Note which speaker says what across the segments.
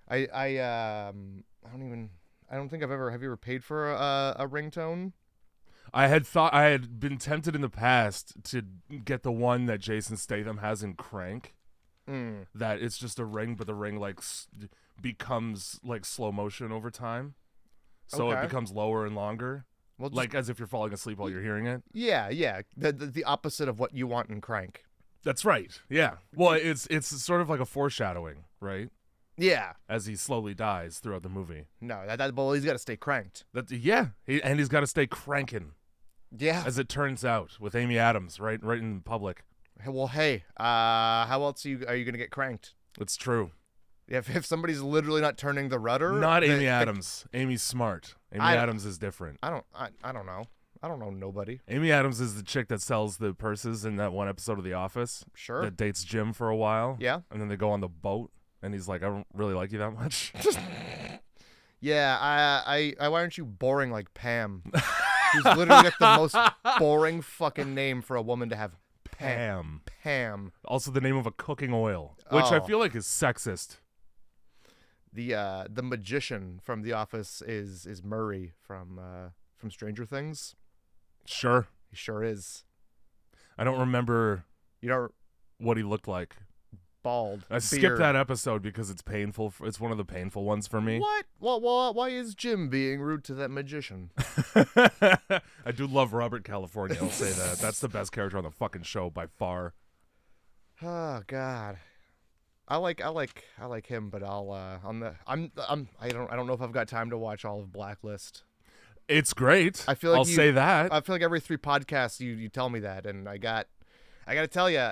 Speaker 1: I don't think I've ever. Have you ever paid for a ringtone?
Speaker 2: I had been tempted in the past to get the one that Jason Statham has in Crank. That it's just a ring, but the ring like becomes like slow motion over time, so it becomes lower and longer,
Speaker 1: Well,
Speaker 2: like as if you're falling asleep while you're hearing it.
Speaker 1: yeah. The opposite of what you want in Crank.
Speaker 2: That's right. Yeah. Well, it's sort of like a foreshadowing, right?
Speaker 1: Yeah.
Speaker 2: As he slowly dies throughout the movie.
Speaker 1: No, well, he's got to stay cranked.
Speaker 2: And he's got to stay cranking.
Speaker 1: Yeah.
Speaker 2: As it turns out, with Amy Adams, right in public.
Speaker 1: Well, hey, how else are you gonna get cranked?
Speaker 2: It's true.
Speaker 1: If somebody's literally not turning the rudder,
Speaker 2: not Amy Adams. Amy's smart. Amy Adams is different.
Speaker 1: I don't know. I don't know nobody.
Speaker 2: Amy Adams is the chick that sells the purses in that one episode of The Office.
Speaker 1: Sure.
Speaker 2: That dates Jim for a while.
Speaker 1: Yeah.
Speaker 2: And then they go on the boat, and he's like, I don't really like you that much.
Speaker 1: Yeah. Why aren't you boring like Pam? Who's literally got the most boring fucking name for a woman to have. Pam.
Speaker 2: Also the name of a cooking oil, which I feel like is sexist.
Speaker 1: The magician from The Office is Murray from Stranger Things.
Speaker 2: Sure.
Speaker 1: He sure is.
Speaker 2: I don't remember what he looked like.
Speaker 1: Bald.
Speaker 2: I skipped that episode because it's painful. It's one of the painful ones for me.
Speaker 1: What? Well, why is Jim being rude to that magician?
Speaker 2: I do love Robert California. I'll say that. That's the best character on the fucking show by far.
Speaker 1: Oh God. I like him, but I don't know if I've got time to watch all of Blacklist.
Speaker 2: It's great.
Speaker 1: I feel like
Speaker 2: I'll say that.
Speaker 1: I feel like every 3 podcasts you tell me that, and I got to tell you.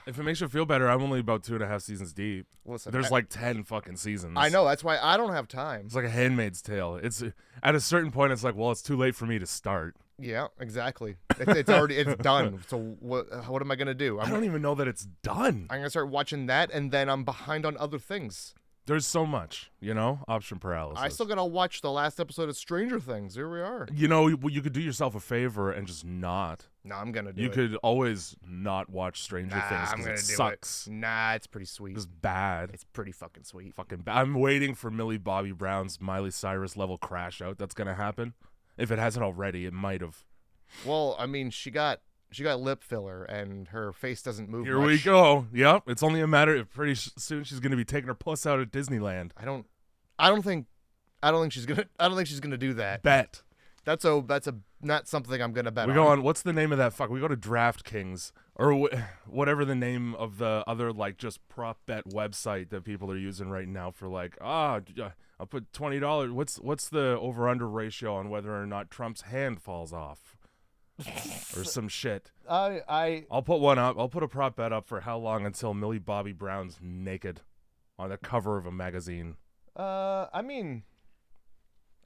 Speaker 2: If it makes you feel better, I'm only about 2.5 seasons deep.
Speaker 1: Listen,
Speaker 2: there's like 10 fucking seasons.
Speaker 1: I know, that's why I don't have time.
Speaker 2: It's like a Handmaid's Tale. It's at a certain point, it's like, well, it's too late for me to start.
Speaker 1: Yeah, exactly. It's already done. So what am I gonna do?
Speaker 2: I don't even know that it's done.
Speaker 1: I'm gonna start watching that, and then I'm behind on other things.
Speaker 2: There's so much, option paralysis.
Speaker 1: I still gotta watch the last episode of Stranger Things. Here we are.
Speaker 2: You could do yourself a favor and just not.
Speaker 1: No, I'm gonna do it.
Speaker 2: You could always not watch Stranger Things because it sucks.
Speaker 1: Nah, it's pretty sweet.
Speaker 2: It's bad.
Speaker 1: It's pretty fucking sweet.
Speaker 2: Fucking bad. I'm waiting for Millie Bobby Brown's Miley Cyrus level crash out. That's gonna happen. If it hasn't already, it might have.
Speaker 1: Well, I mean, she got lip filler, and her face doesn't move.
Speaker 2: Here
Speaker 1: much.
Speaker 2: we go. Yep, it's only a matter of pretty soon she's gonna be taking her puss out at Disneyland.
Speaker 1: I don't think she's gonna do that.
Speaker 2: Bet.
Speaker 1: That's not something I'm gonna bet.
Speaker 2: We go on. What's the name of that? We go to DraftKings or whatever the name of the other like just prop bet website that people are using right now for like I'll put $20. What's the over under ratio on whether or not Trump's hand falls off? Or some shit. I'll put one up. I'll put a prop bet up for how long until Millie Bobby Brown's naked on the cover of a magazine.
Speaker 1: I mean,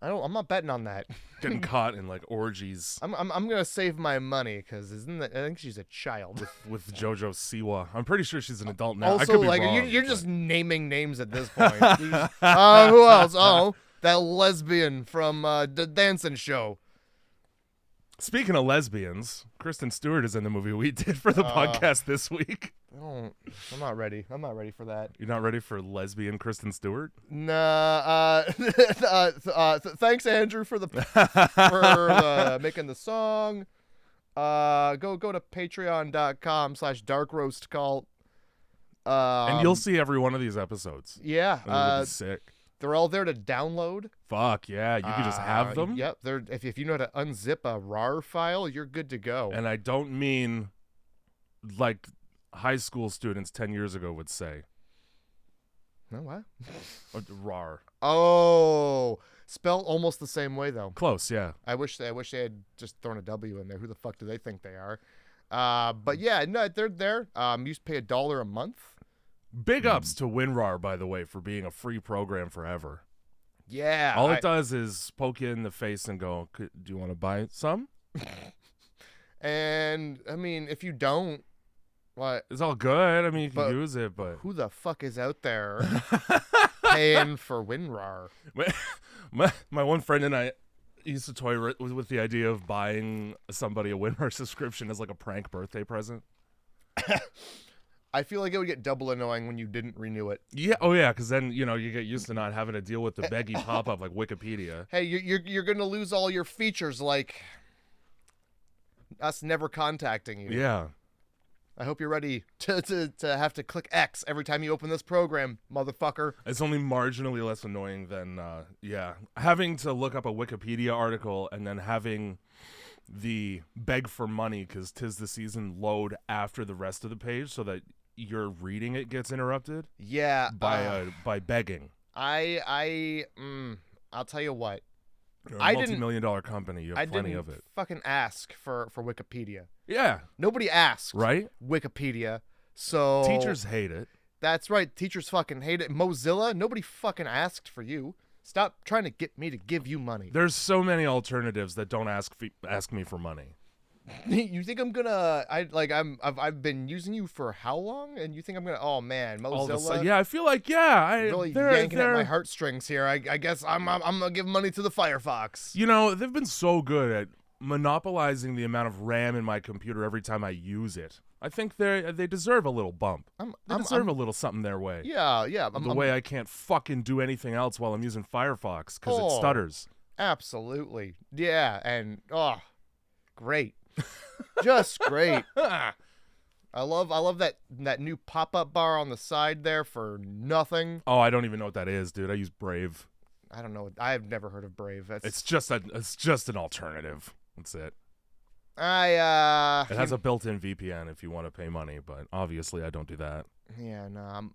Speaker 1: I'm not betting on that.
Speaker 2: Getting caught in like orgies.
Speaker 1: I'm gonna save my money because I think she's a child
Speaker 2: with JoJo Siwa. I'm pretty sure she's an adult now.
Speaker 1: Also,
Speaker 2: I could be
Speaker 1: like
Speaker 2: wrong,
Speaker 1: you're just naming names at this point. Who else? Oh, that lesbian from the dancing show.
Speaker 2: Speaking of lesbians, Kristen Stewart is in the movie we did for the podcast this week.
Speaker 1: I'm not ready. I'm not ready for that.
Speaker 2: You're not ready for lesbian Kristen Stewart?
Speaker 1: Nah. Thanks, Andrew, for making the song. Go to patreon.com/darkroastcult.
Speaker 2: And you'll see every one of these episodes.
Speaker 1: Yeah.
Speaker 2: It'll be sick.
Speaker 1: They're all there to download.
Speaker 2: Fuck yeah, you can just have them.
Speaker 1: Yep. If you know how to unzip a RAR file, you're good to go.
Speaker 2: And I don't mean like high school students 10 years ago would say.
Speaker 1: No, what?
Speaker 2: RAR.
Speaker 1: Oh, spelled almost the same way though.
Speaker 2: Close, yeah.
Speaker 1: I wish they had just thrown a W in there. Who the fuck do they think they are? But yeah, no, they're there. You just pay $1 a month.
Speaker 2: Big ups to WinRAR, by the way, for being a free program forever.
Speaker 1: Yeah.
Speaker 2: All it does is poke you in the face and go, do you want to buy some?
Speaker 1: And, I mean, if you don't, what?
Speaker 2: It's all good. I mean, you can use it, but...
Speaker 1: Who the fuck is out there paying for WinRAR?
Speaker 2: My one friend and I used to toy with the idea of buying somebody a WinRAR subscription as like a prank birthday present.
Speaker 1: I feel like it would get double annoying when you didn't renew it.
Speaker 2: Yeah. Oh yeah, because then you get used to not having to deal with the beggy pop up like Wikipedia.
Speaker 1: Hey, you're gonna lose all your features, like us never contacting you.
Speaker 2: Yeah.
Speaker 1: I hope you're ready to have to click X every time you open this program, motherfucker.
Speaker 2: It's only marginally less annoying than having to look up a Wikipedia article and then having the beg for money because 'tis the season load after the rest of the page so that your reading it gets interrupted.
Speaker 1: Yeah.
Speaker 2: By begging.
Speaker 1: I'll tell you what.
Speaker 2: You're a multi-million-dollar company. You have plenty of it.
Speaker 1: Fucking ask for Wikipedia.
Speaker 2: Yeah.
Speaker 1: Nobody asked.
Speaker 2: Right?
Speaker 1: Wikipedia. So
Speaker 2: teachers hate it.
Speaker 1: That's right. Teachers fucking hate it. Mozilla, nobody fucking asked for you. Stop trying to get me to give you money.
Speaker 2: There's so many alternatives that don't ask me for money.
Speaker 1: You think I'm gonna? I've been using you for how long? And you think I'm gonna? Oh man, Mozilla.
Speaker 2: Yeah, I feel like
Speaker 1: really yanking at my heartstrings here. I guess I'm gonna give money to the Firefox.
Speaker 2: They've been so good at monopolizing the amount of RAM in my computer every time I use it. I think they deserve a little bump. They deserve a little something their way.
Speaker 1: Yeah.
Speaker 2: The way I can't fucking do anything else while I'm using Firefox because it stutters.
Speaker 1: Absolutely. Yeah, and great. Just great. I love that new pop-up bar on the side there for nothing.
Speaker 2: Oh, I don't even know what that is, dude. I use Brave.
Speaker 1: I don't know. I've never heard of Brave.
Speaker 2: It's just an alternative. That's it.
Speaker 1: It
Speaker 2: has a built-in VPN if you want to pay money, but obviously I don't do that.
Speaker 1: Yeah, no.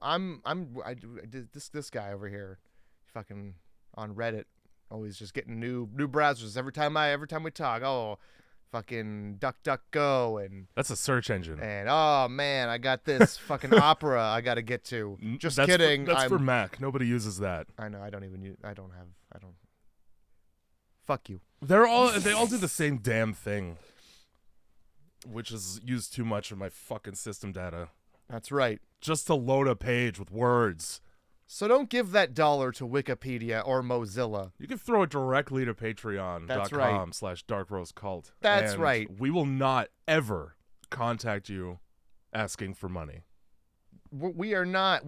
Speaker 1: This guy over here, fucking on Reddit, always just getting new browsers every time we talk. Oh, fucking DuckDuckGo and
Speaker 2: that's a search engine.
Speaker 1: And oh man, I got this fucking Opera I got to get to. Just kidding.
Speaker 2: That's for Mac. Nobody uses that.
Speaker 1: I know. I don't. Fuck you.
Speaker 2: They all do the same damn thing, which is used too much of my fucking system data.
Speaker 1: That's right.
Speaker 2: Just to load a page with words.
Speaker 1: So don't give that dollar to Wikipedia or Mozilla.
Speaker 2: You can throw it directly to patreon.com/darkroastcult.
Speaker 1: That's right.
Speaker 2: We will not ever contact you asking for money.
Speaker 1: We are not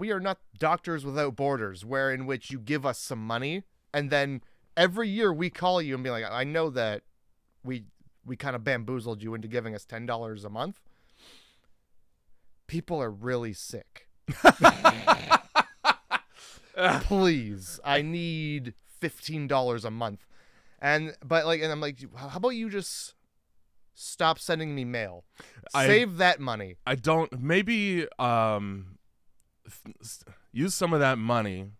Speaker 1: Doctors Without Borders, in which you give us some money and then every year we call you and be like, I know that we kind of bamboozled you into giving us $10 a month. People are really sick. Please, I need $15 a month. And I'm like, how about you just stop sending me mail? Save that money.
Speaker 2: I don't. Maybe use some of that money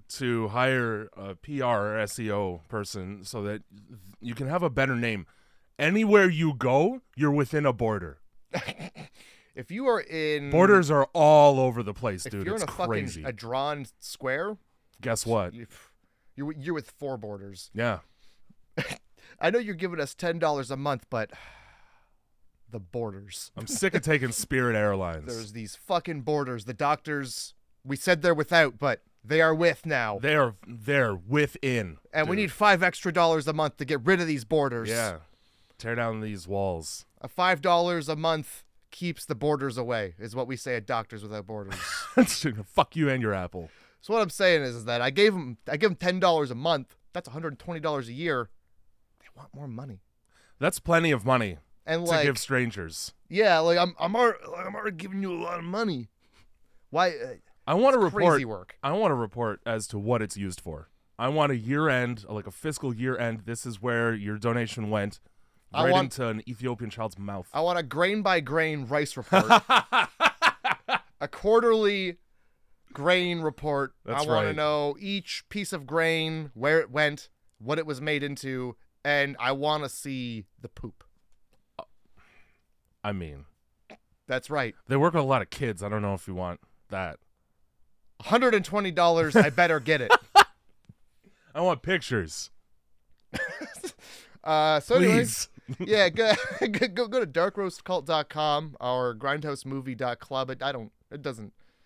Speaker 2: to hire a PR or SEO person so that you can have a better name. Anywhere you go, you're within a border.
Speaker 1: If you are in...
Speaker 2: Borders are all over the place, dude.
Speaker 1: If you're
Speaker 2: it's
Speaker 1: in
Speaker 2: crazy.
Speaker 1: a drawn square...
Speaker 2: Guess what?
Speaker 1: You're with 4 borders.
Speaker 2: Yeah.
Speaker 1: I know you're giving us $10 a month, but... the borders.
Speaker 2: I'm sick of taking Spirit Airlines.
Speaker 1: There's these fucking borders. The doctors... We said they're without, but they are with now.
Speaker 2: They're within.
Speaker 1: And we need $5 extra a month to get rid of these borders.
Speaker 2: Yeah. Tear down these walls.
Speaker 1: A $5 a month keeps the borders away, is what we say at Doctors Without Borders.
Speaker 2: Fuck you and your Apple.
Speaker 1: So what I'm saying is that I give them $10 a month. That's $120 a year. They want more money.
Speaker 2: That's plenty of money
Speaker 1: and
Speaker 2: to give strangers.
Speaker 1: Yeah, I'm already giving you a lot of money. Why?
Speaker 2: I want to report.
Speaker 1: Crazy work.
Speaker 2: I want to report as to what it's used for. I want a year-end, like a fiscal year-end. This is where your donation went. Right into an Ethiopian child's mouth.
Speaker 1: I want a grain-by-grain rice report. A quarterly grain report.
Speaker 2: That's
Speaker 1: I want to know each piece of grain, where it went, what it was made into, and I want to see the poop.
Speaker 2: I mean.
Speaker 1: That's right.
Speaker 2: They work with a lot of kids. I don't know if you want that.
Speaker 1: $120, I better get it.
Speaker 2: I want pictures.
Speaker 1: So
Speaker 2: please.
Speaker 1: Yeah, go to darkroastcult.com or grindhousemovie.club.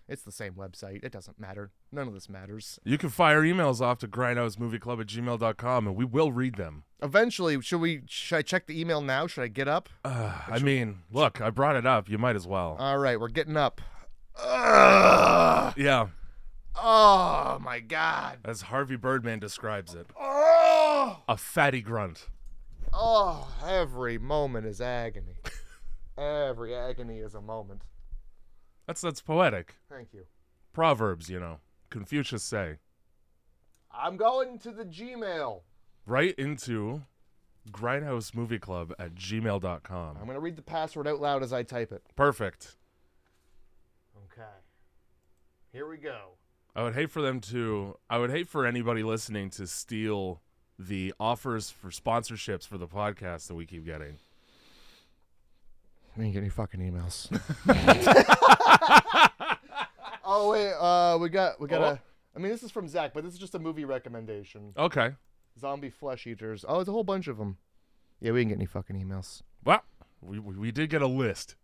Speaker 1: It's the same website. It doesn't matter. None of this matters.
Speaker 2: You can fire emails off to grindhousemovieclub@gmail.com and we will read them.
Speaker 1: Eventually, should I check the email now? Should I get up?
Speaker 2: I mean, look, I brought it up. You might as well.
Speaker 1: All right, we're getting up. Ugh.
Speaker 2: Yeah,
Speaker 1: Oh my God.
Speaker 2: as Harvey Birdman describes it.
Speaker 1: Oh.
Speaker 2: A fatty grunt.
Speaker 1: Oh, every moment is agony. Every agony is a moment.
Speaker 2: That's poetic.
Speaker 1: Thank you.
Speaker 2: Proverbs, Confucius say.
Speaker 1: I'm going to the Gmail.
Speaker 2: Right into grindhousemovieclub@gmail.com.
Speaker 1: I'm going to read the password out loud as I type it.
Speaker 2: Perfect.
Speaker 1: Okay. Here we go.
Speaker 2: I would hate for anybody listening to steal the offers for sponsorships for the podcast that we keep getting.
Speaker 1: We didn't get any fucking emails. Oh wait, we got a. I mean, this is from Zach, but this is just a movie recommendation.
Speaker 2: Okay.
Speaker 1: Zombie flesh eaters. Oh, it's a whole bunch of them. Yeah, we didn't get any fucking emails.
Speaker 2: Well, we did get a list.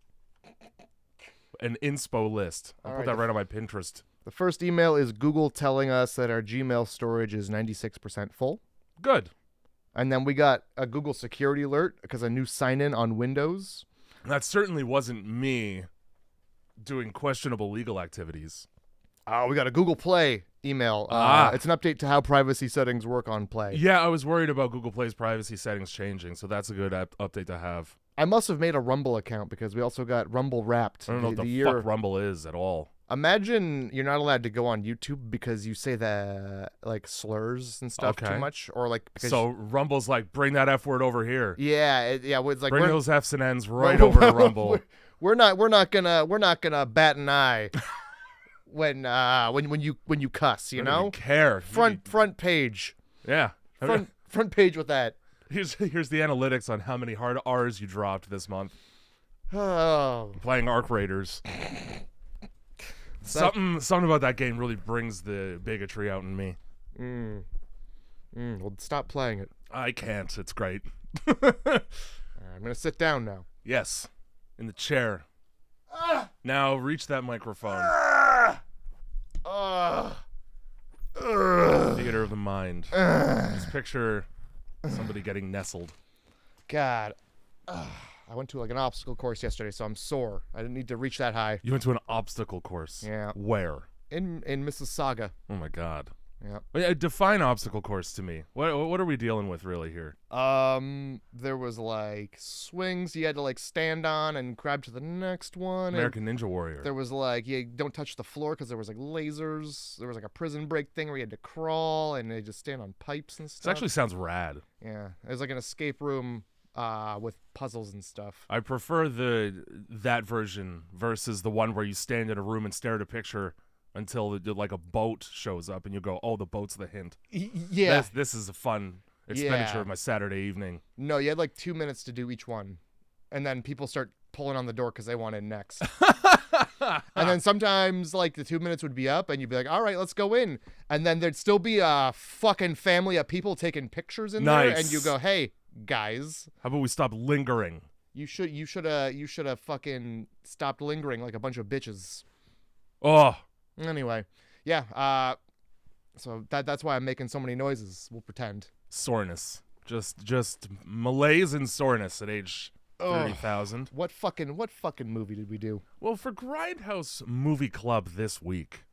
Speaker 2: An inspo list. I'll put that right on my Pinterest.
Speaker 1: The first email is Google telling us that our Gmail storage is 96% full.
Speaker 2: Good.
Speaker 1: And then we got a Google security alert because a new sign-in on Windows.
Speaker 2: That certainly wasn't me doing questionable legal activities.
Speaker 1: We got a Google Play email. It's an update to how privacy settings work on Play.
Speaker 2: Yeah, I was worried about Google Play's privacy settings changing, so that's a good update to have.
Speaker 1: I must have made a Rumble account because we also got Rumble Wrapped.
Speaker 2: I don't know what the fuck Rumble is at all.
Speaker 1: Imagine you're not allowed to go on YouTube because you say the slurs and stuff too much, or
Speaker 2: So Rumble's like, bring that F word over here.
Speaker 1: Yeah, it's like
Speaker 2: bring those F's and N's right over to Rumble.
Speaker 1: We're not gonna bat an eye when you cuss, you
Speaker 2: I
Speaker 1: know.
Speaker 2: don't even care.
Speaker 1: Front page.
Speaker 2: Yeah.
Speaker 1: Front page with that.
Speaker 2: Here's the analytics on how many hard R's you dropped this month.
Speaker 1: Oh.
Speaker 2: Playing Arc Raiders. Something about that game really brings the bigotry out in me.
Speaker 1: Well, stop playing it.
Speaker 2: I can't. It's great.
Speaker 1: I'm gonna sit down now.
Speaker 2: Yes. In the chair. Now reach that microphone. Theater of the mind. Just picture somebody getting nestled.
Speaker 1: God. I went to an obstacle course yesterday, so I'm sore. I didn't need to reach that high.
Speaker 2: You went to an obstacle course.
Speaker 1: Yeah.
Speaker 2: Where?
Speaker 1: In Mississauga.
Speaker 2: Oh my God.
Speaker 1: Yeah.
Speaker 2: Define obstacle course to me. What are we dealing with really here?
Speaker 1: There was swings you had to stand on and grab to the next one.
Speaker 2: American Ninja Warrior.
Speaker 1: There was don't touch the floor because there was lasers. There was a prison break thing where you had to crawl and they just stand on pipes and stuff.
Speaker 2: This actually sounds rad.
Speaker 1: Yeah, it was like an escape room with puzzles and stuff.
Speaker 2: I prefer that version versus the one where you stand in a room and stare at a picture until a boat shows up and you go, oh, the boat's the hint.
Speaker 1: Yeah.
Speaker 2: This is a fun expenditure of my Saturday evening.
Speaker 1: No, you had 2 minutes to do each one. And then people start pulling on the door because they want in next. And then sometimes the 2 minutes would be up and you'd be like, all right, let's go in. And then there'd still be a fucking family of people taking pictures in there. And you go, hey, guys.
Speaker 2: How about we stop lingering?
Speaker 1: You should have fucking stopped lingering like a bunch of bitches.
Speaker 2: Oh.
Speaker 1: Anyway, yeah. So that's why I'm making so many noises. We'll pretend.
Speaker 2: Soreness, just malaise and soreness at age 30,000.
Speaker 1: What fucking movie did we do?
Speaker 2: Well, for Grindhouse Movie Club this week,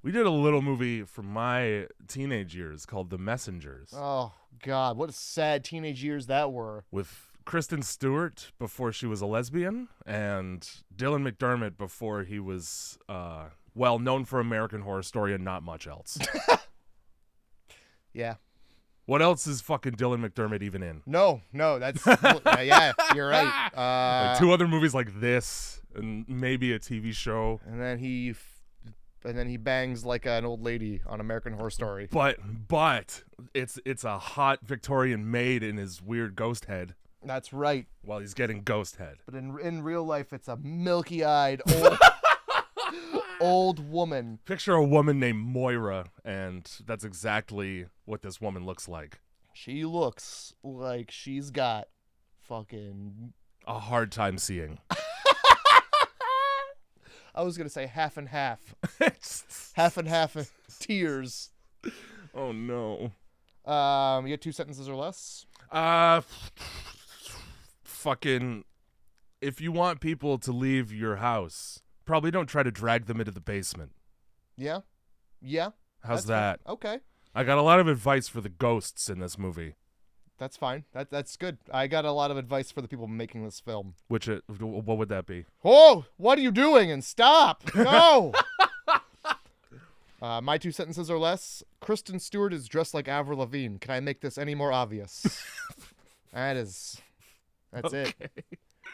Speaker 2: we did a little movie from my teenage years called The Messengers.
Speaker 1: Oh God, what sad teenage years that were.
Speaker 2: With Kristen Stewart before she was a lesbian, and Dylan McDermott before he was known for American Horror Story and not much else.
Speaker 1: Yeah.
Speaker 2: What else is fucking Dylan McDermott even in?
Speaker 1: No, that's yeah, you're right.
Speaker 2: 2 other movies like this, and maybe a TV show.
Speaker 1: And then he bangs an old lady on American Horror Story.
Speaker 2: But it's a hot Victorian maid in his weird ghost head.
Speaker 1: That's right.
Speaker 2: While he's getting ghost head.
Speaker 1: But in real life, it's a milky-eyed old woman.
Speaker 2: Picture a woman named Moira, and that's exactly what this woman looks like.
Speaker 1: She looks like she's got fucking
Speaker 2: a hard time seeing.
Speaker 1: I was gonna say half and half. Half and half tears.
Speaker 2: Oh no.
Speaker 1: You get 2 sentences or less?
Speaker 2: Fucking, if you want people to leave your house, probably don't try to drag them into the basement.
Speaker 1: Yeah. Yeah.
Speaker 2: How's
Speaker 1: That's
Speaker 2: that?
Speaker 1: fine. Okay.
Speaker 2: I got a lot of advice for the ghosts in this movie.
Speaker 1: That's fine. That's good. I got a lot of advice for the people making this film.
Speaker 2: What would that be?
Speaker 1: Oh, what are you doing? And stop. No. My 2 sentences or less. Kristen Stewart is dressed like Avril Lavigne. Can I make this any more obvious? That's
Speaker 2: Okay.
Speaker 1: it.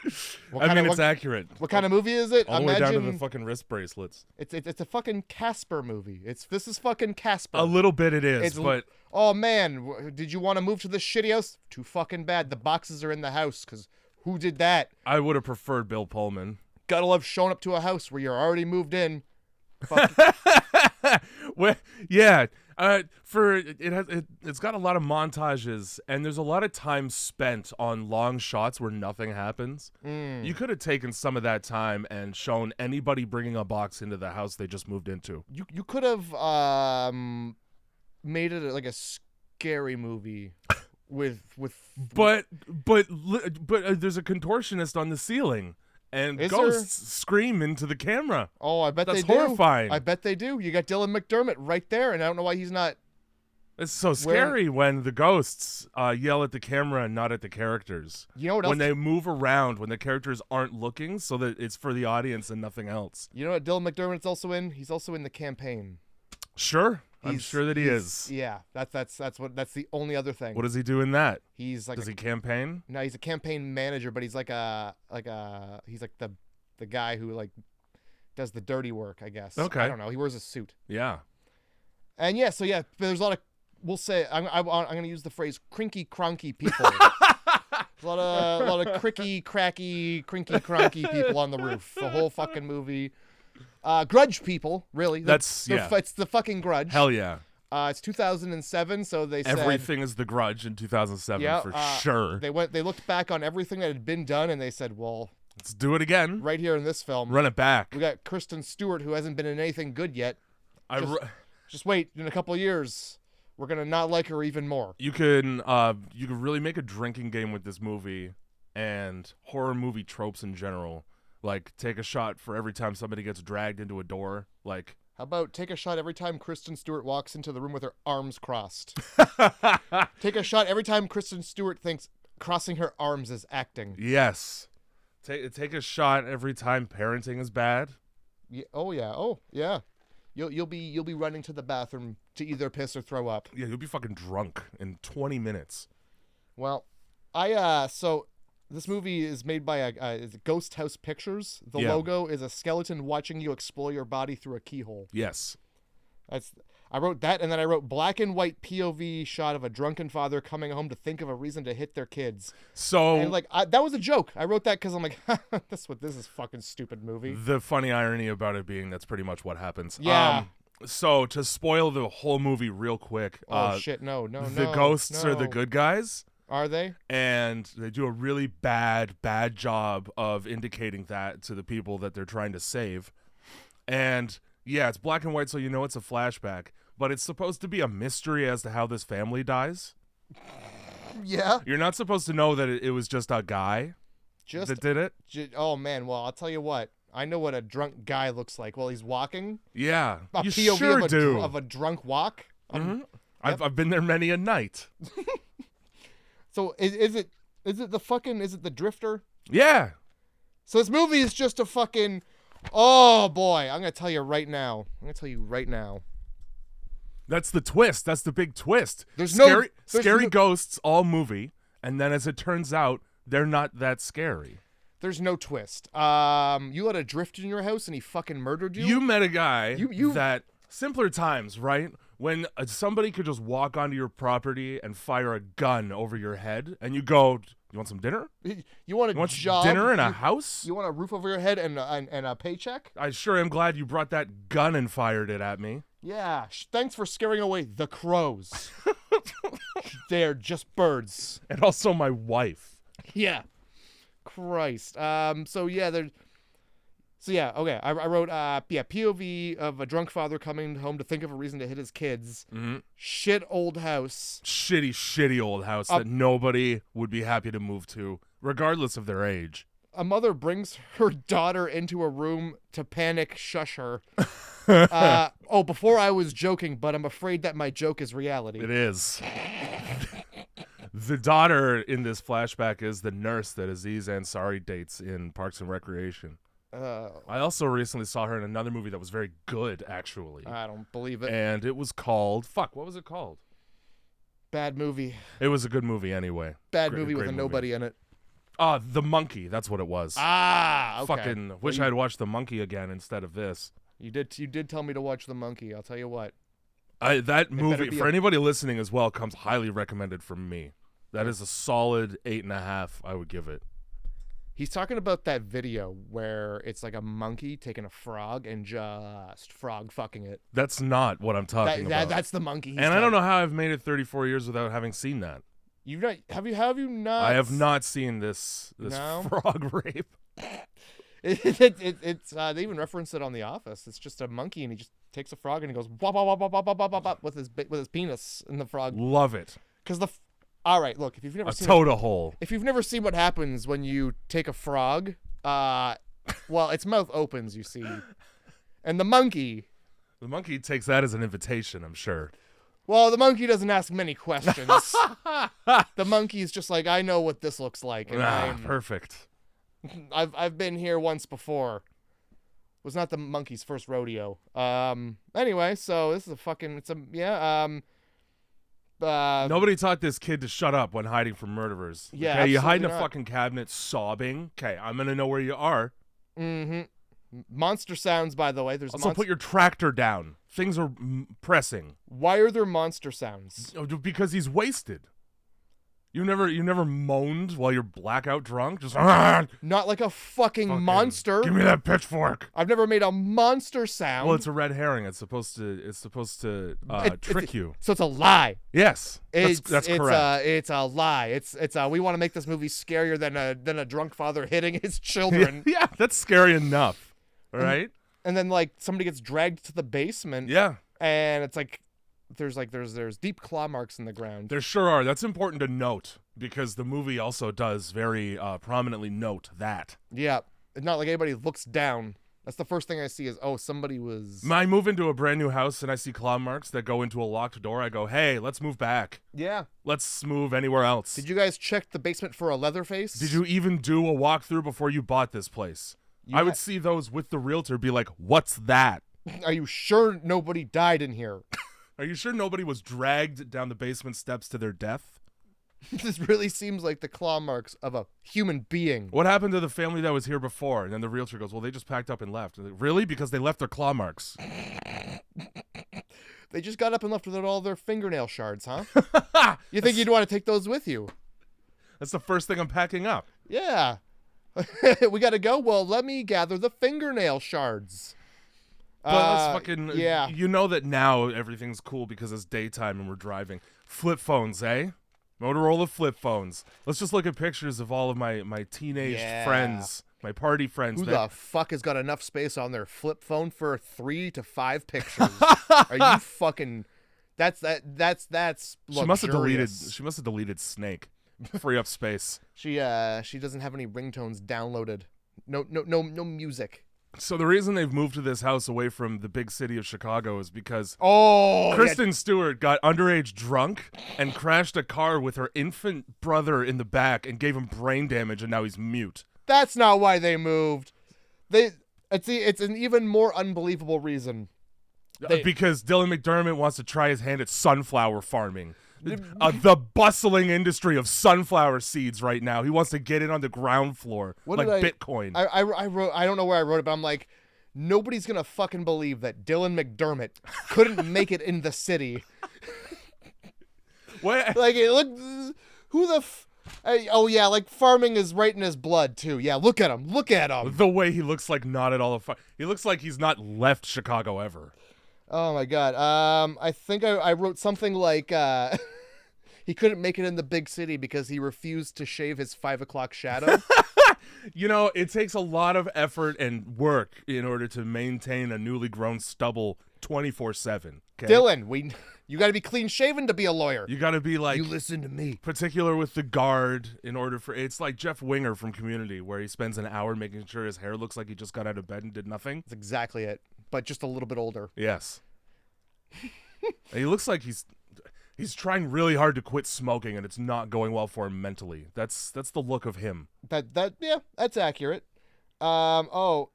Speaker 2: It's accurate.
Speaker 1: What kind of movie is it?
Speaker 2: All the way down to the fucking wrist bracelets.
Speaker 1: It's a fucking Casper movie. This is fucking Casper.
Speaker 2: A little bit it is, but
Speaker 1: oh man, did you want to move to this shitty house? Too fucking bad. The boxes are in the house because who did that?
Speaker 2: I would have preferred Bill Pullman.
Speaker 1: Gotta love showing up to a house where you're already moved in.
Speaker 2: Well, yeah. It's got a lot of montages, and there's a lot of time spent on long shots where nothing happens. You could have taken some of that time and shown anybody bringing a box into the house they just moved into.
Speaker 1: You could have made it like a scary movie with
Speaker 2: But there's a contortionist on the ceiling. And
Speaker 1: Is
Speaker 2: ghosts scream into the camera.
Speaker 1: Oh, I bet
Speaker 2: That's
Speaker 1: they do.
Speaker 2: horrifying.
Speaker 1: I bet they do. You got Dylan McDermott right there, and I don't know why he's not.
Speaker 2: It's so scary when the ghosts yell at the camera and not at the characters.
Speaker 1: You know what else?
Speaker 2: When they move around, when the characters aren't looking, so that it's for the audience and nothing else.
Speaker 1: You know what Dylan McDermott's also in? He's also in The Campaign.
Speaker 2: Sure, I'm sure that he is.
Speaker 1: Yeah, that's the only other thing.
Speaker 2: What does he do in that?
Speaker 1: He's like
Speaker 2: Does he campaign?
Speaker 1: No, he's a campaign manager, but he's like he's like the guy who like does the dirty work, I guess.
Speaker 2: Okay.
Speaker 1: I don't know. He wears a suit.
Speaker 2: Yeah.
Speaker 1: And yeah, so yeah, there's a lot of we'll say I'm going to use the phrase crinky cronky people. a lot of cricky cracky crinky cronky people on the roof. The whole fucking movie. Grudge people, really.
Speaker 2: It's
Speaker 1: the fucking Grudge.
Speaker 2: Hell yeah.
Speaker 1: It's 2007, so they said
Speaker 2: Everything is The Grudge in 2007 for sure.
Speaker 1: They looked back on everything that had been done, and they said, well,
Speaker 2: let's do it again.
Speaker 1: right here in this film,
Speaker 2: Run it back.
Speaker 1: we got Kristen Stewart, who hasn't been in anything good yet. Just wait, in a couple of years, we're gonna not like her even more.
Speaker 2: You could really make a drinking game with this movie and horror movie tropes in general. Like, take a shot for every time somebody gets dragged into a door. Like,
Speaker 1: how about take a shot every time Kristen Stewart walks into the room with her arms crossed? Take a shot every time Kristen Stewart thinks crossing her arms is acting.
Speaker 2: Yes. Take a shot every time parenting is bad.
Speaker 1: Yeah, oh yeah. You'll be running to the bathroom to either piss or throw up.
Speaker 2: Yeah, you'll be fucking drunk in 20 minutes.
Speaker 1: Well, so this movie is made by is Ghost House Pictures. The logo is a skeleton watching you explore your body through a keyhole.
Speaker 2: Yes.
Speaker 1: I wrote that, and then I wrote black and white POV shot of a drunken father coming home to think of a reason to hit their kids.
Speaker 2: So,
Speaker 1: and that was a joke. I wrote that because I'm like, this is fucking stupid movie.
Speaker 2: The funny irony about it being that's pretty much what happens.
Speaker 1: Yeah.
Speaker 2: So to spoil the whole movie real quick.
Speaker 1: Oh shit! No.
Speaker 2: The ghosts are the good guys.
Speaker 1: Are they?
Speaker 2: And they do a really bad job of indicating that to the people that they're trying to save. And yeah, it's black and white, so you know it's a flashback. But it's supposed to be a mystery as to how this family dies.
Speaker 1: Yeah.
Speaker 2: You're not supposed to know that it was just a guy that did it.
Speaker 1: Oh, man. Well, I'll tell you what. I know what a drunk guy looks like while he's walking.
Speaker 2: Yeah.
Speaker 1: A
Speaker 2: you
Speaker 1: POV
Speaker 2: sure do.
Speaker 1: Of a drunk walk.
Speaker 2: Mm-hmm. Yep. I've been there many a night.
Speaker 1: So is it the Drifter?
Speaker 2: Yeah.
Speaker 1: So this movie is just a fucking, oh boy, I'm going to tell you right now.
Speaker 2: That's the twist. That's the big twist.
Speaker 1: There's
Speaker 2: scary ghosts all movie, and then as it turns out, they're not that scary.
Speaker 1: There's no twist. You let a drift in your house and he fucking murdered you?
Speaker 2: You met a guy that simpler times, right? When somebody could just walk onto your property and fire a gun over your head, and you go, "You want some dinner?
Speaker 1: You want a job?
Speaker 2: Dinner in a house?
Speaker 1: You want a roof over your head and a paycheck?"
Speaker 2: I sure am glad you brought that gun and fired it at me.
Speaker 1: Yeah, thanks for scaring away the crows. They're just birds.
Speaker 2: And also my wife.
Speaker 1: Yeah. Christ. Okay. I wrote POV of a drunk father coming home to think of a reason to hit his kids.
Speaker 2: Mm-hmm.
Speaker 1: Shit old house.
Speaker 2: Shitty old house that nobody would be happy to move to, regardless of their age.
Speaker 1: A mother brings her daughter into a room to panic shush her. Before I was joking, but I'm afraid that my joke is reality.
Speaker 2: It is. The daughter in this flashback is the nurse that Aziz Ansari dates in Parks and Recreation. I also recently saw her in another movie that was very good, actually.
Speaker 1: I don't believe it.
Speaker 2: And it was called... Fuck, what was it called?
Speaker 1: Bad movie.
Speaker 2: It was a good movie anay.
Speaker 1: Bad movie with a nobody in it.
Speaker 2: The Monkey. That's what it was.
Speaker 1: Okay.
Speaker 2: Fucking wish I had watched The Monkey again instead of this.
Speaker 1: You did tell me to watch The Monkey. I'll tell you what.
Speaker 2: That movie, for anybody listening as well, comes highly recommended from me. That is a solid 8.5, I would give it.
Speaker 1: He's talking about that video where it's like a monkey taking a frog and just frog fucking it.
Speaker 2: That's not what I'm talking about.
Speaker 1: That's the monkey.
Speaker 2: And I don't know how I've made it 34 years without having seen that.
Speaker 1: You've not? Have you not?
Speaker 2: I have not seen this
Speaker 1: No?
Speaker 2: frog rape.
Speaker 1: They even reference it on The Office. It's just a monkey and he just takes a frog and he goes wop, wop, wop, wop, wop, wop, wop, wop, with his penis in the frog.
Speaker 2: Love it.
Speaker 1: Because all right, look, if you've never seen
Speaker 2: toad a hole.
Speaker 1: If you've never seen what happens when you take a frog, well, its mouth opens, you see, and the monkey
Speaker 2: takes that as an invitation, I'm sure.
Speaker 1: Well, the monkey doesn't ask many questions. The monkey's just like, I know what this looks like, and
Speaker 2: perfect.
Speaker 1: I've been here once before. It was not the monkey's first rodeo. Anyway, so this is
Speaker 2: Nobody taught this kid to shut up when hiding from murderers.
Speaker 1: Yeah,
Speaker 2: okay, you hide in a
Speaker 1: not.
Speaker 2: fucking cabinet sobbing. Okay, I'm gonna know where you are.
Speaker 1: Mm-hmm. Monster sounds, by the way. There's
Speaker 2: also put your tractor down. Things are pressing.
Speaker 1: Why are there monster sounds?
Speaker 2: Because he's wasted. You never moaned while you're blackout drunk. Just not
Speaker 1: like a fucking monster.
Speaker 2: Give me that pitchfork.
Speaker 1: I've never made a monster sound.
Speaker 2: Well, it's a red herring. It's supposed to trick you.
Speaker 1: So it's a lie.
Speaker 2: Yes, that's correct.
Speaker 1: It's a lie. It's we want to make this movie scarier than a drunk father hitting his children.
Speaker 2: Yeah, that's scary enough. All right.
Speaker 1: And then like somebody gets dragged to the basement.
Speaker 2: Yeah.
Speaker 1: And it's like there's deep claw marks in the ground.
Speaker 2: There sure are. That's important to note because the movie also does very prominently note that.
Speaker 1: Yeah. It's not like anybody looks down. That's the first thing I see is, somebody was...
Speaker 2: I move into a brand new house and I see claw marks that go into a locked door. I go, hey, let's move back.
Speaker 1: Yeah.
Speaker 2: Let's move anywhere else.
Speaker 1: Did you guys check the basement for a Leatherface?
Speaker 2: Did you even do a walkthrough before you bought this place? I would see those with the realtor be like, what's that?
Speaker 1: Are you sure nobody died in here?
Speaker 2: Are you sure nobody was dragged down the basement steps to their death?
Speaker 1: This really seems like the claw marks of a human being.
Speaker 2: What happened to the family that was here before? And then the realtor goes, well, they just packed up and left. Like, really? Because they left their claw marks.
Speaker 1: They just got up and left with all their fingernail shards, huh? You think you'd want to take those with you?
Speaker 2: That's the first thing I'm packing up.
Speaker 1: Yeah. We got to go? Well, let me gather the fingernail shards.
Speaker 2: But let's fucking...
Speaker 1: Yeah.
Speaker 2: You know that now everything's cool because it's daytime and we're driving. Flip phones, eh? Motorola flip phones. Let's just look at pictures of all of my teenage friends, my party friends.
Speaker 1: Who the fuck has got enough space on their flip phone for 3 to 5 pictures? Are you fucking... That's luxurious.
Speaker 2: She must have deleted Snake. Free up space.
Speaker 1: She doesn't have any ringtones downloaded. No music.
Speaker 2: So the reason they've moved to this house away from the big city of Chicago is because Kristen Stewart got underage drunk and crashed a car with her infant brother in the back and gave him brain damage, and now he's mute.
Speaker 1: That's not why they moved. It's an even more unbelievable reason.
Speaker 2: Because Dylan McDermott wants to try his hand at sunflower farming. The bustling industry of sunflower seeds right now. He wants to get in on the ground floor, Bitcoin.
Speaker 1: I wrote, I don't know where I wrote it, but I'm like, nobody's going to fucking believe that Dylan McDermott couldn't make it in the city.
Speaker 2: What?
Speaker 1: Like, who the like farming is right in his blood too. Yeah, look at him. Look at him.
Speaker 2: The way he looks like not at all he looks like he's not left Chicago ever.
Speaker 1: Oh my god. I think I wrote something like he couldn't make it in the big city because he refused to shave his 5 o'clock shadow.
Speaker 2: You know, it takes a lot of effort and work in order to maintain a newly grown stubble 24/7. Okay?
Speaker 1: Dylan, you got to be clean shaven to be a lawyer.
Speaker 2: You got to be like
Speaker 1: you listen to me.
Speaker 2: particular with the guard in order for it's like Jeff Winger from Community, where he spends an hour making sure his hair looks like he just got out of bed and did nothing.
Speaker 1: That's exactly it, but just a little bit older.
Speaker 2: Yes. And he looks like he's trying really hard to quit smoking, and it's not going well for him mentally. That's the look of him.
Speaker 1: Yeah, that's accurate. Oh,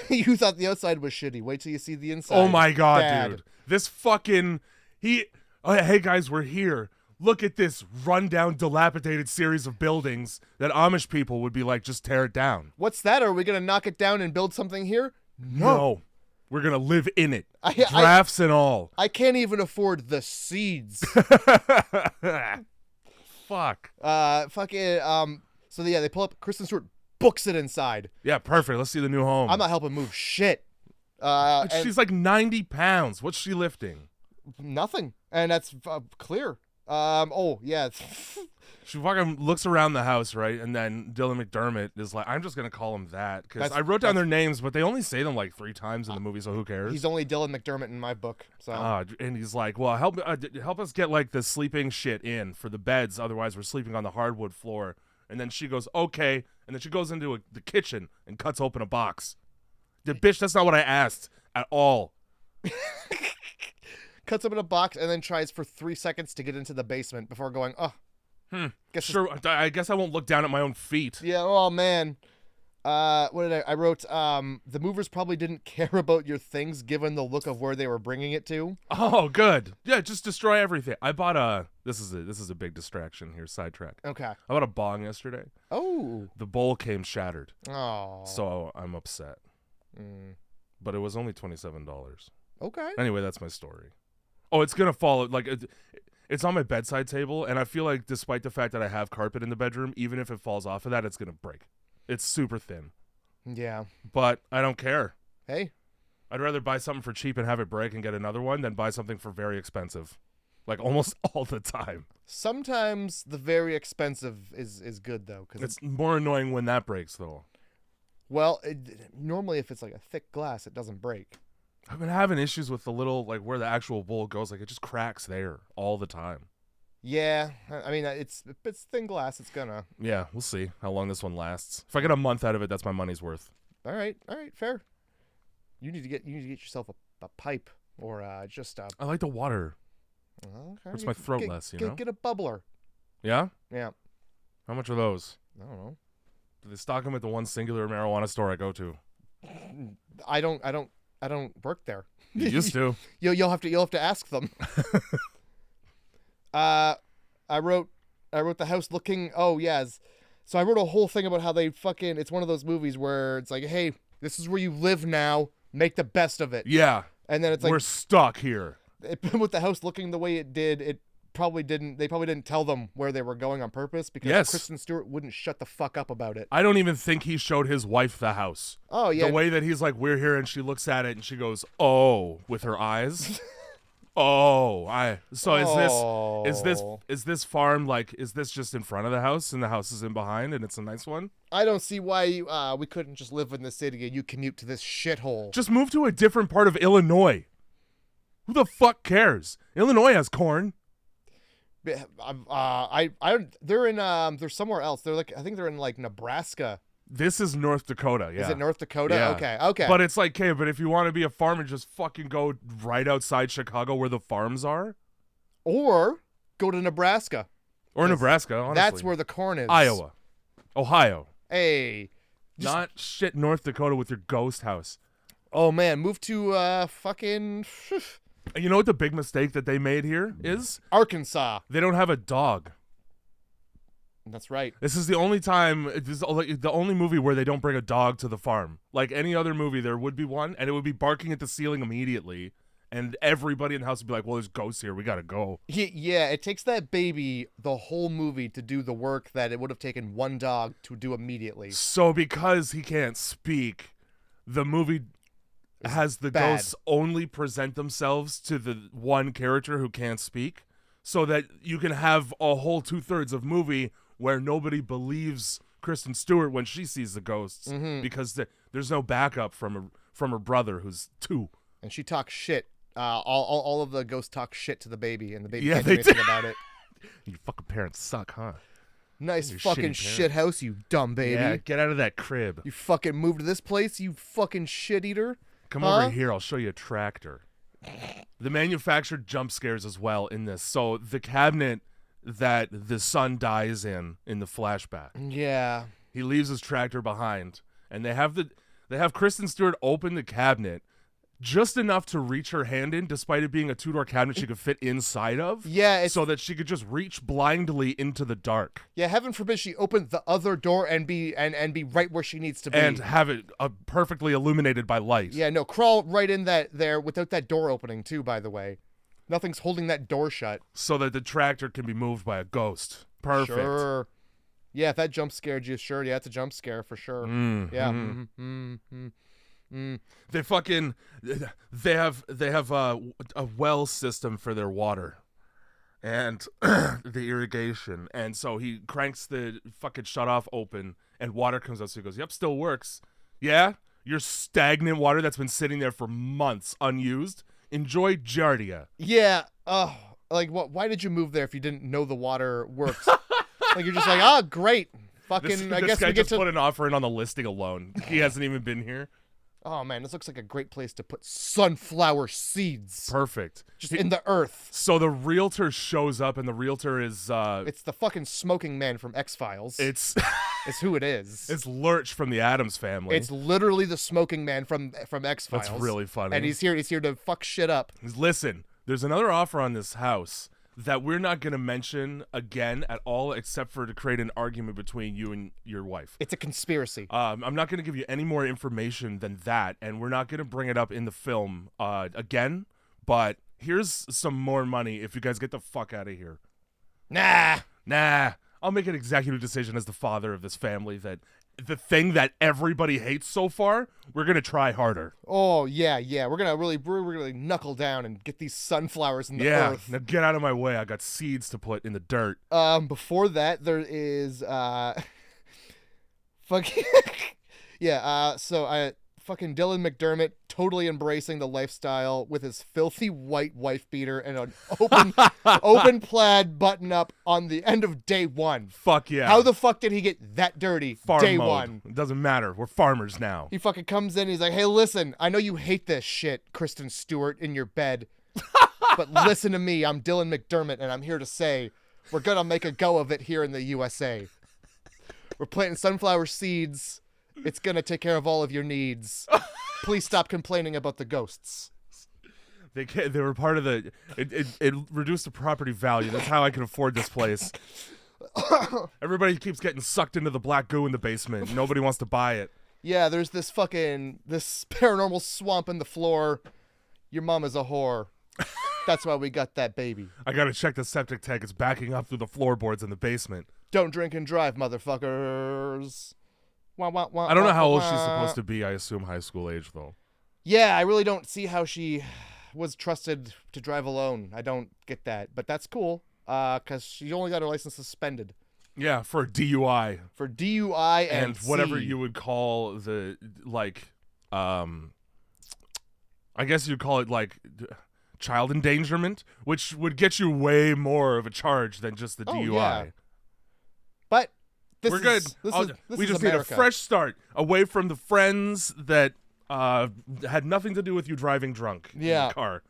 Speaker 1: you thought the outside was shitty. Wait till you see the inside.
Speaker 2: Oh my god,
Speaker 1: Bad.
Speaker 2: dude. This fucking hey guys, we're here. Look at this rundown, dilapidated series of buildings that Amish people would be like, just tear it down.
Speaker 1: What's that? Are we gonna knock it down and build something here?
Speaker 2: No. We're gonna live in it.
Speaker 1: Drafts
Speaker 2: and all.
Speaker 1: I can't even afford the seeds.
Speaker 2: Fuck.
Speaker 1: So yeah, they pull up. Kristen Stewart books it inside.
Speaker 2: Yeah, perfect. Let's see the new home.
Speaker 1: I'm not helping move shit.
Speaker 2: She's like 90 pounds. What's she lifting?
Speaker 1: Nothing, and that's clear. Oh yeah.
Speaker 2: She fucking looks around the house, right? And then Dylan McDermott is like, I'm just going to call him that. Because I wrote down their names, but they only say them like 3 times in the movie, so who cares?
Speaker 1: He's only Dylan McDermott in my book. So.
Speaker 2: And he's like, well, help us get like the sleeping shit in for the beds. Otherwise, we're sleeping on the hardwood floor. And then she goes, okay. And then she goes into the kitchen and cuts open a box. Bitch, that's not what I asked at all.
Speaker 1: Cuts open a box and then tries for 3 seconds to get into the basement before going,
Speaker 2: Sure, I guess I won't look down at my own feet.
Speaker 1: Yeah, oh man. What did I wrote, the movers probably didn't care about your things given the look of where they were bringing it to.
Speaker 2: Oh, good. Yeah, just destroy everything. I bought this is a big distraction here, sidetrack.
Speaker 1: Okay.
Speaker 2: I bought a bong yesterday.
Speaker 1: Oh.
Speaker 2: The bowl came shattered.
Speaker 1: Oh.
Speaker 2: So I'm upset. But it was only $27.
Speaker 1: Okay.
Speaker 2: Anyway, that's my story. Oh, it's going to fall like it's on my bedside table, and I feel like despite the fact that I have carpet in the bedroom, even if it falls off of that, it's going to break. It's super thin.
Speaker 1: Yeah.
Speaker 2: But I don't care.
Speaker 1: Hey.
Speaker 2: I'd rather buy something for cheap and have it break and get another one than buy something for very expensive. Like almost all the time.
Speaker 1: Sometimes the very expensive is good, though. Cause
Speaker 2: it's more annoying when that breaks, though.
Speaker 1: Well, normally if it's like a thick glass, it doesn't break.
Speaker 2: I've been having issues with the little, like where the actual bowl goes. Like it just cracks there all the time.
Speaker 1: Yeah, I mean, it's thin glass. It's gonna.
Speaker 2: Yeah, we'll see how long this one lasts. If I get a month out of it, that's my money's worth.
Speaker 1: All right, fair. You need to get yourself a pipe or just a.
Speaker 2: I like the water.
Speaker 1: Okay.
Speaker 2: Hurts my throat less, you know.
Speaker 1: Get a bubbler.
Speaker 2: Yeah.
Speaker 1: Yeah.
Speaker 2: How much are those?
Speaker 1: I don't know.
Speaker 2: Do they stock them at the one singular marijuana store I go to?
Speaker 1: I don't work there.
Speaker 2: You used to.
Speaker 1: You'll have to ask them. I wrote the house looking. Oh yes. So I wrote a whole thing about how they fucking. It's one of those movies where it's like, hey, this is where you live now. Make the best of it.
Speaker 2: Yeah.
Speaker 1: And then it's like
Speaker 2: we're stuck here.
Speaker 1: With the house looking the way it did, They probably didn't tell them where they were going on purpose because Kristen Stewart wouldn't shut the fuck up about it.
Speaker 2: I don't even think he showed his wife the house.
Speaker 1: Oh yeah.
Speaker 2: The way that he's like, we're here, and she looks at it and she goes, oh, with her eyes. Is this farm, like, is this just in front of the house and the house is in behind and it's a nice one?
Speaker 1: I don't see why we couldn't just live in the city and you commute to this shithole.
Speaker 2: Just move to a different part of Illinois. Who the fuck cares? Illinois has corn.
Speaker 1: They're somewhere else. I think they're in like Nebraska.
Speaker 2: This is North Dakota, yeah.
Speaker 1: Is it North Dakota?
Speaker 2: Yeah.
Speaker 1: Okay.
Speaker 2: But it's like, okay, but if you want to be a farmer, just fucking go right outside Chicago where the farms are.
Speaker 1: Or go to Nebraska.
Speaker 2: Or Nebraska, honestly.
Speaker 1: That's where the corn is.
Speaker 2: Iowa. Ohio.
Speaker 1: Hey.
Speaker 2: Not shit North Dakota with your ghost house.
Speaker 1: Oh, man. Move to fucking...
Speaker 2: You know what the big mistake that they made here is?
Speaker 1: Arkansas.
Speaker 2: They don't have a dog.
Speaker 1: That's right.
Speaker 2: This is the only time, this is the only movie where they don't bring a dog to the farm. Like any other movie, there would be one, and it would be barking at the ceiling immediately, and everybody in the house would be like, well, there's ghosts here, we gotta go.
Speaker 1: Yeah, it takes that baby the whole movie to do the work that it would have taken one dog to do immediately.
Speaker 2: So because he can't speak, the movie has the ghosts only present themselves to the one character who can't speak, so that you can have a whole 2/3 of movie where nobody believes Kristen Stewart when she sees the ghosts because there's no backup from her brother who's 2.
Speaker 1: And she talks shit. All of the ghosts talk shit to the baby, and the baby
Speaker 2: Yeah,
Speaker 1: can't do
Speaker 2: they
Speaker 1: anything
Speaker 2: do.
Speaker 1: about it.
Speaker 2: You fucking parents suck, huh?
Speaker 1: Nice
Speaker 2: You
Speaker 1: fucking
Speaker 2: shitty
Speaker 1: shit house, you dumb baby.
Speaker 2: Yeah, get out of that crib.
Speaker 1: You fucking moved to this place, you fucking shit eater.
Speaker 2: Come
Speaker 1: Huh?
Speaker 2: over here. I'll show you a tractor. The manufactured jump scares as well in this. So the cabinet that the son dies in the flashback,
Speaker 1: Yeah.
Speaker 2: he leaves his tractor behind, and they have Kristen Stewart open the cabinet just enough to reach her hand in, despite it being a 2-door cabinet she could fit inside of.
Speaker 1: Yeah, it's,
Speaker 2: So that she could just reach blindly into the dark
Speaker 1: yeah, heaven forbid she opened the other door and be right where she needs to be.
Speaker 2: and have it perfectly illuminated by light.
Speaker 1: Yeah, no, crawl right in there without that door opening too, by the way. Nothing's holding that door shut.
Speaker 2: So that the tractor can be moved by a ghost. Perfect.
Speaker 1: Sure. Yeah, if that jump scared you, sure, yeah, it's a jump scare for sure. Yeah.
Speaker 2: They fucking they have a well system for their water and the irrigation, and so he cranks the fucking shut off open and water comes out. So he goes, "Yep, still works." Yeah, your stagnant water that's been sitting there for months unused. Enjoy Giardia.
Speaker 1: Yeah. Oh, like what? Why did you move there if you didn't know the water works? Like you're just like, oh, great. Fucking. I
Speaker 2: This
Speaker 1: guess
Speaker 2: guy
Speaker 1: we get
Speaker 2: just
Speaker 1: to.
Speaker 2: put an offer in on the listing alone. He hasn't even been here.
Speaker 1: Oh man, this looks like a great place to put sunflower seeds.
Speaker 2: Perfect.
Speaker 1: Just in the earth.
Speaker 2: So the realtor shows up, and the realtor is
Speaker 1: It's the fucking smoking man from X-Files.
Speaker 2: it's
Speaker 1: It's who it is.
Speaker 2: it's Lurch from the Addams Family.
Speaker 1: It's literally the smoking man from X-Files.
Speaker 2: That's really funny.
Speaker 1: And he's here to fuck shit up.
Speaker 2: Listen, there's another offer on this house that we're not going to mention again at all, except for to create an argument between you and your wife.
Speaker 1: It's a conspiracy.
Speaker 2: I'm not going to give you any more information than that, and we're not going to bring it up in the film again, but here's some more money if you guys get the fuck out of here. Nah. I'll make an executive decision as the father of this family that the thing that everybody hates so far, we're going to try harder.
Speaker 1: Oh yeah. We're gonna really knuckle down and get these sunflowers in the
Speaker 2: Yeah,
Speaker 1: earth.
Speaker 2: now get out of my way. I got seeds to put in the dirt.
Speaker 1: Before that, there is fucking fucking Dylan McDermott totally embracing the lifestyle with his filthy white wife beater and an open plaid button up on the end of day one.
Speaker 2: Fuck yeah.
Speaker 1: How the fuck did he get that dirty
Speaker 2: Farm
Speaker 1: day
Speaker 2: mode.
Speaker 1: one?
Speaker 2: It doesn't matter. We're farmers now.
Speaker 1: He fucking comes in, he's like, hey, listen, I know you hate this shit, Kristen Stewart, in your bed. But listen to me, I'm Dylan McDermott, and I'm here to say we're gonna make a go of it here in the USA. We're planting sunflower seeds. It's gonna take care of all of your needs. Please stop complaining about the ghosts.
Speaker 2: They were part of the... It reduced the property value. That's how I can afford this place. Everybody keeps getting sucked into the black goo in the basement. Nobody wants to buy it.
Speaker 1: Yeah, there's this paranormal swamp in the floor. Your mom is a whore. That's why we got that baby.
Speaker 2: I gotta check the septic tank. It's backing up through the floorboards in the basement.
Speaker 1: Don't drink and drive, motherfuckers. Wah, wah, wah,
Speaker 2: I don't know
Speaker 1: wah,
Speaker 2: how old
Speaker 1: wah.
Speaker 2: she's supposed to be. I assume high school age, though.
Speaker 1: Yeah, I really don't see how she was trusted to drive alone. I don't get that. But that's cool, because she only got her license suspended.
Speaker 2: Yeah, for DUI.
Speaker 1: For DUI and
Speaker 2: whatever
Speaker 1: C.
Speaker 2: you would call the, like, I guess you'd call it, like, child endangerment, which would get you way more of a charge than just the DUI.
Speaker 1: Yeah. But
Speaker 2: We're good.
Speaker 1: This
Speaker 2: we
Speaker 1: is
Speaker 2: just
Speaker 1: America.
Speaker 2: need a fresh start away from the friends that had nothing to do with you driving drunk in the car.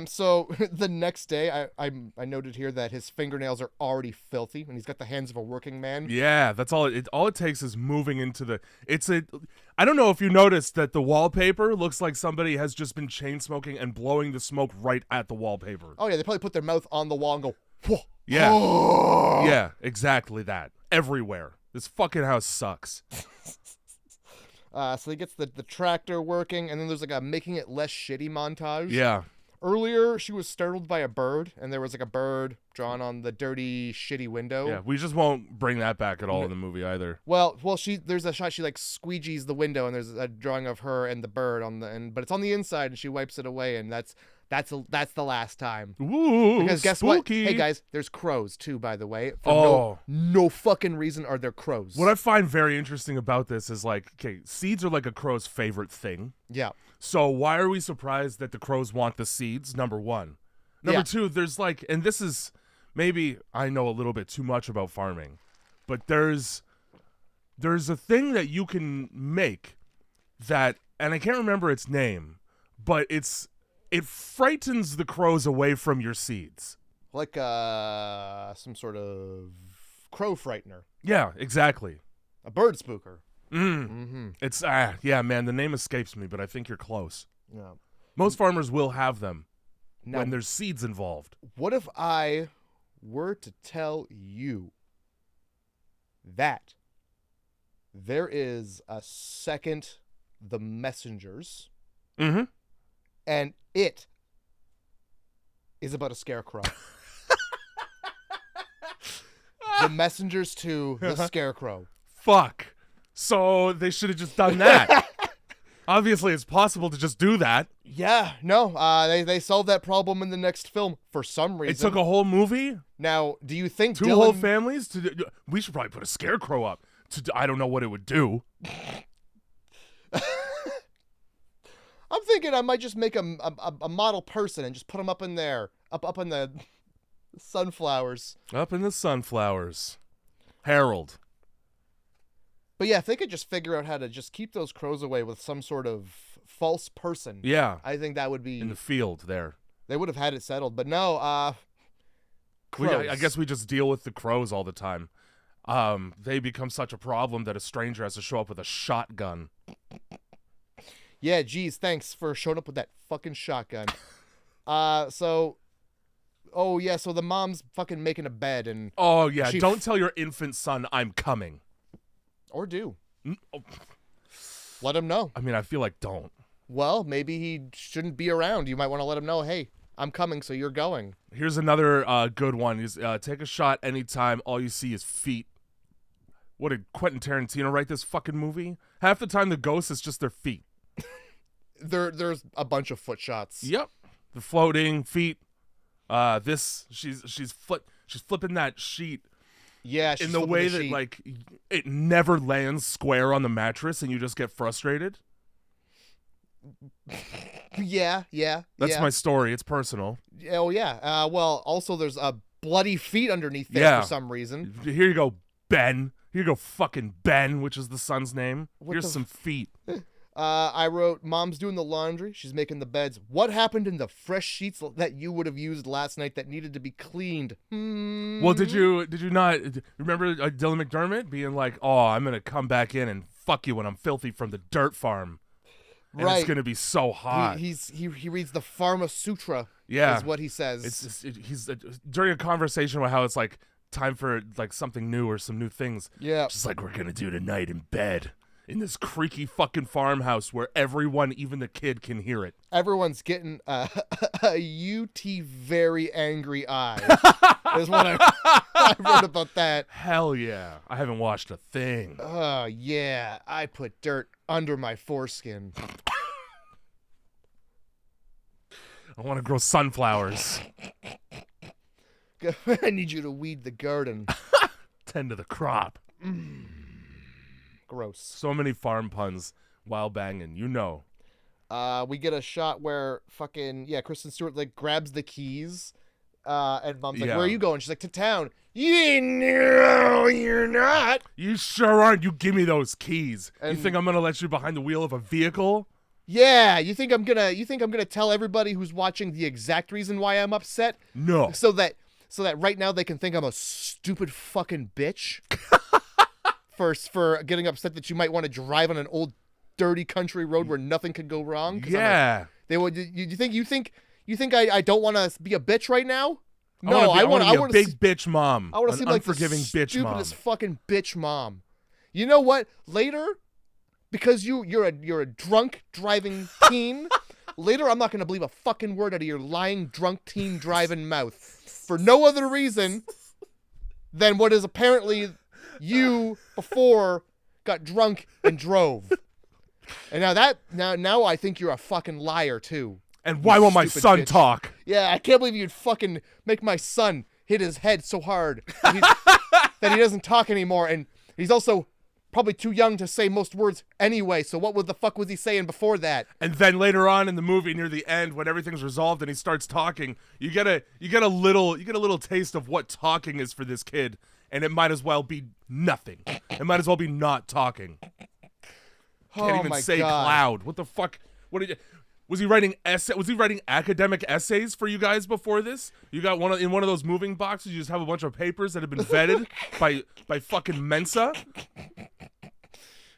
Speaker 1: So the next day, I noted here that his fingernails are already filthy, and he's got the hands of a working man.
Speaker 2: Yeah, that's all. All it takes is moving into the. I don't know if you noticed that the wallpaper looks like somebody has just been chain smoking and blowing the smoke right at the wallpaper.
Speaker 1: Oh yeah, they probably put their mouth on the wall and go, whoa.
Speaker 2: Yeah.
Speaker 1: Oh.
Speaker 2: Yeah, exactly that. Everywhere. This fucking house sucks.
Speaker 1: So he gets the tractor working, and then there's like a making it less shitty montage.
Speaker 2: Yeah.
Speaker 1: Earlier, she was startled by a bird, and there was like a bird drawn on the dirty, shitty window.
Speaker 2: Yeah, we just won't bring that back at all in the movie either.
Speaker 1: Well, there's a shot she like squeegees the window, and there's a drawing of her and the bird but it's on the inside, and she wipes it away, and that's That's the last time.
Speaker 2: Ooh,
Speaker 1: Because guess
Speaker 2: spooky.
Speaker 1: what? Hey guys, there's crows too, by the way.
Speaker 2: Oh.
Speaker 1: No fucking reason are there crows.
Speaker 2: What I find very interesting about this is like, okay, seeds are like a crow's favorite thing.
Speaker 1: Yeah.
Speaker 2: So why are we surprised that the crows want the seeds? Number one. Number two, there's like, and this is maybe I know a little bit too much about farming, but there's a thing that you can make that, and I can't remember its name, but it frightens the crows away from your seeds.
Speaker 1: Like some sort of crow frightener.
Speaker 2: Yeah, exactly.
Speaker 1: A bird spooker.
Speaker 2: It's yeah, man, the name escapes me, but I think you're close.
Speaker 1: Yeah.
Speaker 2: Most farmers will have them
Speaker 1: Now,
Speaker 2: when there's seeds involved.
Speaker 1: what if I were to tell you that there is a second The Messengers,
Speaker 2: Mm-hmm.
Speaker 1: and it is about a scarecrow? The Messengers to the Scarecrow.
Speaker 2: Fuck. So they should have just done that. Obviously, it's possible to just do that.
Speaker 1: Yeah, no, they solved that problem in the next film for some reason.
Speaker 2: It took a whole movie,
Speaker 1: Now, do you think
Speaker 2: two whole families to do. We should probably put a scarecrow up. I don't know what it would do.
Speaker 1: I'm thinking I might just make a model person and just put him up in there, up in the sunflowers.
Speaker 2: Up in the sunflowers. Harold.
Speaker 1: But yeah, if they could just figure out how to just keep those crows away with some sort of false person,
Speaker 2: Yeah.
Speaker 1: I think that would be.
Speaker 2: In the field there.
Speaker 1: They would have had it settled, but no. Crows.
Speaker 2: I guess we just deal with the crows all the time. They become such a problem that a stranger has to show up with a shotgun.
Speaker 1: Yeah, geez, thanks for showing up with that fucking shotgun. So the mom's fucking making a bed and
Speaker 2: Oh, yeah.
Speaker 1: She
Speaker 2: Don't tell your infant son I'm coming.
Speaker 1: or do
Speaker 2: Oh,
Speaker 1: let him know.
Speaker 2: I mean, I feel like don't.
Speaker 1: Well, maybe he shouldn't be around. You might want to let him know, hey, I'm coming, so you're going.
Speaker 2: Here's another good one. Is take a shot anytime all you see is feet. What did Quentin Tarantino write this fucking movie? Half the time the ghost is just their feet.
Speaker 1: There's a bunch of foot shots.
Speaker 2: Yep. The floating feet. She's flipping that sheet
Speaker 1: Yeah, she's
Speaker 2: in the
Speaker 1: flipping
Speaker 2: way
Speaker 1: the
Speaker 2: that
Speaker 1: sheet.
Speaker 2: like it never lands square on the mattress and you just get frustrated.
Speaker 1: Yeah.
Speaker 2: That's my story. It's personal.
Speaker 1: Oh yeah. Well, also there's bloody feet underneath there
Speaker 2: Yeah.
Speaker 1: for some reason.
Speaker 2: Here you go, Ben. Here you go, fucking Ben, which is the son's name.
Speaker 1: What
Speaker 2: Here's
Speaker 1: the
Speaker 2: some feet.
Speaker 1: I wrote, Mom's doing the laundry. She's making the beds. What happened in the fresh sheets that you would have used last night that needed to be cleaned?
Speaker 2: Well, did you not remember Dylan McDermott being like, "Oh, I'm gonna come back in and fuck you when I'm filthy from the dirt farm, and
Speaker 1: Right.
Speaker 2: it's gonna be so hot."
Speaker 1: He reads the Pharma Sutra.
Speaker 2: Yeah.
Speaker 1: Is what he says.
Speaker 2: He's during a conversation about how it's like time for like something new or some new things.
Speaker 1: Yeah.
Speaker 2: Just like we're gonna do tonight in bed in this creaky fucking farmhouse where everyone, even the kid, can hear it.
Speaker 1: Everyone's getting a UT very angry eye. Is what I wrote about that.
Speaker 2: Hell yeah! I haven't watched a thing.
Speaker 1: Oh, yeah. I put dirt under my foreskin.
Speaker 2: I want to grow sunflowers.
Speaker 1: I need you to weed the garden.
Speaker 2: Tend to the crop.
Speaker 1: Gross.
Speaker 2: So many farm puns while banging, you know.
Speaker 1: We get a shot where Kristen Stewart like grabs the keys, and Mom's like,
Speaker 2: Yeah.
Speaker 1: "Where are you going?" She's like, "To town." No, you're not.
Speaker 2: You sure aren't. You give me those keys.
Speaker 1: And-
Speaker 2: You think I'm gonna let you behind the wheel of a vehicle?
Speaker 1: Yeah, you think I'm gonna tell everybody who's watching the exact reason why I'm upset,
Speaker 2: No.
Speaker 1: so that right now they can think I'm a stupid fucking bitch for getting upset that you might want to drive on an old dirty country road where nothing could go wrong. 'Cause
Speaker 2: Yeah.
Speaker 1: they would. You think I don't want to be a bitch right now?
Speaker 2: I
Speaker 1: No,
Speaker 2: want to be a
Speaker 1: to
Speaker 2: big bitch mom.
Speaker 1: I want to
Speaker 2: An
Speaker 1: seem like the
Speaker 2: unforgiving bitch mom.
Speaker 1: stupidest fucking bitch mom. You know what? Later, because you're a drunk driving teen. Later, I'm not going to believe a fucking word out of your lying drunk teen driving mouth for no other reason than what is apparently you before got drunk and drove. And now I think you're a fucking liar too.
Speaker 2: And why won't my
Speaker 1: stupid
Speaker 2: son
Speaker 1: bitch.
Speaker 2: talk?
Speaker 1: Yeah, I can't believe you'd fucking make my son hit his head so hard that he doesn't talk anymore. And he's also probably too young to say most words anyway. So what the fuck was he saying before that?
Speaker 2: And then later on in the movie, near the end, when everything's resolved and he starts talking, you get a little taste of what talking is for this kid, and it might as well be nothing. It might as well be not talking. Can't even say cloud. What the fuck? Was he writing Was he writing academic essays for you guys before this? You got in one of those moving boxes. You just have a bunch of papers that have been vetted by fucking Mensa.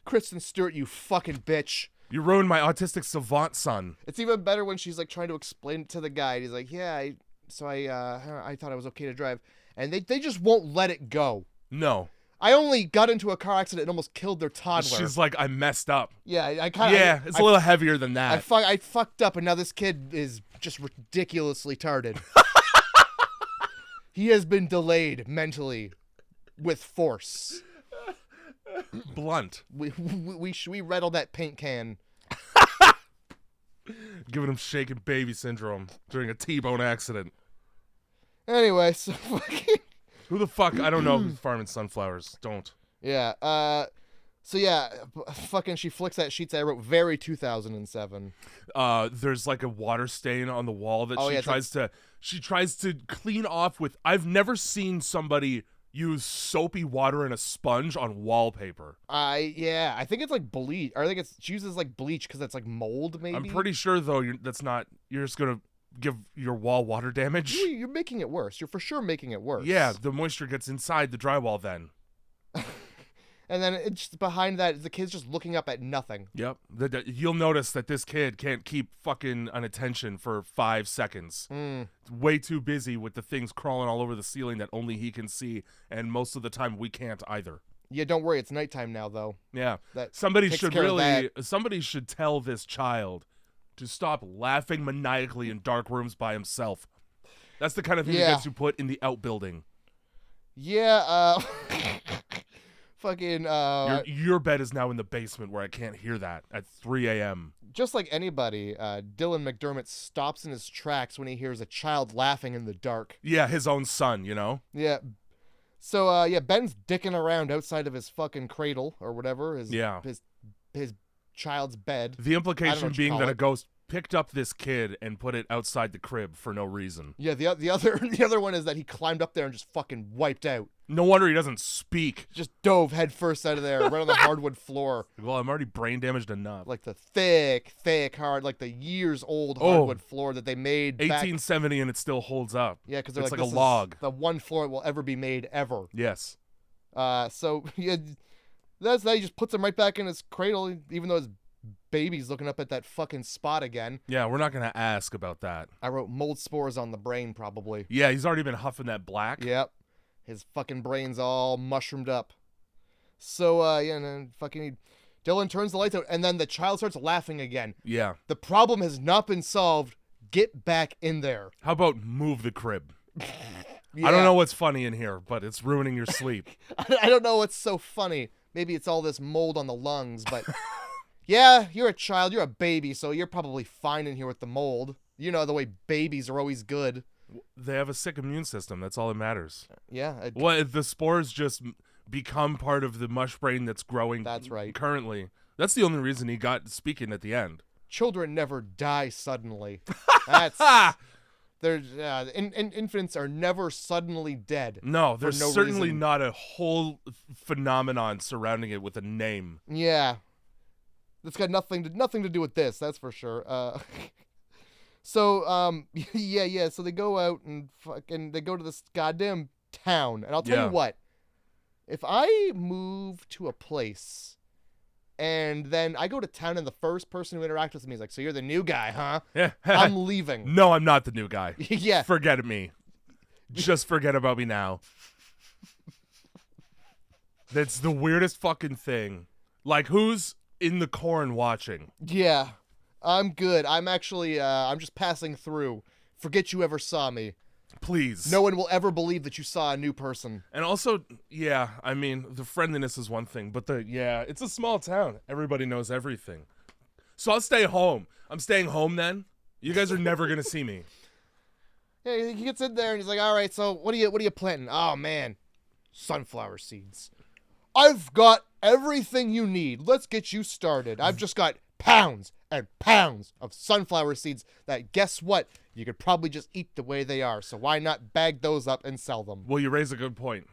Speaker 1: Kristen Stewart, you fucking bitch.
Speaker 2: You ruined my autistic savant son.
Speaker 1: It's even better when she's like trying to explain it to the guy. He's like, yeah, I thought I was okay to drive. And they just won't let it go.
Speaker 2: No.
Speaker 1: I only got into a car accident and almost killed their toddler.
Speaker 2: She's like, I messed up.
Speaker 1: Yeah, I kind of...
Speaker 2: Yeah, it's a little heavier than that.
Speaker 1: I fucked up, and now this kid is just ridiculously tarded. He has been delayed mentally with force.
Speaker 2: Blunt.
Speaker 1: We rattle that paint can.
Speaker 2: Giving him shaken baby syndrome during a T-bone accident.
Speaker 1: Anyway, so fucking...
Speaker 2: Who the fuck? I don't know who's farming sunflowers. Don't.
Speaker 1: Yeah. So yeah, fucking she flicks that sheet that I wrote very 2007.
Speaker 2: There's like a water stain on the wall that she tries to clean off with. I've never seen somebody use soapy water and a sponge on wallpaper.
Speaker 1: I think it's like bleach. Or I think she uses like bleach because it's like mold maybe.
Speaker 2: I'm pretty sure though you're just gonna give your wall water damage.
Speaker 1: You're making it worse. You're for sure making it worse.
Speaker 2: Yeah, the moisture gets inside the drywall then.
Speaker 1: And then it's behind that, the kid's just looking up at nothing.
Speaker 2: Yep. You'll notice that this kid can't keep fucking an attention for 5 seconds. Way too busy with the things crawling all over the ceiling that only he can see, and most of the time we can't either.
Speaker 1: Yeah, don't worry, it's nighttime now though.
Speaker 2: Yeah.
Speaker 1: That
Speaker 2: somebody
Speaker 1: takes
Speaker 2: should
Speaker 1: care of
Speaker 2: really
Speaker 1: that.
Speaker 2: somebody should tell this child to stop laughing maniacally in dark rooms by himself. That's the kind of thing that gets you put in the outbuilding.
Speaker 1: Yeah, fucking
Speaker 2: your bed is now in the basement where I can't hear that at 3 a.m.
Speaker 1: Just like anybody, Dylan McDermott stops in his tracks when he hears a child laughing in the dark.
Speaker 2: Yeah, his own son, you know?
Speaker 1: Yeah. So Ben's dicking around outside of his fucking cradle or whatever, his child's bed.
Speaker 2: The implication being that
Speaker 1: it.
Speaker 2: a ghost picked up this kid and put it outside the crib for no reason.
Speaker 1: Yeah, the other one is that he climbed up there and just fucking wiped out.
Speaker 2: No wonder he doesn't speak.
Speaker 1: Just dove headfirst out of there, right on the hardwood floor.
Speaker 2: Well, I'm already brain damaged enough.
Speaker 1: Like the thick, hard, like the years old hardwood floor that they made
Speaker 2: 1870 and it still holds up.
Speaker 1: Yeah, because
Speaker 2: it's
Speaker 1: like
Speaker 2: a log.
Speaker 1: The one floor that will ever be made ever.
Speaker 2: Yes.
Speaker 1: So yeah, that's that. He just puts him right back in his cradle, even though his baby's looking up at that fucking spot again.
Speaker 2: Yeah, we're not gonna ask about that.
Speaker 1: I wrote mold spores on the brain, probably.
Speaker 2: Yeah, he's already been huffing that black.
Speaker 1: Yep. His fucking brain's all mushroomed up. So, and then fucking Dylan turns the lights out, and then the child starts laughing again.
Speaker 2: Yeah.
Speaker 1: The problem has not been solved. Get back in there.
Speaker 2: How about move the crib?
Speaker 1: Yeah.
Speaker 2: I don't know what's funny in here, but it's ruining your sleep.
Speaker 1: I don't know what's so funny. Maybe it's all this mold on the lungs, but... Yeah, you're a child, you're a baby, so you're probably fine in here with the mold. You know the way babies are always good.
Speaker 2: They have a sick immune system. That's all that matters.
Speaker 1: Yeah.
Speaker 2: The spores just become part of the mush brain that's growing.
Speaker 1: That's right.
Speaker 2: Currently. That's the only reason he got speaking at the end.
Speaker 1: Children never die suddenly. That's... infants are never suddenly dead.
Speaker 2: No, there's
Speaker 1: no
Speaker 2: certainly
Speaker 1: reason.
Speaker 2: not a whole phenomenon surrounding it with a name.
Speaker 1: Yeah. That's got nothing to do with this, that's for sure. So they go out and they go to this goddamn town. And I'll tell you what, if I move to a place and then I go to town and the first person who interacts with me is like, so you're the new guy, huh?
Speaker 2: Yeah.
Speaker 1: I'm leaving.
Speaker 2: No, I'm not the new guy.
Speaker 1: Yeah.
Speaker 2: Forget me. Just forget about me now. That's the weirdest fucking thing. Like, who's in the corn watching?
Speaker 1: Yeah. I'm good. I'm actually, I'm just passing through. Forget you ever saw me.
Speaker 2: Please.
Speaker 1: No one will ever believe that you saw a new person.
Speaker 2: And also, yeah, I mean, the friendliness is one thing, but it's a small town. Everybody knows everything. So I'll stay home. I'm staying home then. You guys are never gonna see me.
Speaker 1: Yeah, he gets in there and he's like, all right, so what are you planting? Oh, man, sunflower seeds. I've got everything you need. Let's get you started. I've just got pounds and pounds of sunflower seeds that, guess what? You could probably just eat the way they are. So why not bag those up and sell them?
Speaker 2: Well, you raise a good point.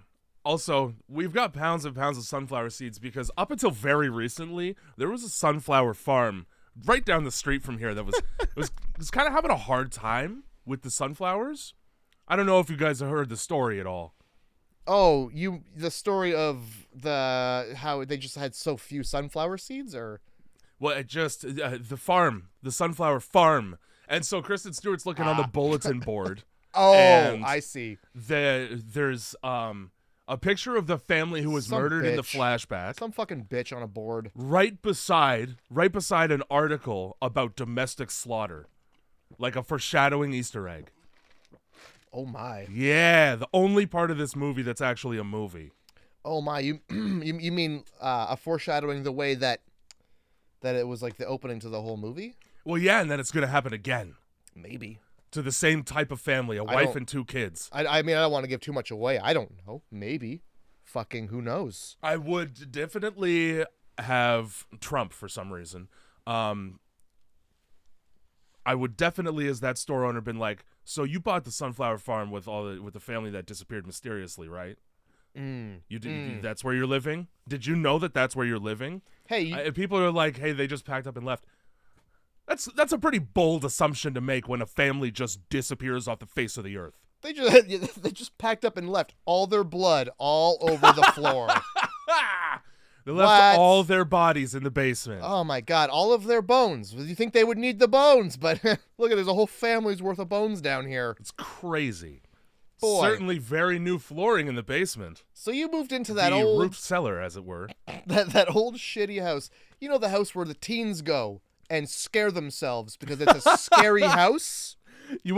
Speaker 2: Also, we've got pounds and pounds of sunflower seeds because up until very recently, there was a sunflower farm right down the street from here that was kind of having a hard time with the sunflowers. I don't know if you guys have heard the story at all.
Speaker 1: Oh, the story of how they just had so few sunflower seeds, or?
Speaker 2: Well, it just the sunflower farm, and so Kristen Stewart's looking on the bulletin board.
Speaker 1: Oh,
Speaker 2: and
Speaker 1: I see.
Speaker 2: There's a picture of the family who was murdered in the flashback.
Speaker 1: Some fucking bitch on a board.
Speaker 2: Right beside an article about domestic slaughter, like a foreshadowing Easter egg.
Speaker 1: Oh my.
Speaker 2: Yeah, the only part of this movie that's actually a movie.
Speaker 1: Oh my, you mean a foreshadowing the way that it was like the opening to the whole movie?
Speaker 2: Well, yeah, and then it's gonna happen again.
Speaker 1: Maybe.
Speaker 2: To the same type of family, a wife and 2 kids.
Speaker 1: I mean, I don't want to give too much away. I don't know. Maybe. Fucking who knows?
Speaker 2: I would definitely have Trump for some reason. I would definitely, as that store owner, been like, so you bought the sunflower farm with the family that disappeared mysteriously, right? That's where you're living? Did you know that that's where you're living?
Speaker 1: Hey,
Speaker 2: people are like, hey, they just packed up and left. That's a pretty bold assumption to make when a family just disappears off the face of the earth.
Speaker 1: They just packed up and left all their blood all over the floor.
Speaker 2: They left all their bodies in the basement.
Speaker 1: Oh my god, all of their bones. You think they would need the bones, but look, there's a whole family's worth of bones down here.
Speaker 2: It's crazy.
Speaker 1: Boy.
Speaker 2: Certainly very new flooring in the basement.
Speaker 1: So you moved into that
Speaker 2: the
Speaker 1: old
Speaker 2: roof cellar, as it were.
Speaker 1: that old shitty house. You know, the house where the teens go and scare themselves because it's a scary house?
Speaker 2: You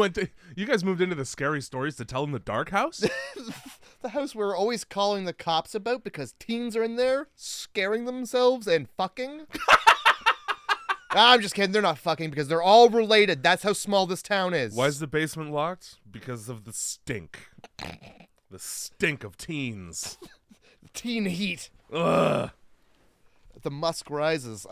Speaker 2: guys moved into the scary stories to tell them the dark house?
Speaker 1: The house we're always calling the cops about because teens are in there scaring themselves and fucking. I'm just kidding. They're not fucking because they're all related. That's how small this town is.
Speaker 2: Why is the basement locked? Because of the stink. The stink of teens.
Speaker 1: Teen heat.
Speaker 2: Ugh.
Speaker 1: The musk rises.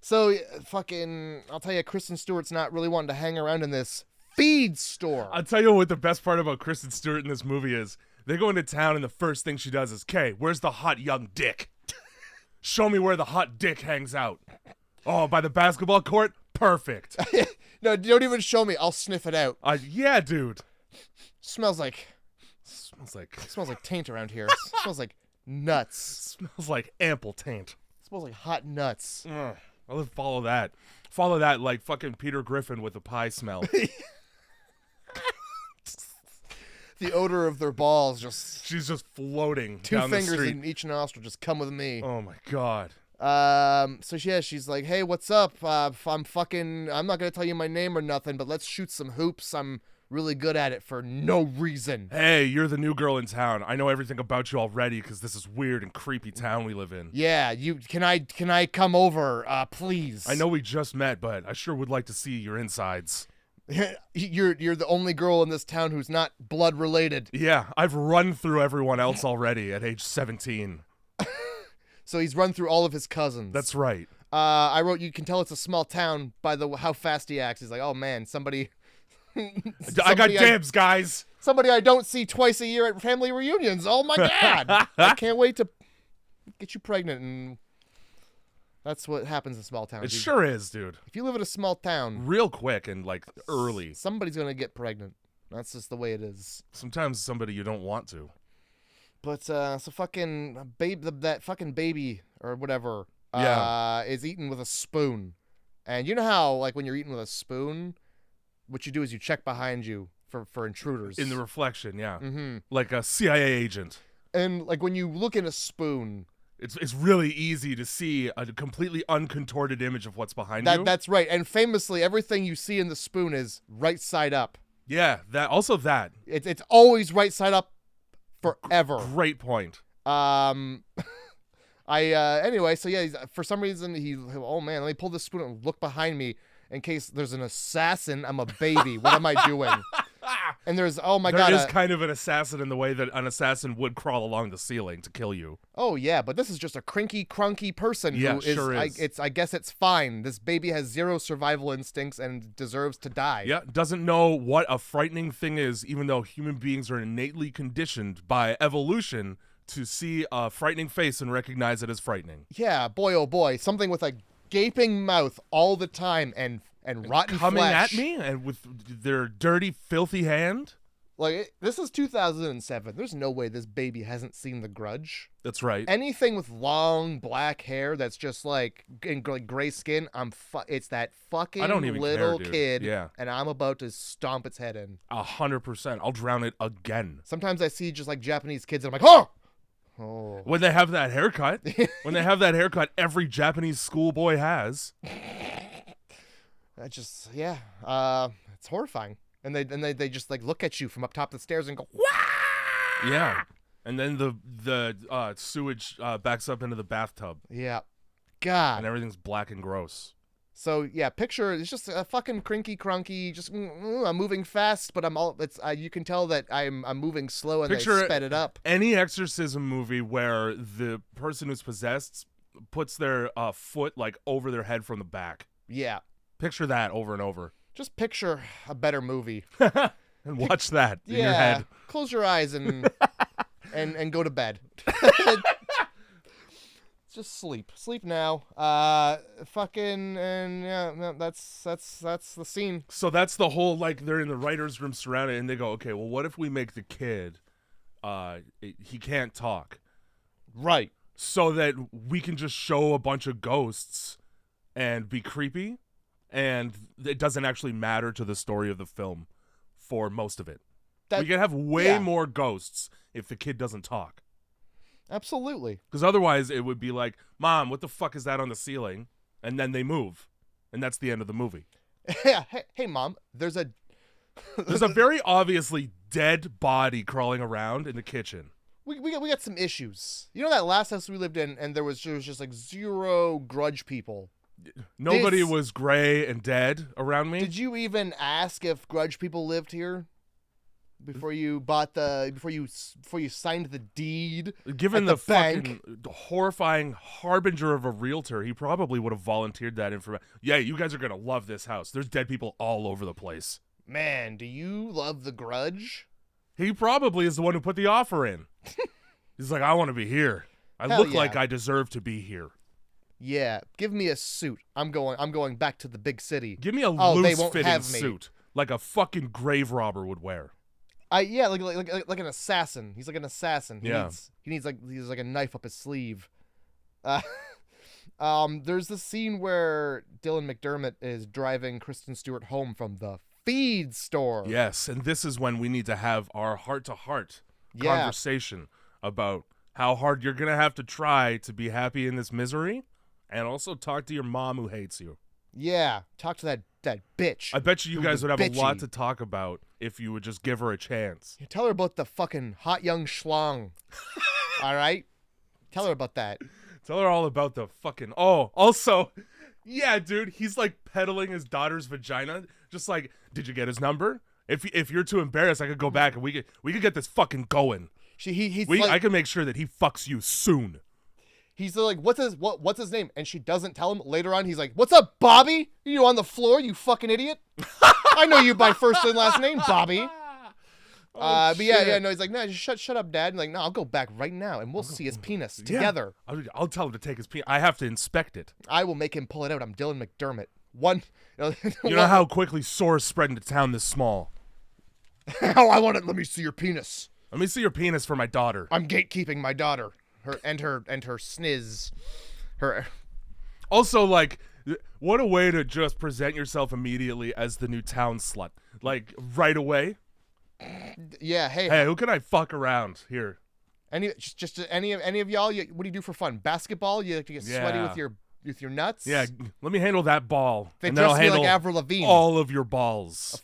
Speaker 1: So fucking, I'll tell you, Kristen Stewart's not really wanting to hang around in this feed store.
Speaker 2: I'll tell you what the best part about Kristen Stewart in this movie is. They go into town and the first thing she does is, "Kay, where's the hot young dick? Show me where the hot dick hangs out." Oh, by the basketball court? Perfect.
Speaker 1: No, don't even show me. I'll sniff it out.
Speaker 2: Yeah, dude.
Speaker 1: Smells like taint around here. Smells like nuts.
Speaker 2: Smells like ample taint.
Speaker 1: Smells like hot nuts.
Speaker 2: I'll follow that. Follow that like fucking Peter Griffin with a pie smell.
Speaker 1: The odor of their balls just...
Speaker 2: She's just floating
Speaker 1: two
Speaker 2: down the
Speaker 1: fingers
Speaker 2: street.
Speaker 1: in each nostril. Just come with me.
Speaker 2: Oh my god.
Speaker 1: So yeah, she's like, hey, what's up? I'm not going to tell you my name or nothing, but let's shoot some hoops. I'm really good at it for no reason.
Speaker 2: Hey, you're the new girl in town. I know everything about you already because this is weird and creepy town we live in.
Speaker 1: Yeah, can I come over, please?
Speaker 2: I know we just met, but I sure would like to see your insides.
Speaker 1: You're the only girl in this town who's not blood related.
Speaker 2: Yeah, I've run through everyone else already at age 17.
Speaker 1: So he's run through all of his cousins.
Speaker 2: That's right.
Speaker 1: I wrote, you can tell it's a small town by how fast he acts. He's like, oh man, somebody...
Speaker 2: I got dibs, guys.
Speaker 1: Somebody I don't see twice a year at family reunions. Oh my god. I can't wait to get you pregnant. And that's what happens in small towns.
Speaker 2: It sure is, dude.
Speaker 1: If you live in a small town,
Speaker 2: real quick and like early,
Speaker 1: somebody's going to get pregnant. That's just the way it is.
Speaker 2: Sometimes somebody you don't want to.
Speaker 1: But so fucking that fucking baby or whatever is eaten with a spoon. And you know how like when you're eating with a spoon, what you do is you check behind you for intruders.
Speaker 2: In the reflection, yeah.
Speaker 1: Mm-hmm.
Speaker 2: Like a CIA agent.
Speaker 1: And like when you look in a spoon,
Speaker 2: it's really easy to see a completely uncontorted image of what's behind you.
Speaker 1: That's right. And famously, everything you see in the spoon is right side up.
Speaker 2: Yeah, that.
Speaker 1: It's always right side up forever.
Speaker 2: Great point.
Speaker 1: Anyway, so yeah, for some reason oh man, let me pull this spoon and look behind me. in case there's an assassin. I'm a baby. What am I doing? And there's, oh my
Speaker 2: There
Speaker 1: God.
Speaker 2: is kind of an assassin in the way that an assassin would crawl along the ceiling to kill you.
Speaker 1: Oh yeah, but this is just a crinky, crunky person
Speaker 2: Yeah,
Speaker 1: who is,
Speaker 2: sure is.
Speaker 1: I guess it's fine. This baby has zero survival instincts and deserves to die.
Speaker 2: Yeah, doesn't know what a frightening thing is, even though human beings are innately conditioned by evolution to see a frightening face and recognize it as frightening.
Speaker 1: Yeah, boy, oh boy. Something with a gaping mouth all the time and rotten
Speaker 2: Coming
Speaker 1: flesh.
Speaker 2: at me and with their dirty, filthy hand?
Speaker 1: Like, this is 2007. There's no way this baby hasn't seen The Grudge.
Speaker 2: That's right.
Speaker 1: Anything with long black hair that's just like in gray skin, it's that fucking
Speaker 2: I don't even
Speaker 1: little
Speaker 2: care, dude.
Speaker 1: kid,
Speaker 2: Yeah.
Speaker 1: and I'm about to stomp its head in.
Speaker 2: 100%. I'll drown it again.
Speaker 1: Sometimes I see just like Japanese kids, and I'm like, oh.
Speaker 2: When they have that haircut, every Japanese schoolboy has.
Speaker 1: That just, yeah, it's horrifying. And they just like look at you from up top of the stairs and go, wah!
Speaker 2: Yeah. And then the sewage backs up into the bathtub.
Speaker 1: Yeah. God.
Speaker 2: And everything's black and gross.
Speaker 1: So yeah, picture it's just a fucking crinky crunky. Just I'm moving fast, but you can tell that I'm moving slow and
Speaker 2: Picture
Speaker 1: they sped it up.
Speaker 2: Any exorcism movie where the person who's possessed puts their foot like over their head from the back.
Speaker 1: Yeah.
Speaker 2: Picture that over and over.
Speaker 1: Just picture a better movie.
Speaker 2: And watch that in your head.
Speaker 1: Close your eyes and and go to bed. Just sleep. Sleep now. Fucking and yeah, that's the scene.
Speaker 2: So that's the whole, like, they're in the writer's room surrounded and they go, okay, well, what if we make the kid he can't talk?
Speaker 1: Right.
Speaker 2: So that we can just show a bunch of ghosts and be creepy, and it doesn't actually matter to the story of the film for most of it. We can have way more ghosts if the kid doesn't talk.
Speaker 1: Absolutely.
Speaker 2: Because otherwise it would be like, Mom, what the fuck is that on the ceiling? And then they move. And that's the end of the movie.
Speaker 1: Yeah. Hey, Mom, there's a
Speaker 2: very obviously dead body crawling around in the kitchen.
Speaker 1: We got some issues. You know that last house we lived in, and there was just like zero grudge people.
Speaker 2: Nobody was gray and dead around me.
Speaker 1: Did you even ask if grudge people lived here before you signed the deed?
Speaker 2: Given
Speaker 1: the
Speaker 2: fucking horrifying harbinger of a realtor, he probably would have volunteered that information. Yeah, you guys are gonna love this house. There's dead people all over the place.
Speaker 1: Man, do you love The Grudge?
Speaker 2: He probably is the one who put the offer in. He's like, I want to be here. I
Speaker 1: Hell
Speaker 2: look
Speaker 1: yeah.
Speaker 2: like I deserve to be here.
Speaker 1: Yeah, give me a suit. I'm going back to the big city.
Speaker 2: Give me a
Speaker 1: they won't
Speaker 2: loose-fitting
Speaker 1: have me.
Speaker 2: suit, like a fucking grave robber would wear.
Speaker 1: Like an assassin. He's like an assassin. He
Speaker 2: Yeah.
Speaker 1: needs like a knife up his sleeve. There's this scene where Dylan McDermott is driving Kristen Stewart home from the feed store.
Speaker 2: Yes, and this is when we need to have our heart-to-heart conversation about how hard you're going to have to try to be happy in this misery, and also talk to your mom who hates you.
Speaker 1: Yeah, talk to that bitch.
Speaker 2: I bet you
Speaker 1: who
Speaker 2: guys
Speaker 1: was
Speaker 2: would have a lot
Speaker 1: bitchy.
Speaker 2: to talk about if you would just give her a chance.
Speaker 1: You tell her about the fucking hot young schlong. All right? Tell her about that.
Speaker 2: Tell her all about the fucking... Oh, also, yeah, dude, he's like peddling his daughter's vagina. Just like, did you get his number? If you're too embarrassed, I could go back and we could get this fucking going. I can make sure that he fucks you soon.
Speaker 1: He's like, what's his name? And she doesn't tell him. Later on, he's like, what's up, Bobby? You on the floor, you fucking idiot? I know you by first and last name, Bobby. But yeah, no, he's like, no, just shut up, Dad. And like, no, I'll go back right now, and we'll see his penis together.
Speaker 2: I'll tell him to take his penis. I have to inspect it.
Speaker 1: I will make him pull it out. I'm Dylan McDermott.
Speaker 2: You know how quickly sores spread into town this small.
Speaker 1: Oh, I want it. Let me see your penis.
Speaker 2: Let me see your penis for my daughter.
Speaker 1: I'm gatekeeping my daughter. Her sniz. Her.
Speaker 2: Also, like, what a way to just present yourself immediately as the new town slut. Like, right away.
Speaker 1: Yeah.
Speaker 2: Hey, who can I fuck around here?
Speaker 1: Any of y'all? What do you do for fun? Basketball? You like to get sweaty with your nuts?
Speaker 2: Yeah. Let me handle that ball.
Speaker 1: They
Speaker 2: and then I'll
Speaker 1: dress me
Speaker 2: handle
Speaker 1: like Avril Lavigne.
Speaker 2: all of your balls.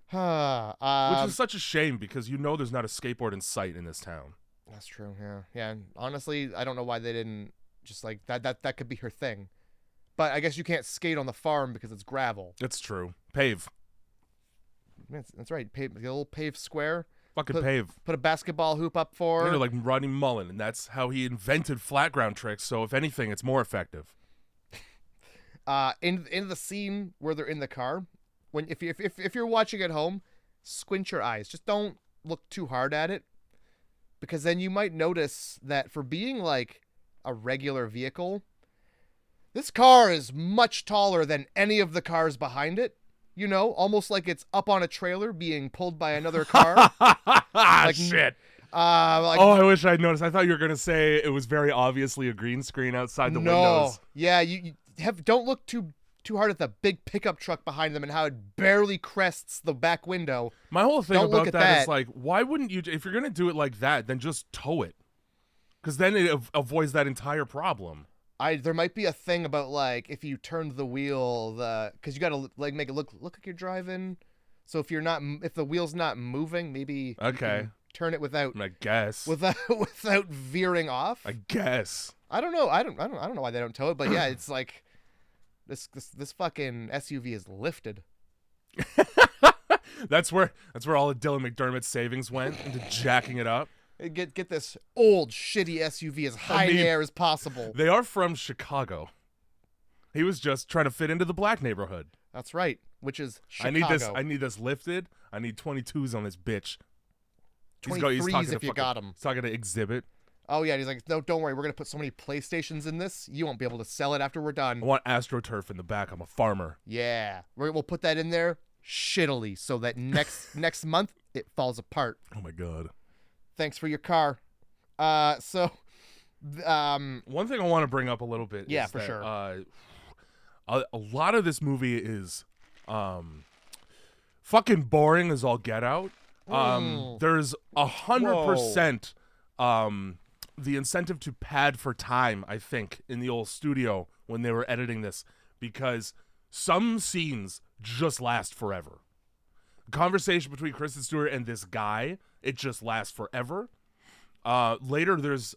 Speaker 1: Which
Speaker 2: is such a shame because you know there's not a skateboard in sight in this town.
Speaker 1: That's true. Yeah. And honestly, I don't know why they didn't just like that. That could be her thing. But I guess you can't skate on the farm because it's gravel.
Speaker 2: It's true. Pave.
Speaker 1: That's right. Pave, a little paved square.
Speaker 2: Fucking pave.
Speaker 1: Put a basketball hoop up for.
Speaker 2: You're like Rodney Mullen, and that's how he invented flat ground tricks. So if anything, it's more effective.
Speaker 1: In the scene where they're in the car, if you're watching at home, squint your eyes. Just don't look too hard at it, because then you might notice that for being like a regular vehicle, this car is much taller than any of the cars behind it. You know, almost like it's up on a trailer being pulled by another car.
Speaker 2: Like, shit. I wish I'd noticed. I thought you were gonna say it was very obviously a green screen outside the windows.
Speaker 1: Yeah, you don't look too hard at the big pickup truck behind them and how it barely crests the back window.
Speaker 2: My whole thing
Speaker 1: Don't look
Speaker 2: about
Speaker 1: at
Speaker 2: that is
Speaker 1: that.
Speaker 2: like, why wouldn't you? If you're gonna do it like that, then just tow it, because then it avoids that entire problem.
Speaker 1: There might be a thing about like if you turned the wheel, because you gotta like make it look like you're driving. So if the wheel's not moving, maybe you can turn it without veering off.
Speaker 2: I guess.
Speaker 1: I don't know. I don't know why they don't tow it, but yeah, it's like this fucking SUV is lifted.
Speaker 2: That's where all of Dylan McDermott's savings went into jacking it up.
Speaker 1: Get this old shitty SUV as high in the air as possible.
Speaker 2: They are from Chicago. He was just trying to fit into the black neighborhood.
Speaker 1: That's right, which is Chicago.
Speaker 2: I need this lifted. I need 22s on this bitch.
Speaker 1: 23s if you got them.
Speaker 2: He's talking to Exhibit.
Speaker 1: Oh yeah, he's like, no, don't worry, we're gonna put so many PlayStations in this, you won't be able to sell it after we're done.
Speaker 2: I want AstroTurf in the back. I'm a farmer.
Speaker 1: Yeah, we'll put that in there shittily so that next month it falls apart.
Speaker 2: Oh my god.
Speaker 1: Thanks for your car.
Speaker 2: One thing I want to bring up a little bit.
Speaker 1: Yeah,
Speaker 2: is
Speaker 1: for
Speaker 2: that,
Speaker 1: sure.
Speaker 2: A lot of this movie is fucking boring as all get out. There's 100% the incentive to pad for time, I think, in the old studio when they were editing this, because some scenes just last forever. The conversation between Kristen Stewart and this guy, it just lasts forever. Later, there's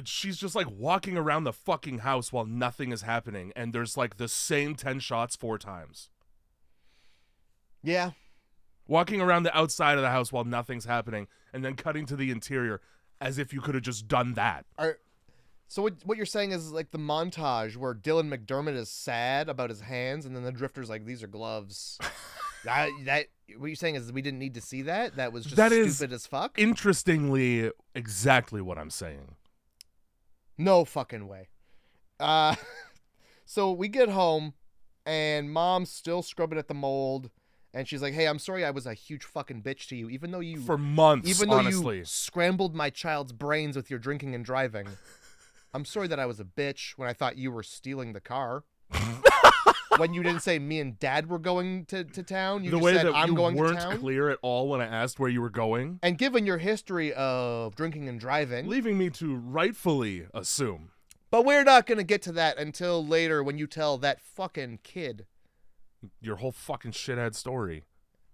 Speaker 2: she's just like walking around the fucking house while nothing is happening, and there's like the same 10 shots 4 times.
Speaker 1: Yeah.
Speaker 2: Walking around the outside of the house while nothing's happening, and then cutting to the interior as if you could have just done that.
Speaker 1: So what you're saying is like the montage where Dylan McDermott is sad about his hands, and then the drifter's like, these are gloves. that what you're saying is we didn't need to see that? That was just stupid as fuck?
Speaker 2: Interestingly, exactly what I'm saying.
Speaker 1: No fucking way. So we get home, and Mom's still scrubbing at the mold, and she's like, hey, I'm sorry I was a huge fucking bitch to you, even though you...
Speaker 2: For months,
Speaker 1: even though
Speaker 2: honestly.
Speaker 1: you scrambled my child's brains with your drinking and driving. I'm sorry that I was a bitch when I thought you were stealing the car. When you didn't say me and Dad were going to town, you just said I'm going to town.
Speaker 2: You weren't clear at all when I asked where you were going.
Speaker 1: And given your history of drinking and driving...
Speaker 2: leaving me to rightfully assume.
Speaker 1: But we're not going to get to that until later when you tell that fucking kid.
Speaker 2: Your whole fucking shithead story.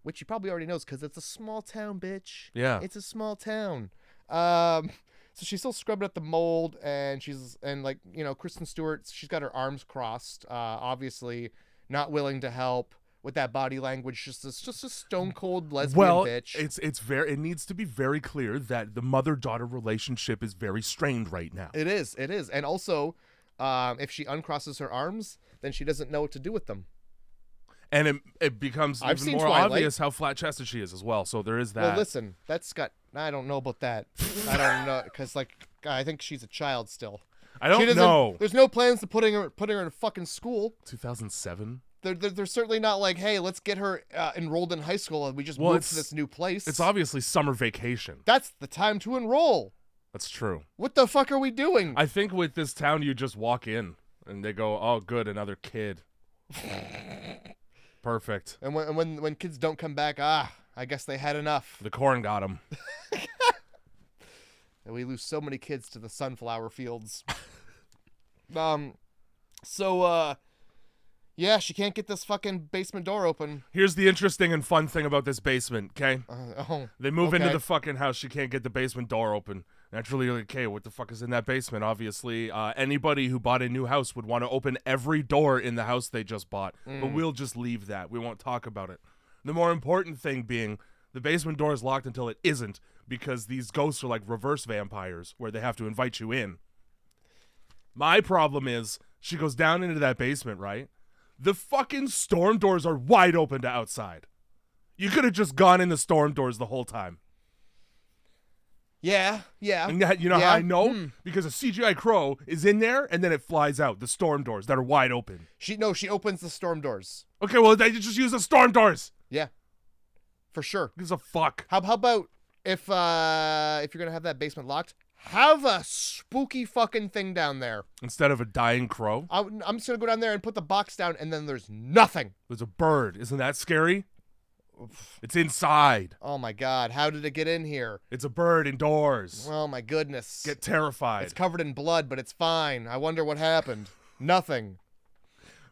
Speaker 1: Which he probably already knows because it's a small town, bitch.
Speaker 2: Yeah.
Speaker 1: It's a small town. So she's still scrubbing at the mold, and like, you know, Kristen Stewart, she's got her arms crossed, obviously not willing to help with that body language, just a stone cold lesbian bitch.
Speaker 2: It needs to be very clear that the mother-daughter relationship is very strained right now.
Speaker 1: It is. And also, if she uncrosses her arms, then she doesn't know what to do with them.
Speaker 2: And it becomes even more obvious how flat-chested she is as well. So there is that.
Speaker 1: Well, listen, I don't know about that. I don't know, because like I think she's a child still.
Speaker 2: I don't know.
Speaker 1: There's no plans to putting her in fucking school.
Speaker 2: 2007.
Speaker 1: They're certainly not like, hey, let's get her enrolled in high school and we just move to this new place.
Speaker 2: It's obviously summer vacation.
Speaker 1: That's the time to enroll.
Speaker 2: That's true.
Speaker 1: What the fuck are we doing?
Speaker 2: I think with this town, you just walk in and they go, "Oh, good, another kid." Perfect.
Speaker 1: And when kids don't come back, I guess they had enough.
Speaker 2: The corn got them.
Speaker 1: And we lose so many kids to the sunflower fields. Yeah, she can't get this fucking basement door open.
Speaker 2: Here's the interesting and fun thing about this basement, okay? They move into
Speaker 1: okay.
Speaker 2: the fucking house. She can't get the basement door open. Naturally, okay, what the fuck is in that basement? Obviously, anybody who bought a new house would want to open every door in the house they just bought. But we'll just leave that. We won't talk about it. The more important thing being, the basement door is locked until it isn't, because these ghosts are like reverse vampires, where they have to invite you in. My problem is, she goes down into that basement, right? The fucking storm doors are wide open to outside. You could have just gone in the storm doors the whole time.
Speaker 1: Yeah.
Speaker 2: And you know how I know? Because a CGI crow is in there, and then it flies out. The storm doors that are wide open.
Speaker 1: She opens the storm doors.
Speaker 2: Okay, well, they just use the storm doors.
Speaker 1: Yeah. For sure.
Speaker 2: Gives a fuck.
Speaker 1: How about if you're gonna have that basement locked, have a spooky fucking thing down there.
Speaker 2: Instead of a dying crow?
Speaker 1: I'm just gonna go down there and put the box down, and then there's nothing.
Speaker 2: There's a bird. Isn't that scary? It's inside.
Speaker 1: Oh my god, how did it get in here?
Speaker 2: It's a bird indoors.
Speaker 1: Oh my goodness.
Speaker 2: Get terrified.
Speaker 1: It's covered in blood, but it's fine. I wonder what happened. Nothing.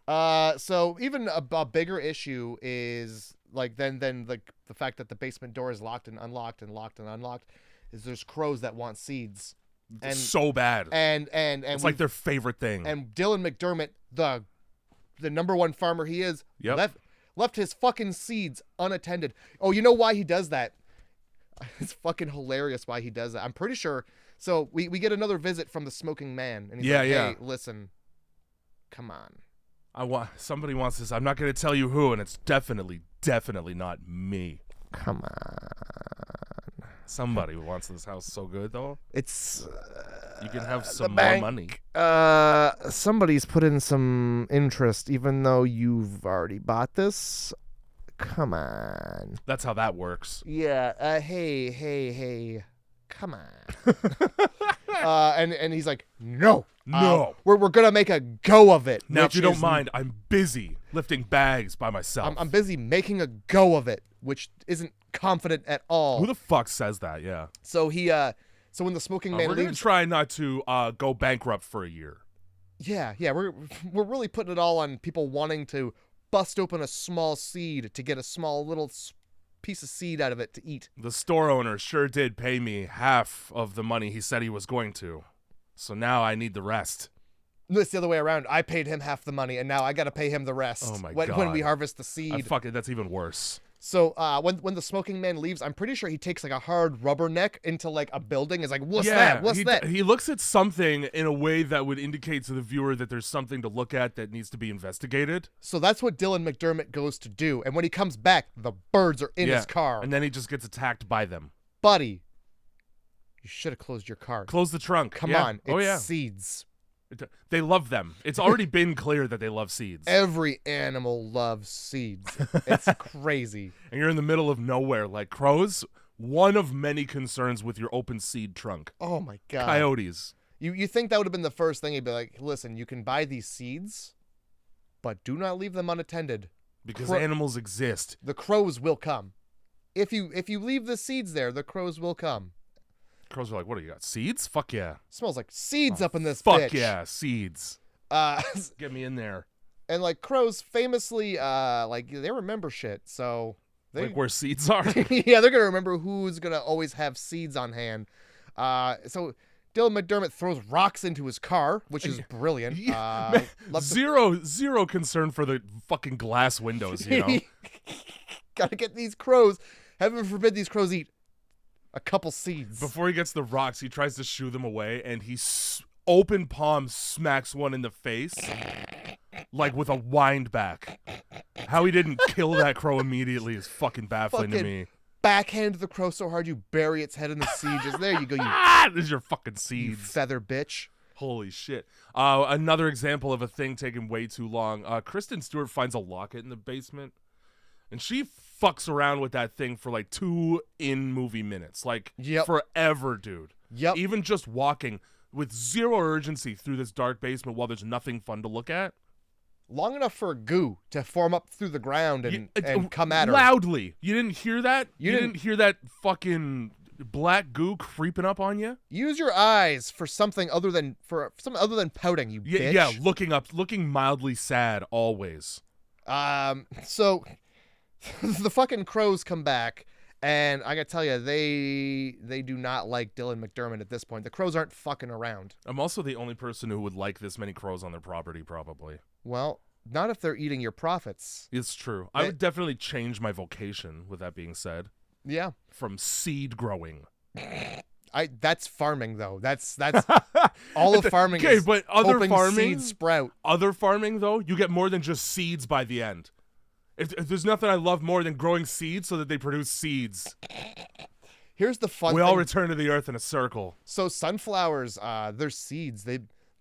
Speaker 1: So even a bigger issue is like then the fact that the basement door is locked and unlocked and locked and unlocked is there's crows that want seeds. And
Speaker 2: so bad.
Speaker 1: And
Speaker 2: it's like their favorite thing.
Speaker 1: And Dylan McDermott, the number one farmer he is, left his fucking seeds unattended. Oh, you know why he does that? It's fucking hilarious why he does that. I'm pretty sure. So we get another visit from the smoking man, and he's like, "Hey, listen, come on.
Speaker 2: Somebody wants this. I'm not going to tell you who, and it's definitely not me.
Speaker 1: Come on.
Speaker 2: Somebody wants this house so good, though.
Speaker 1: It's
Speaker 2: you can have some more money.
Speaker 1: Somebody's put in some interest, even though you've already bought this. Come on.
Speaker 2: That's how that works.
Speaker 1: Yeah. Hey. Come on. And he's like, no. We're gonna make a go of it.
Speaker 2: Now, if you don't mind, I'm busy lifting bags by myself.
Speaker 1: I'm busy making a go of it, which isn't confident at all.
Speaker 2: Who the fuck says that? Yeah.
Speaker 1: So so when the smoking man
Speaker 2: we're
Speaker 1: leaves,
Speaker 2: gonna try not to go bankrupt for a year.
Speaker 1: Yeah. We're really putting it all on people wanting to bust open a small seed to get a small little piece of seed out of it to eat.
Speaker 2: The store owner sure did pay me half of the money he said he was going to. So now I need the rest.
Speaker 1: No, it's the other way around. I paid him half the money, and now I got to pay him the rest.
Speaker 2: Oh my
Speaker 1: God. When we harvest the seed.
Speaker 2: Fuck it, that's even worse.
Speaker 1: So when the smoking man leaves, I'm pretty sure he takes like a hard rubberneck into like a building. Is like, what's that? What's that?
Speaker 2: He looks at something in a way that would indicate to the viewer that there's something to look at that needs to be investigated.
Speaker 1: So that's what Dylan McDermott goes to do. And when he comes back, the birds are in his car.
Speaker 2: And then he just gets attacked by them.
Speaker 1: Buddy, you should have closed your car.
Speaker 2: Close the trunk.
Speaker 1: Come on. It's seeds.
Speaker 2: They love them. It's already been clear that they love seeds.
Speaker 1: Every animal loves seeds. It's crazy.
Speaker 2: And you're in the middle of nowhere. Like crows, one of many concerns with your open seed trunk.
Speaker 1: Oh my God.
Speaker 2: Coyotes.
Speaker 1: You think that would have been the first thing? He'd be like, listen, you can buy these seeds, but do not leave them unattended.
Speaker 2: Because animals exist.
Speaker 1: The crows will come. If you leave the seeds there, the crows will come.
Speaker 2: Crows are like, what do you got? Seeds? Fuck yeah.
Speaker 1: Smells like seeds up in this
Speaker 2: fuck
Speaker 1: bitch.
Speaker 2: Yeah, seeds. Get me in there.
Speaker 1: And like crows famously, like they remember shit, so
Speaker 2: like where seeds are.
Speaker 1: Yeah, they're gonna remember who's gonna always have seeds on hand. So Dylan McDermott throws rocks into his car, which is brilliant.
Speaker 2: Zero concern for the fucking glass windows, you know.
Speaker 1: Gotta get these crows. Heaven forbid these crows eat a couple seeds.
Speaker 2: Before he gets the rocks, he tries to shoo them away, and he open palm smacks one in the face, like with a wind back. How he didn't kill that crow immediately is fucking baffling to me.
Speaker 1: Backhand the crow so hard you bury its head in the seed. Just there you go.
Speaker 2: This is your fucking seeds.
Speaker 1: You feather bitch.
Speaker 2: Holy shit. Another example of a thing taking way too long. Kristen Stewart finds a locket in the basement, and she fucks around with that thing for like 2 in-movie minutes. Like, forever, dude.
Speaker 1: Yep.
Speaker 2: Even just walking with zero urgency through this dark basement while there's nothing fun to look at.
Speaker 1: Long enough for goo to form up through the ground and come at her.
Speaker 2: Loudly. You didn't hear that? You didn't hear that fucking black goo creeping up on you.
Speaker 1: Use your eyes for something other than pouting, you bitch.
Speaker 2: Yeah, looking mildly sad always.
Speaker 1: So the fucking crows come back, and I gotta tell you, they do not like Dylan McDermott at this point. The crows aren't fucking around.
Speaker 2: I'm also the only person who would like this many crows on their property, probably.
Speaker 1: Well, not if they're eating your profits.
Speaker 2: It's true. I would definitely change my vocation, with that being said.
Speaker 1: Yeah.
Speaker 2: From seed growing.
Speaker 1: That's farming though. That's all of farming.
Speaker 2: Okay,
Speaker 1: is
Speaker 2: but other
Speaker 1: hoping
Speaker 2: farming,
Speaker 1: seeds sprout.
Speaker 2: Other farming though, you get more than just seeds by the end. If there's nothing I love more than growing seeds so that they produce seeds.
Speaker 1: Here's the fun
Speaker 2: We
Speaker 1: thing.
Speaker 2: all return to the earth in a circle.
Speaker 1: So sunflowers, they're seeds.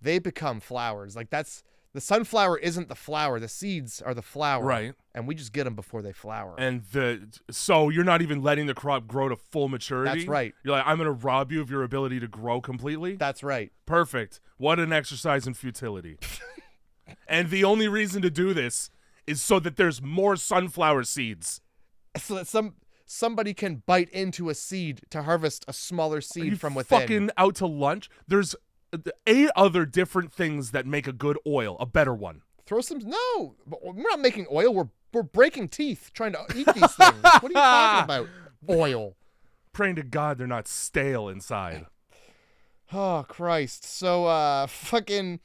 Speaker 1: They become flowers. Like the sunflower isn't the flower. The seeds are the flower.
Speaker 2: Right.
Speaker 1: And we just get them before they flower.
Speaker 2: And so you're not even letting the crop grow to full maturity?
Speaker 1: That's right.
Speaker 2: You're like, I'm going to rob you of your ability to grow completely?
Speaker 1: That's right.
Speaker 2: Perfect. What an exercise in futility. And the only reason to do this is so that there's more sunflower seeds.
Speaker 1: So that somebody can bite into a seed to harvest a smaller seed from within.
Speaker 2: Fucking out to lunch? There's 8 other different things that make a good oil, a better one.
Speaker 1: Throw some. No, we're not making oil. We're breaking teeth trying to eat these things. What are you talking about? Oil.
Speaker 2: Praying to God they're not stale inside.
Speaker 1: Oh Christ. So fucking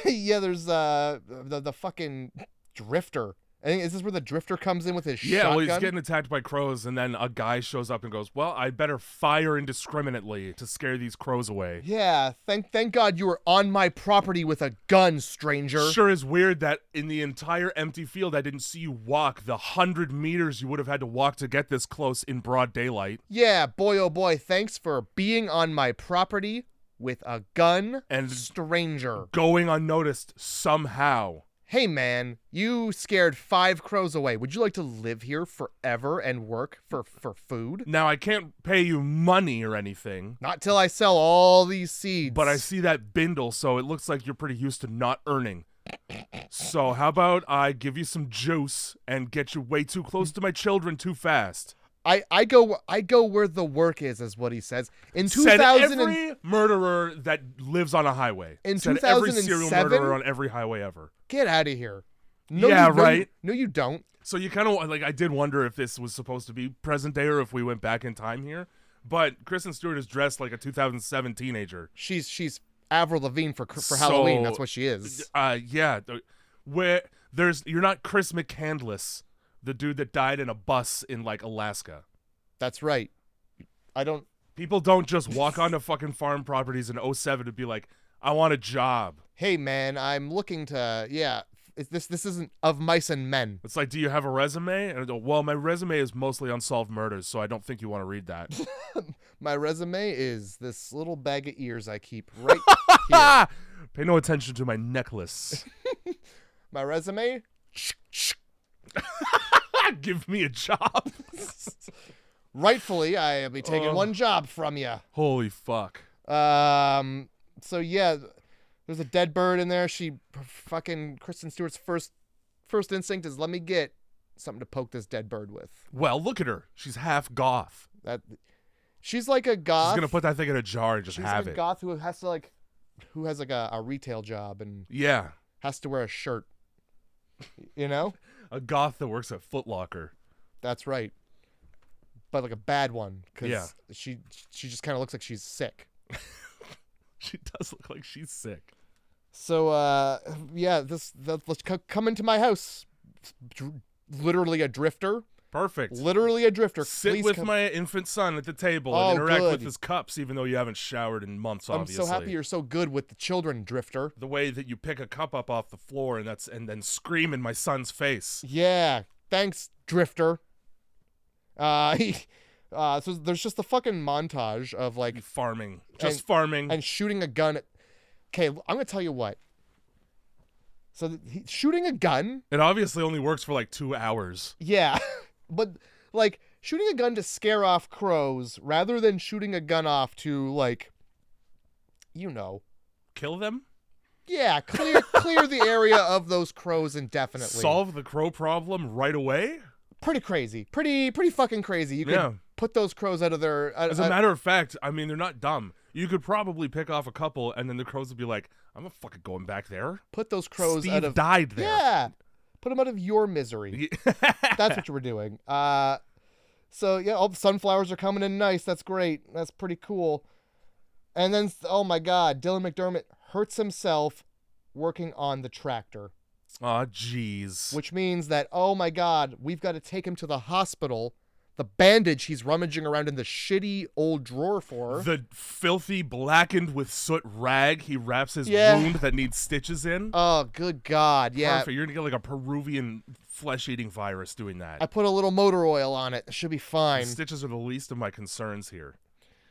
Speaker 1: yeah. There's the fucking drifter. I think is this where the drifter comes in with his shotgun?
Speaker 2: Well, he's getting attacked by crows, and then a guy shows up and goes, well, I better fire indiscriminately to scare these crows away.
Speaker 1: Yeah, thank God you were on my property with a gun, stranger.
Speaker 2: Sure is weird that in the entire empty field, I didn't see you walk the 100 meters you would have had to walk to get this close in broad daylight.
Speaker 1: Yeah, boy, oh boy, thanks for being on my property with a gun,
Speaker 2: and
Speaker 1: stranger.
Speaker 2: Going unnoticed somehow.
Speaker 1: Hey man, you scared 5 crows away. Would you like to live here forever and work for food?
Speaker 2: Now, I can't pay you money or anything.
Speaker 1: Not till I sell all these seeds.
Speaker 2: But I see that bindle, so it looks like you're pretty used to not earning. So how about I give you some juice and get you way too close to my children too fast?
Speaker 1: I go where the work is what he says. In
Speaker 2: Said
Speaker 1: 2000
Speaker 2: every murderer that lives on a highway.
Speaker 1: In
Speaker 2: Said
Speaker 1: 2007?
Speaker 2: every serial murderer on every highway ever.
Speaker 1: Get out of here. No,
Speaker 2: yeah, right?
Speaker 1: No, you don't.
Speaker 2: So you kind of, like, I did wonder if this was supposed to be present day or if we went back in time here. But Kristen Stewart is dressed like a 2007 teenager.
Speaker 1: She's Avril Lavigne for Halloween. That's what she is.
Speaker 2: Yeah. Where you're not Chris McCandless, the dude that died in a bus in, like, Alaska.
Speaker 1: That's right.
Speaker 2: People don't just walk onto fucking farm properties in 07 to be like, I want a job.
Speaker 1: Hey, man, I'm looking to, this isn't Of Mice and Men.
Speaker 2: It's like, do you have a resume? And I go, well, my resume is mostly unsolved murders, so I don't think you want to read that.
Speaker 1: My resume is this little bag of ears I keep right here.
Speaker 2: Pay no attention to my necklace.
Speaker 1: My resume?
Speaker 2: Give me a job.
Speaker 1: Rightfully, I'll be taking one job from you.
Speaker 2: Holy fuck.
Speaker 1: So yeah, there's a dead bird in there. Fucking Kristen Stewart's first instinct is, let me get something to poke this dead bird with.
Speaker 2: Well, look at her. She's half goth.
Speaker 1: She's like a goth.
Speaker 2: She's gonna put that thing in a jar and just have
Speaker 1: She's
Speaker 2: it.
Speaker 1: a goth who has a retail job and has to wear a shirt. You know?
Speaker 2: A goth that works at Foot Locker.
Speaker 1: That's right. But like a bad one, because she just kind of looks like she's sick.
Speaker 2: She does look like she's sick.
Speaker 1: So let's come into my house. Literally a drifter.
Speaker 2: Perfect.
Speaker 1: Literally a drifter.
Speaker 2: Sit
Speaker 1: Please
Speaker 2: with my infant son at the table and interact with his cups, even though you haven't showered in months. Obviously,
Speaker 1: I'm so happy you're so good with the children, drifter.
Speaker 2: The way that you pick a cup up off the floor and then scream in my son's face.
Speaker 1: Yeah, thanks, drifter. So there's just a fucking montage of like
Speaker 2: farming, farming,
Speaker 1: and shooting a gun. Okay, I'm gonna tell you what. So shooting a gun.
Speaker 2: It obviously only works for like 2 hours.
Speaker 1: Yeah, but like shooting a gun to scare off crows rather than shooting a gun off to like,
Speaker 2: kill them.
Speaker 1: Yeah, clear the area of those crows indefinitely.
Speaker 2: Solve the crow problem right away.
Speaker 1: Pretty crazy. Pretty fucking crazy. Put those crows out of their.
Speaker 2: As a matter of fact, I mean, they're not dumb. You could probably pick off a couple, and then the crows would be like, "I'm not fucking going back there."
Speaker 1: Put those crows
Speaker 2: Steve
Speaker 1: out of.
Speaker 2: died there.
Speaker 1: Yeah, put them out of your misery. That's what you were doing. So yeah, all the sunflowers are coming in nice. That's great. That's pretty cool. And then, oh my God, Dylan McDermott hurts himself working on the tractor.
Speaker 2: Aw, jeez.
Speaker 1: Which means that, oh my God, we've got to take him to the hospital. The bandage he's rummaging around in the shitty old drawer for.
Speaker 2: The filthy, blackened with soot rag he wraps his wound that needs stitches in.
Speaker 1: Oh, good God, yeah.
Speaker 2: Perfect. You're going to get like a Peruvian flesh-eating virus doing that.
Speaker 1: I put a little motor oil on it. It should be fine.
Speaker 2: The stitches are the least of my concerns here.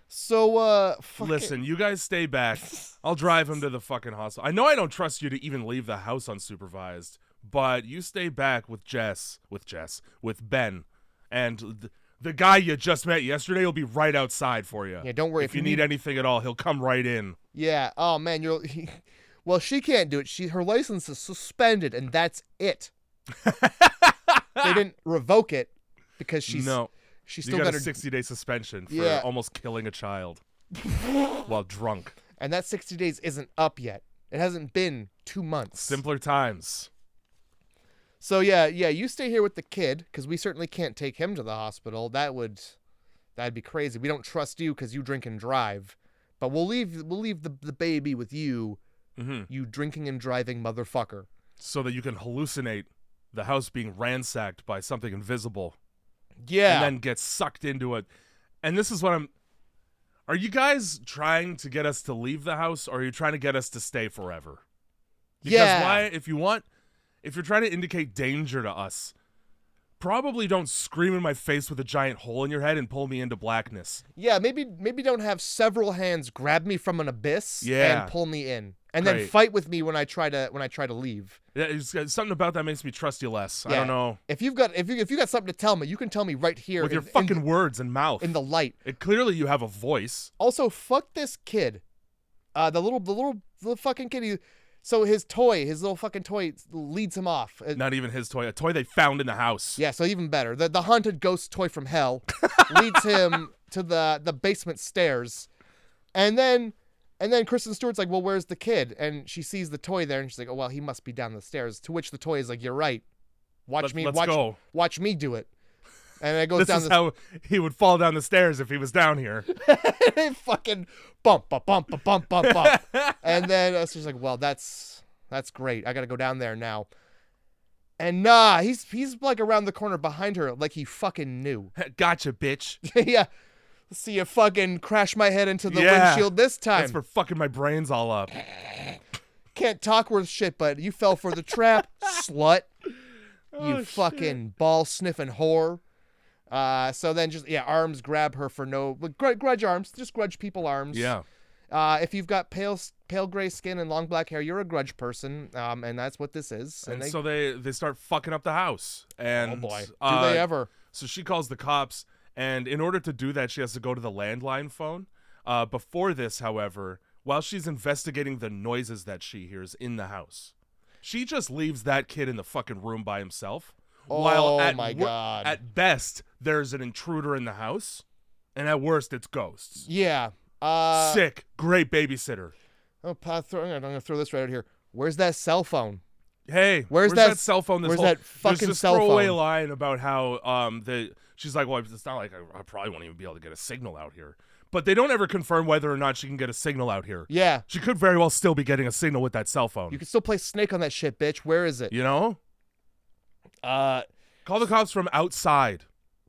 Speaker 1: So,
Speaker 2: listen, you guys stay back. I'll drive him to the fucking hospital. I know I don't trust you to even leave the house unsupervised, but you stay back with Ben, and the guy you just met yesterday will be right outside for you.
Speaker 1: Yeah, don't worry.
Speaker 2: If you need anything at all, he'll come right in.
Speaker 1: Yeah. Oh man, well, she can't do it. Her license is suspended, and that's it. They didn't revoke it because she's still got
Speaker 2: a 60-day suspension for almost killing a child while drunk.
Speaker 1: And that 60 days isn't up yet. It hasn't been 2 months.
Speaker 2: Simpler times.
Speaker 1: So yeah, you stay here with the kid because we certainly can't take him to the hospital. That'd be crazy. We don't trust you because you drink and drive, but we'll leave the baby with you, you drinking and driving motherfucker,
Speaker 2: so that you can hallucinate the house being ransacked by something invisible.
Speaker 1: Yeah,
Speaker 2: and then get sucked into it. And this is what Are you guys trying to get us to leave the house, or are you trying to get us to stay forever? Because why? If you're trying to indicate danger to us, probably don't scream in my face with a giant hole in your head and pull me into blackness.
Speaker 1: Yeah, maybe don't have several hands grab me from an abyss and pull me in, and then fight with me when I try to leave.
Speaker 2: Yeah, something about that makes me trust you less. Yeah. I don't know.
Speaker 1: If you got something to tell me, you can tell me right here
Speaker 2: with your fucking words and mouth
Speaker 1: in the light.
Speaker 2: Clearly, you have a voice.
Speaker 1: Also, fuck this kid, the little fucking kid. So his little fucking toy leads him off.
Speaker 2: Not even his toy, a toy they found in the house.
Speaker 1: Yeah, so even better. The haunted ghost toy from hell leads him to the basement stairs. And then Kristen Stewart's like, well, where's the kid? And she sees the toy there, and she's like, oh, well, he must be down the stairs. To which the toy is like, you're right. Watch me do it. And it goes down.
Speaker 2: This is how he would fall down the stairs if he was down here.
Speaker 1: Fucking bump, bump, bump, bump, bump, bump. And then she's like, well, that's great. I got to go down there now. And nah, he's like around the corner behind her, like he fucking knew.
Speaker 2: Gotcha, bitch.
Speaker 1: Yeah. See you fucking crash my head into the windshield this time.
Speaker 2: That's for fucking my brains all up.
Speaker 1: Can't talk worth shit, but you fell for the trap, slut. You fucking ball-sniffing whore. So then arms grab her for grudge arms. Just grudge people arms.
Speaker 2: Yeah.
Speaker 1: If you've got pale gray skin and long black hair, you're a grudge person. And that's what this is.
Speaker 2: And so they start fucking up the house. And
Speaker 1: oh boy, do they ever.
Speaker 2: So she calls the cops. And in order to do that, she has to go to the landline phone. Before this, however, while she's investigating the noises that she hears in the house, she just leaves that kid in the fucking room by himself.
Speaker 1: While God.
Speaker 2: At best, there's an intruder in the house, and at worst, it's ghosts.
Speaker 1: Yeah.
Speaker 2: Sick. Great babysitter.
Speaker 1: Oh, I'm going to throw this right out here. Where's that cell phone?
Speaker 2: Hey, where's that cell phone?
Speaker 1: Where's that fucking cell phone?
Speaker 2: There's this throwaway line about how she's like, well, it's not like I probably won't even be able to get a signal out here. But they don't ever confirm whether or not she can get a signal out here.
Speaker 1: Yeah.
Speaker 2: She could very well still be getting a signal with that cell phone.
Speaker 1: You can still play Snake on that shit, bitch. Where is it?
Speaker 2: You know? Call the cops from outside.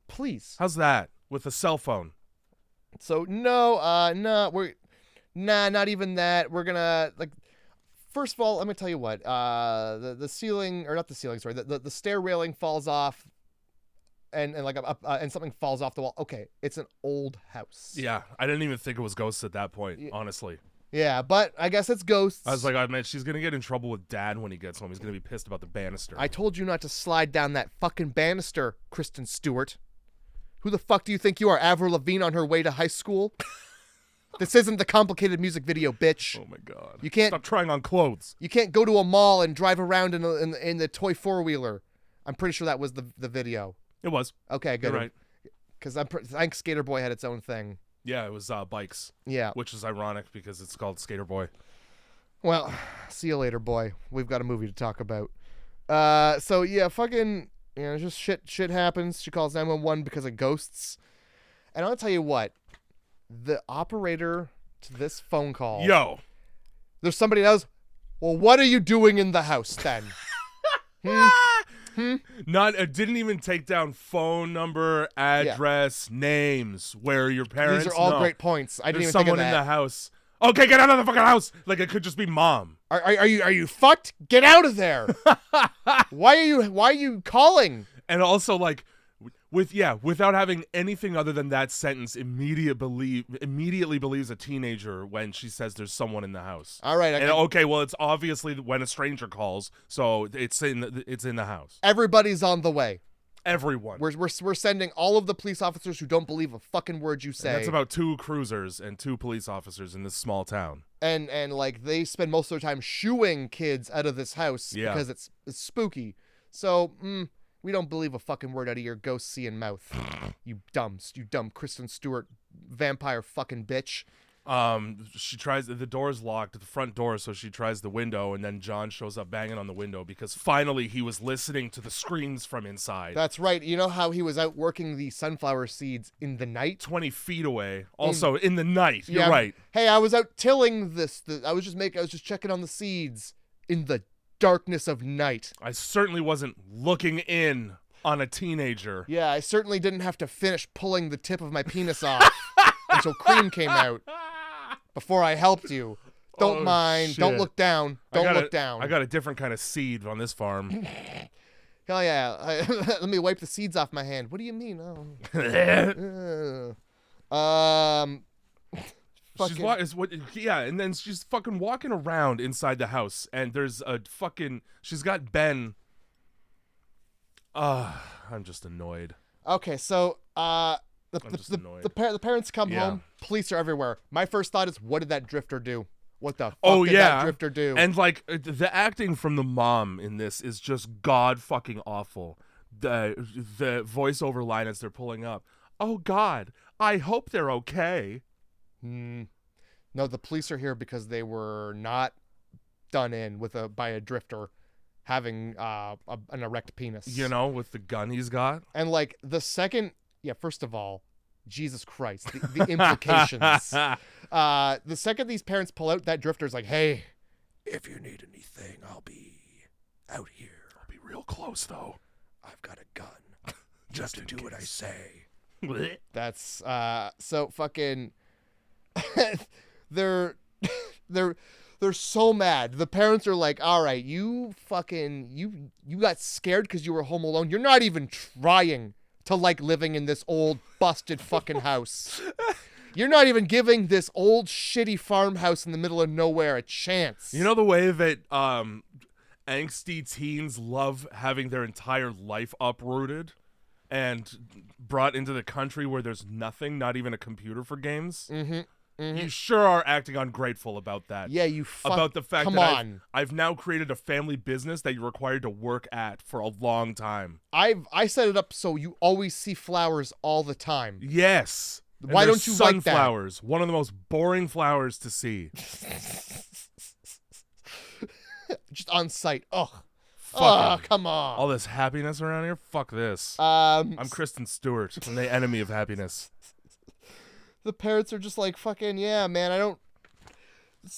Speaker 1: Please.
Speaker 2: How's that? With a cell phone.
Speaker 1: So, not even that. We're gonna, first of all, let me tell you what. The ceiling, or not the ceiling, sorry. The stair railing falls off. And something falls off the wall. Okay, it's an old house.
Speaker 2: Yeah, I didn't even think it was ghosts at that point, honestly.
Speaker 1: Yeah, but I guess it's ghosts.
Speaker 2: I was like, oh, man, she's going to get in trouble with Dad when he gets home. He's going to be pissed about the banister.
Speaker 1: I told you not to slide down that fucking banister, Kristen Stewart. Who the fuck do you think you are, Avril Lavigne on her way to high school? This isn't the complicated music video, bitch.
Speaker 2: Oh, my God.
Speaker 1: You can't...
Speaker 2: Stop trying on clothes.
Speaker 1: You can't go to a mall and drive around in the toy four-wheeler. I'm pretty sure that was the video.
Speaker 2: It was.
Speaker 1: Okay, good.
Speaker 2: You're right.
Speaker 1: Because I think Skater Boy had its own thing.
Speaker 2: Yeah, it was bikes.
Speaker 1: Yeah.
Speaker 2: Which is ironic because it's called Skater Boy.
Speaker 1: Well, see you later, boy. We've got a movie to talk about. So yeah, fucking, just shit happens. She calls 911 because of ghosts. And I'll tell you what, the operator to this phone call.
Speaker 2: Yo.
Speaker 1: There's somebody else. Well, what are you doing in the house then?
Speaker 2: It didn't even take down phone number, address, names, where your parents.
Speaker 1: These are all great points. I didn't
Speaker 2: There's
Speaker 1: even think of
Speaker 2: someone in
Speaker 1: that.
Speaker 2: the house. Okay, get out of the fucking house. Like it could just be mom.
Speaker 1: Are you fucked? Get out of there. Why are you calling?
Speaker 2: And also like without having anything other than that sentence, immediately believes a teenager when she says there's someone in the house.
Speaker 1: All right.
Speaker 2: Okay, well it's obviously when a stranger calls, so it's in the house.
Speaker 1: Everybody's on the way.
Speaker 2: Everyone.
Speaker 1: We're sending all of the police officers who don't believe a fucking word you say.
Speaker 2: And that's about 2 cruisers and 2 police officers in this small town.
Speaker 1: And like they spend most of their time shooing kids out of this house because it's spooky. So we don't believe a fucking word out of your ghost seeing mouth. you dumb Kristen Stewart vampire fucking bitch.
Speaker 2: She tries, the door's locked, the front door, so she tries the window, and then John shows up banging on the window because finally he was listening to the screams from inside.
Speaker 1: That's right. You know how he was out working the sunflower seeds in the night?
Speaker 2: 20 feet away. Also, in the night.
Speaker 1: Yeah,
Speaker 2: You're right.
Speaker 1: Hey, I was out tilling this. I was just checking on the seeds in the darkness of night.
Speaker 2: I certainly wasn't looking in on a teenager.
Speaker 1: Yeah, I certainly didn't have to finish pulling the tip of my penis off until cream came out. Before I helped you. Don't mind.
Speaker 2: Shit.
Speaker 1: Don't look down. Don't look down.
Speaker 2: I got a different kind of seed on this farm.
Speaker 1: Hell yeah. Let me wipe the seeds off my hand. What do you mean?
Speaker 2: And then she's fucking walking around inside the house, and there's a fucking, she's got Ben. I'm just annoyed.
Speaker 1: Okay, so, the parents come home. Police are everywhere. My first thought is, what did that drifter do? What the fuck did that drifter do?
Speaker 2: And like the acting from the mom in this is just god fucking awful. The voiceover line as they're pulling up. Oh God, I hope they're okay.
Speaker 1: No, the police are here because they were not done in by a drifter having an erect penis.
Speaker 2: You know, with the gun he's got.
Speaker 1: And like the second. Yeah, first of all, Jesus Christ, the implications. The second these parents pull out, that drifter's like, hey, if you need anything, I'll be out here.
Speaker 2: I'll be real close, though.
Speaker 1: I've got a gun. Just to do what I say.
Speaker 2: Blech.
Speaker 1: That's, so fucking, they're so mad. The parents are like, all right, you fucking, you got scared because you were home alone. You're not even trying to like living in this old busted fucking house. You're not even giving this old shitty farmhouse in the middle of nowhere a chance.
Speaker 2: You know the way that angsty teens love having their entire life uprooted and brought into the country where there's nothing, not even a computer for games?
Speaker 1: Mm-hmm.
Speaker 2: You sure are acting ungrateful about that.
Speaker 1: Yeah,
Speaker 2: about the fact
Speaker 1: come
Speaker 2: that
Speaker 1: on.
Speaker 2: I've now created a family business that you're required to work at for a long time.
Speaker 1: I set it up so you always see flowers all the time.
Speaker 2: Yes.
Speaker 1: Why don't you like that?
Speaker 2: Sunflowers, one of the most boring flowers to see.
Speaker 1: Just on site. Ugh. Oh, come on.
Speaker 2: All this happiness around here? Fuck this.
Speaker 1: I'm
Speaker 2: Kristen Stewart. I'm the enemy of happiness.
Speaker 1: The parents are just like, fucking, yeah, man, I don't...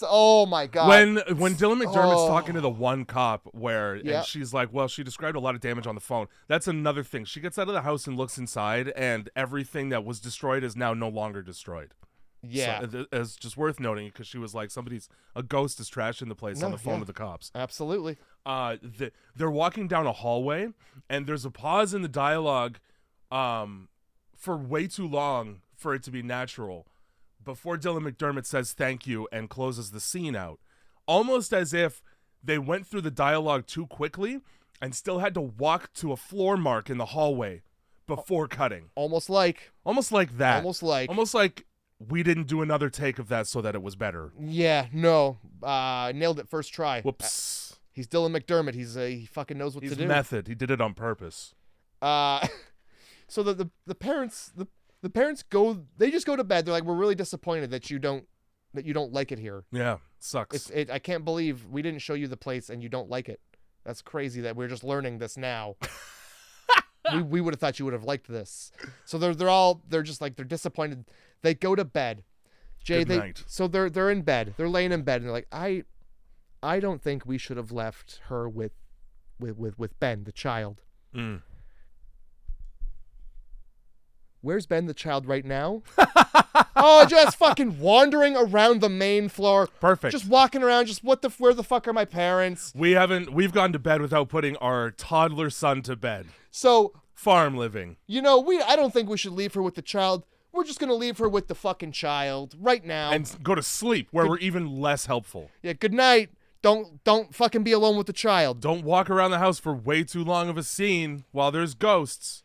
Speaker 1: oh, my God.
Speaker 2: When Dylan McDermott's talking to the one cop and she's like, well, she described a lot of damage on the phone. That's another thing. She gets out of the house and looks inside, and everything that was destroyed is now no longer destroyed.
Speaker 1: Yeah.
Speaker 2: So it's just worth noting because she was like, a ghost is trashing the place on the phone with the cops.
Speaker 1: Absolutely.
Speaker 2: They're walking down a hallway, and there's a pause in the dialogue for way too long for it to be natural before Dylan McDermott says thank you and closes the scene out. Almost as if they went through the dialogue too quickly and still had to walk to a floor mark in the hallway before cutting.
Speaker 1: Almost like
Speaker 2: that.
Speaker 1: Almost like
Speaker 2: we didn't do another take of that so that it was better.
Speaker 1: Yeah, no. Nailed it first try.
Speaker 2: Whoops.
Speaker 1: He's Dylan McDermott. He fucking knows what to do.
Speaker 2: He's method. He did it on purpose.
Speaker 1: So the parents the parents they just go to bed. They're like, we're really disappointed that you don't like it here.
Speaker 2: Yeah, sucks.
Speaker 1: I can't believe we didn't show you the place and you don't like it. That's crazy that we're just learning this now. we would have thought you would have liked this. So they're just like, they're disappointed. They go to bed. Jay,
Speaker 2: Good night.
Speaker 1: So they're in bed. They're laying in bed and they're like, I don't think we should have left her with Ben, the child.
Speaker 2: Mm.
Speaker 1: Where's Ben, the child, right now? Oh, just fucking wandering around the main floor.
Speaker 2: Perfect.
Speaker 1: Just walking around. Just where the fuck are my parents?
Speaker 2: We've gone to bed without putting our toddler son to bed.
Speaker 1: So
Speaker 2: farm living.
Speaker 1: I don't think we should leave her with the child. We're just gonna leave her with the fucking child right now
Speaker 2: And go to sleep where we're even less helpful.
Speaker 1: Yeah. Good night. Don't fucking be alone with the child.
Speaker 2: Don't walk around the house for way too long of a scene while there's ghosts.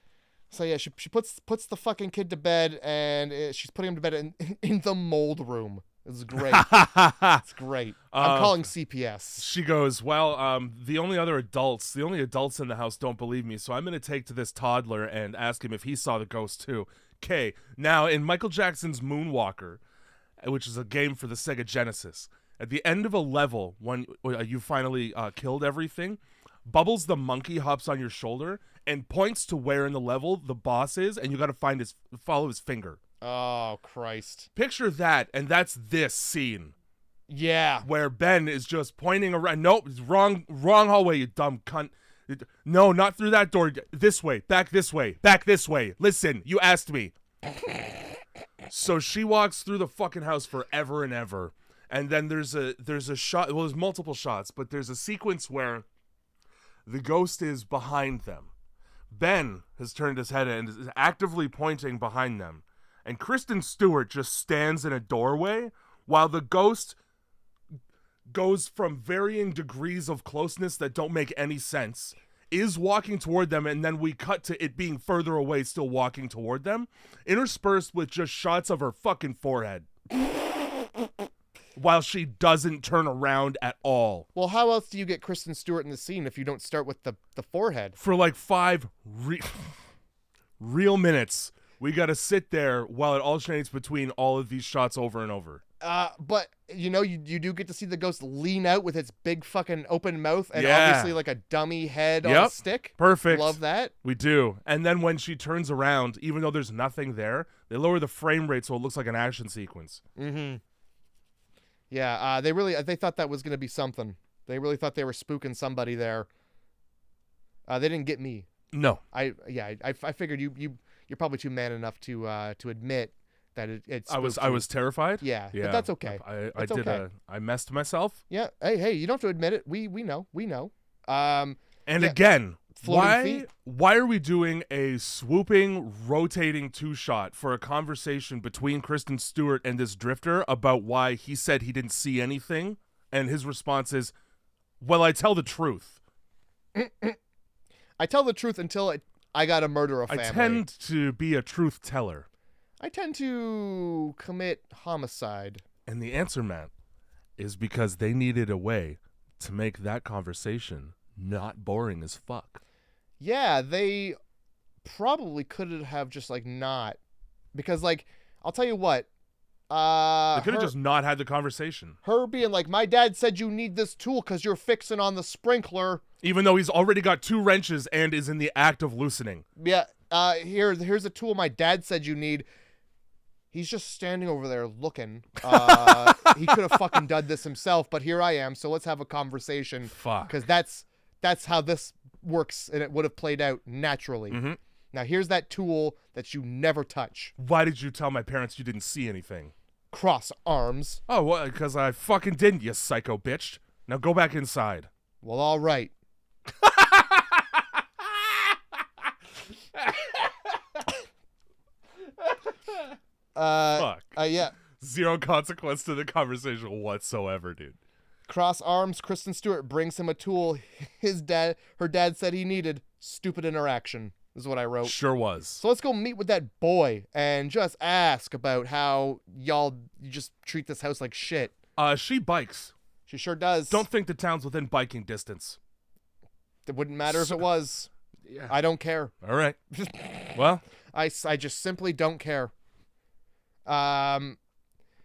Speaker 1: So yeah, she puts the fucking kid to bed, and she's putting him to bed in the mold room. It's great. It's great. I'm calling CPS.
Speaker 2: She goes, well, the only adults in the house don't believe me, so I'm going to take to this toddler and ask him if he saw the ghost too. Okay, now in Michael Jackson's Moonwalker, which is a game for the Sega Genesis, at the end of a level, when you finally killed everything, Bubbles the monkey hops on your shoulder and points to where in the level the boss is, and you got to follow his finger.
Speaker 1: Oh, Christ.
Speaker 2: Picture that, and that's this scene.
Speaker 1: Yeah.
Speaker 2: Where Ben is just pointing around. Nope, it's wrong hallway, you dumb cunt. No, not through that door. This way, back this way, back this way. Listen, you asked me. So she walks through the fucking house forever and ever. And then there's a shot, well, there's multiple shots, but there's a sequence where the ghost is behind them. Ben has turned his head and is actively pointing behind them. And Kristen Stewart just stands in a doorway while the ghost goes from varying degrees of closeness that don't make any sense, is walking toward them, and then we cut to it being further away, still walking toward them, interspersed with just shots of her fucking forehead. While she doesn't turn around at all.
Speaker 1: Well, how else do you get Kristen Stewart in the scene if you don't start with the forehead?
Speaker 2: For like 5 real minutes, we got to sit there while it alternates between all of these shots over and over.
Speaker 1: But you do get to see the ghost lean out with its big fucking open mouth and obviously like a dummy head on a stick.
Speaker 2: Perfect.
Speaker 1: Love that.
Speaker 2: We do. And then when she turns around, even though there's nothing there, they lower the frame rate so it looks like an action sequence.
Speaker 1: Mm-hmm. Yeah, they thought that was going to be something. They really thought they were spooking somebody there. They didn't get me.
Speaker 2: No.
Speaker 1: I figured you're probably too man enough to admit that it's. I
Speaker 2: was terrified.
Speaker 1: Yeah, but that's okay.
Speaker 2: I messed myself.
Speaker 1: Yeah. Hey, you don't have to admit it. We know.
Speaker 2: Again,
Speaker 1: Floating
Speaker 2: why are we doing a swooping, rotating 2-shot for a conversation between Kristen Stewart and this drifter about why he said he didn't see anything, and his response is, well, I tell the truth.
Speaker 1: I tell the truth until I gotta murder a family.
Speaker 2: I tend to be a truth teller.
Speaker 1: I tend to commit homicide.
Speaker 2: And the answer, Matt, is because they needed a way to make that conversation not boring as fuck.
Speaker 1: Yeah, they probably could have just not, because I'll tell you what,
Speaker 2: they could have just not had the conversation.
Speaker 1: Her being like, my dad said you need this tool because you're fixing on the sprinkler,
Speaker 2: even though he's already got 2 wrenches and is in the act of loosening.
Speaker 1: Yeah, here's a tool my dad said you need. He's just standing over there looking. He could have fucking done this himself, but here I am. So let's have a conversation.
Speaker 2: Fuck,
Speaker 1: because that's how this works, and it would have played out naturally.
Speaker 2: Mm-hmm.
Speaker 1: Now here's that tool that you never touch.
Speaker 2: Why did you tell my parents you didn't see anything?
Speaker 1: Cross arms.
Speaker 2: Oh, well, because I fucking didn't, you psycho bitch. Now go back inside.
Speaker 1: Well, all right.
Speaker 2: Fuck.
Speaker 1: Yeah.
Speaker 2: Zero consequence to the conversation whatsoever, dude.
Speaker 1: Cross arms. Kristen Stewart brings him a tool her dad said he needed. Stupid interaction is what I wrote.
Speaker 2: Sure was.
Speaker 1: So let's go meet with that boy and just ask about how you just treat this house like shit.
Speaker 2: She bikes.
Speaker 1: She sure does.
Speaker 2: Don't think the town's within biking distance.
Speaker 1: It wouldn't matter if it was.
Speaker 2: Yeah.
Speaker 1: I don't care.
Speaker 2: All right. Well,
Speaker 1: I just simply don't care.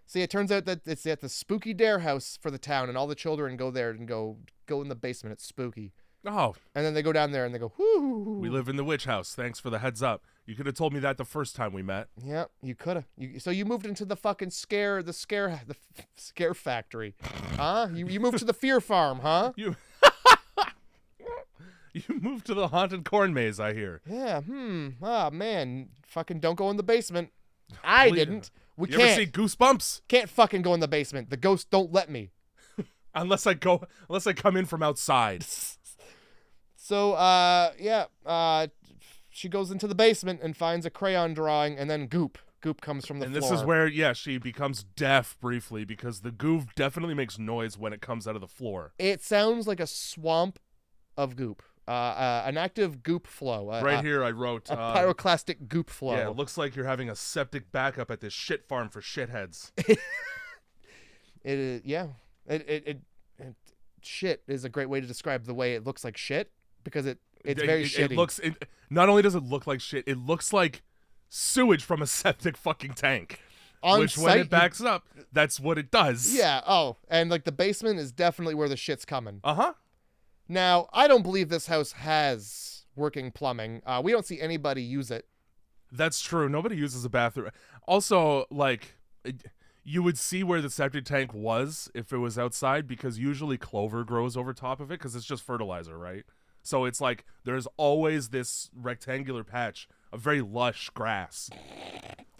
Speaker 1: See, it turns out that it's at the spooky dare house for the town, and all the children go there and go in the basement. It's spooky.
Speaker 2: oh,
Speaker 1: And then they go down there and they go, whoo.
Speaker 2: we live in the witch house. Thanks for the heads up. You could have told me that the first time we met.
Speaker 1: Yeah, you could have. So you moved into the fucking scare factory, huh? You moved to the fear farm, huh?
Speaker 2: You moved to the haunted corn maze, I hear.
Speaker 1: Yeah. Ah, man, fucking don't go in the basement. I
Speaker 2: Please.
Speaker 1: didn't. We
Speaker 2: You
Speaker 1: can't.
Speaker 2: ever see Goosebumps?
Speaker 1: Can't fucking go in the basement. The ghosts don't let me.
Speaker 2: Unless I come in from outside.
Speaker 1: So, she goes into the basement and finds a crayon drawing, and then goop. Goop comes from the
Speaker 2: And
Speaker 1: floor.
Speaker 2: this is where, she becomes deaf briefly because the goo definitely makes noise when it comes out of the floor.
Speaker 1: It sounds like a swamp of goop. An active goop flow.
Speaker 2: Right here I wrote...
Speaker 1: A pyroclastic goop flow.
Speaker 2: Yeah, it looks like you're having a septic backup at this shit farm for shitheads.
Speaker 1: Shit is a great way to describe the way it looks like shit, because it's very shitty.
Speaker 2: Not only does it look like shit, it looks like sewage from a septic fucking tank.
Speaker 1: On
Speaker 2: which
Speaker 1: site,
Speaker 2: when it backs up, that's what it does.
Speaker 1: Yeah, and like the basement is definitely where the shit's coming.
Speaker 2: Uh-huh.
Speaker 1: Now, I don't believe this house has working plumbing. We don't see anybody use it.
Speaker 2: That's true. Nobody uses a bathroom. Also, you would see where the septic tank was if it was outside, because usually clover grows over top of it because it's just fertilizer, right? So it's like there's always this rectangular patch of very lush grass.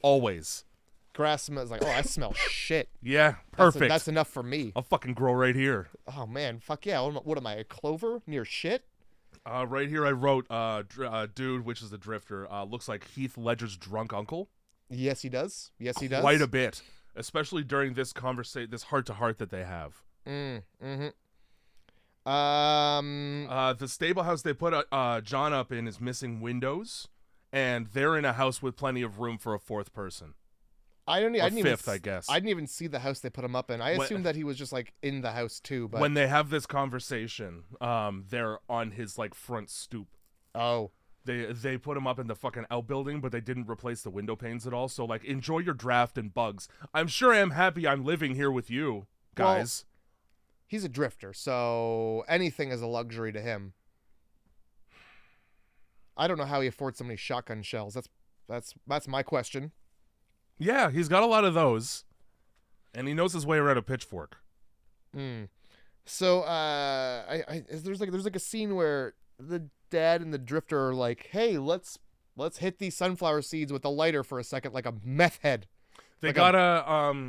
Speaker 2: Always.
Speaker 1: Grass smells like, I smell shit.
Speaker 2: Yeah, perfect.
Speaker 1: That's enough for me.
Speaker 2: I'll fucking grow right here.
Speaker 1: Oh, man. Fuck yeah. What am I, a clover near shit?
Speaker 2: Right here I wrote, dude, which is the drifter, looks like Heath Ledger's drunk uncle.
Speaker 1: Yes, he does. Yes, he does.
Speaker 2: Quite a bit. Especially during this conversation, this heart-to-heart that they have.
Speaker 1: Mm-hmm.
Speaker 2: The stable house they put John up in is missing windows, and they're in a house with plenty of room for a fourth person.
Speaker 1: I
Speaker 2: guess.
Speaker 1: I didn't even see the house they put him up in. I assumed that he was just like in the house too. But
Speaker 2: when they have this conversation, they're on his front stoop.
Speaker 1: Oh.
Speaker 2: They put him up in the fucking outbuilding, but they didn't replace the window panes at all. So enjoy your draft and bugs. I'm sure I'm happy I'm living here with you guys.
Speaker 1: Well, he's a drifter, so anything is a luxury to him. I don't know how he affords so many shotgun shells. That's my question.
Speaker 2: Yeah, he's got a lot of those, and he knows his way around a pitchfork.
Speaker 1: So, there's like a scene where the dad and the drifter are like, "Hey, let's hit these sunflower seeds with a lighter for a second, like a meth head."
Speaker 2: They
Speaker 1: like
Speaker 2: gotta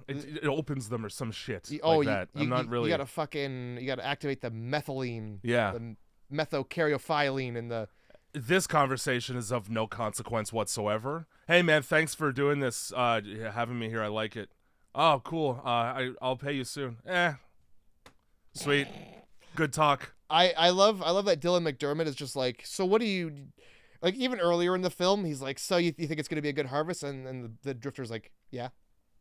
Speaker 2: it opens them or some shit that. I'm not really.
Speaker 1: You gotta activate the methylene.
Speaker 2: Yeah.
Speaker 1: The methocaryophylline in the.
Speaker 2: This conversation is of no consequence whatsoever. Hey man, thanks for doing this, having me here. I like it. Oh, cool. I'll pay you soon. Sweet. Good talk.
Speaker 1: I love that Dylan McDermott is just like, so what do you, like, even earlier in the film, he's like, so you think it's going to be a good harvest? And the drifter's like, yeah.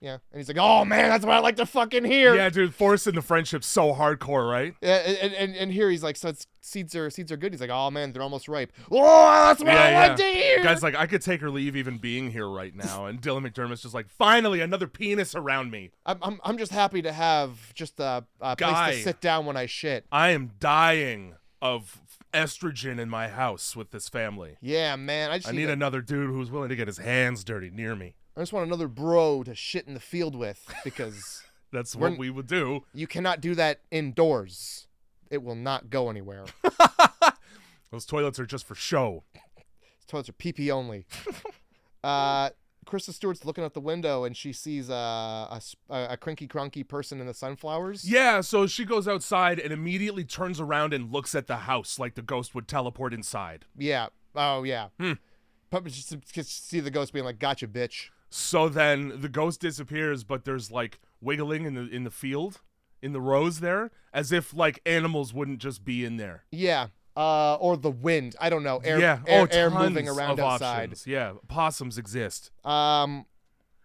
Speaker 1: And he's like, oh man, that's what I like to fucking hear.
Speaker 2: Yeah, dude, forcing the friendship's so hardcore, right?
Speaker 1: Yeah, and here he's like, so seeds are good. He's like, oh man, they're almost ripe. Oh, that's what I like to hear.
Speaker 2: Guy's like, I could take or leave even being here right now. And Dylan McDermott's just like, finally, another penis around me.
Speaker 1: I'm just happy to have just a place to sit down when I shit.
Speaker 2: I am dying of estrogen in my house with this family.
Speaker 1: Yeah, man. I
Speaker 2: need another dude who's willing to get his hands dirty near me.
Speaker 1: I just want another bro to shit in the field with, because
Speaker 2: that's what we would do.
Speaker 1: You cannot do that indoors. It will not go anywhere.
Speaker 2: Those toilets are just for show.
Speaker 1: Those toilets are pee-pee only. Krista Stewart's looking out the window and she sees a crinky-cronky person in the sunflowers.
Speaker 2: Yeah, so she goes outside and immediately turns around and looks at the house like the ghost would teleport inside.
Speaker 1: Yeah. Oh, yeah. Probably just see the ghost being like, gotcha, bitch.
Speaker 2: So then the ghost disappears, but there's wiggling in the field, in the rows there, as if animals wouldn't just be in there.
Speaker 1: Yeah. Or the wind. I don't know. Air moving around outside.
Speaker 2: Options. Yeah. Possums exist.
Speaker 1: And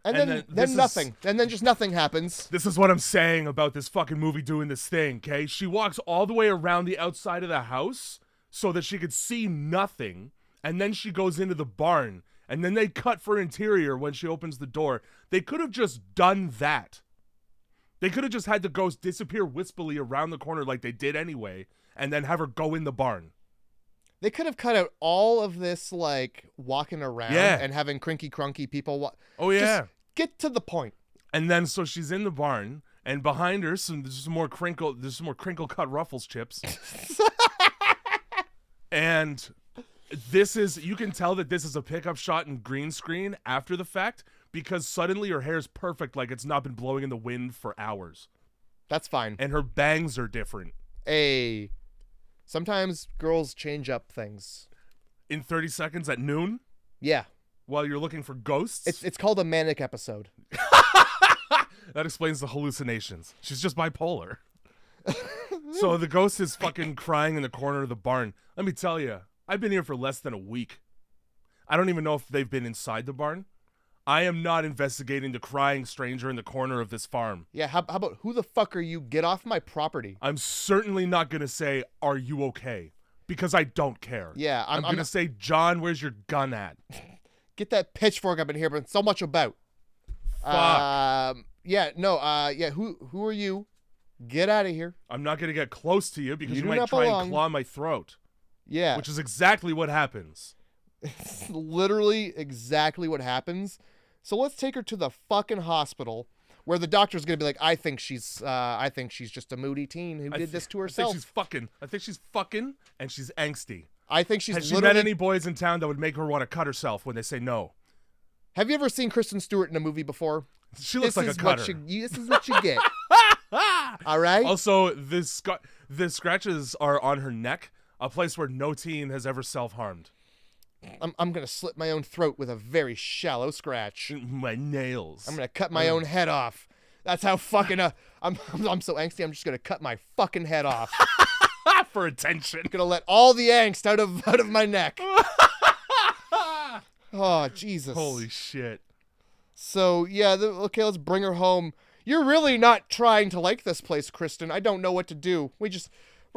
Speaker 1: then nothing. And then just nothing happens.
Speaker 2: This is what I'm saying about this fucking movie doing this thing, okay? She walks all the way around the outside of the house so that she could see nothing, and then she goes into the barn, and then they cut for interior when she opens the door. They could have just done that. They could have just had the ghost disappear wispily around the corner like they did anyway, and then have her go in the barn.
Speaker 1: They could have cut out all of this, like, walking around and having crinky crunky people.
Speaker 2: Oh, yeah.
Speaker 1: Just get to the point.
Speaker 2: And then so she's in the barn, and behind her, there's some more crinkle cut Ruffles chips. And you can tell that this is a pickup shot in green screen after the fact, because suddenly her hair's perfect, like it's not been blowing in the wind for hours.
Speaker 1: That's fine.
Speaker 2: And her bangs are different.
Speaker 1: Sometimes girls change up things.
Speaker 2: In 30 seconds at noon?
Speaker 1: Yeah.
Speaker 2: While you're looking for ghosts?
Speaker 1: It's called a manic episode.
Speaker 2: That explains the hallucinations. She's just bipolar. So the ghost is fucking crying in the corner of the barn. Let me tell you, I've been here for less than a week. I don't even know if they've been inside the barn. I am not investigating the crying stranger in the corner of this farm.
Speaker 1: Yeah, how about, who the fuck are you? Get off my property.
Speaker 2: I'm certainly not going to say, are you okay? Because I don't care.
Speaker 1: Yeah,
Speaker 2: I'm going to say, John, where's your gun at?
Speaker 1: Get that pitchfork up in here, but so much about.
Speaker 2: Fuck.
Speaker 1: Who are you? Get out of here.
Speaker 2: I'm not going to get close to you because you might
Speaker 1: not
Speaker 2: try
Speaker 1: belong.
Speaker 2: and claw my throat.
Speaker 1: Yeah.
Speaker 2: Which is exactly what happens.
Speaker 1: It's literally exactly what happens. So let's take her to the fucking hospital where the doctor's going to be like, I think she's just a moody teen who did this to herself.
Speaker 2: I think she's fucking and she's angsty.
Speaker 1: I think she's
Speaker 2: Has she
Speaker 1: literally...
Speaker 2: met any boys in town that would make her want to cut herself when they say no?
Speaker 1: Have you ever seen Kristen Stewart in a movie before?
Speaker 2: She looks like a cutter.
Speaker 1: This is what you get. All right?
Speaker 2: Also, the scratches are on her neck, a place where no teen has ever self-harmed.
Speaker 1: I'm going to slit my own throat with a very shallow scratch.
Speaker 2: My nails.
Speaker 1: I'm going to cut my own head off. That's how fucking... I'm so angsty, I'm just going to cut my fucking head off.
Speaker 2: For attention.
Speaker 1: I'm going to let all the angst out of my neck. Oh, Jesus.
Speaker 2: Holy shit.
Speaker 1: So, yeah, okay, let's bring her home. You're really not trying to like this place, Kristen. I don't know what to do. We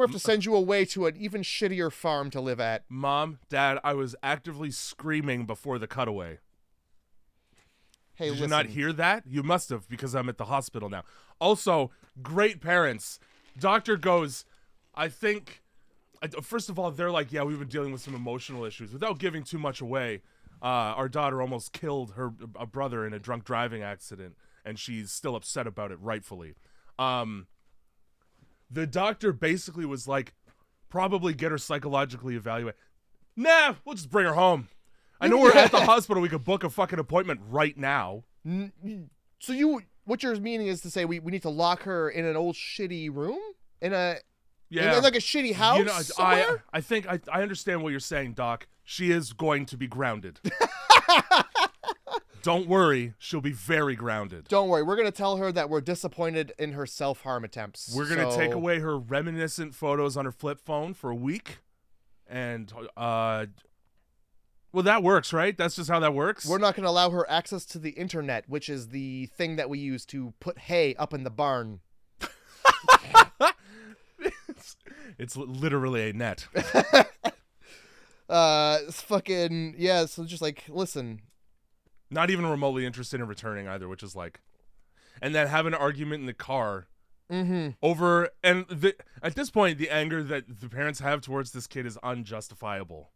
Speaker 1: have to send you away to an even shittier farm to live at.
Speaker 2: Mom, Dad, I was actively screaming before the cutaway.
Speaker 1: Hey,
Speaker 2: Did you not hear that? You must have, because I'm at the hospital now. Also, great parents. Doctor goes, I think, first of all, they're like, yeah, we've been dealing with some emotional issues. Without giving too much away, our daughter almost killed her brother in a drunk driving accident, and she's still upset about it, rightfully. The doctor basically was like, probably get her psychologically evaluated. Nah, we'll just bring her home. I know we're at the hospital. We could book a fucking appointment right now.
Speaker 1: So what you're meaning is to say we need to lock her in an old shitty room? In like a shitty house?
Speaker 2: You know,
Speaker 1: somewhere?
Speaker 2: I think I understand what you're saying, Doc. She is going to be grounded. Don't worry, she'll be very grounded. Don't
Speaker 1: worry, we're going to tell her that we're disappointed in her self-harm attempts.
Speaker 2: We're going to take away her reminiscent photos on her flip phone for a week. And, well, that works, right? That's just how that works?
Speaker 1: We're not going to allow her access to the internet, which is the thing that we use to put hay up in the barn.
Speaker 2: It's literally a net.
Speaker 1: It's fucking, yeah, so just like, listen...
Speaker 2: Not even remotely interested in returning either, which is like, and then have an argument in the car over, and at this point, the anger that the parents have towards this kid is unjustifiable.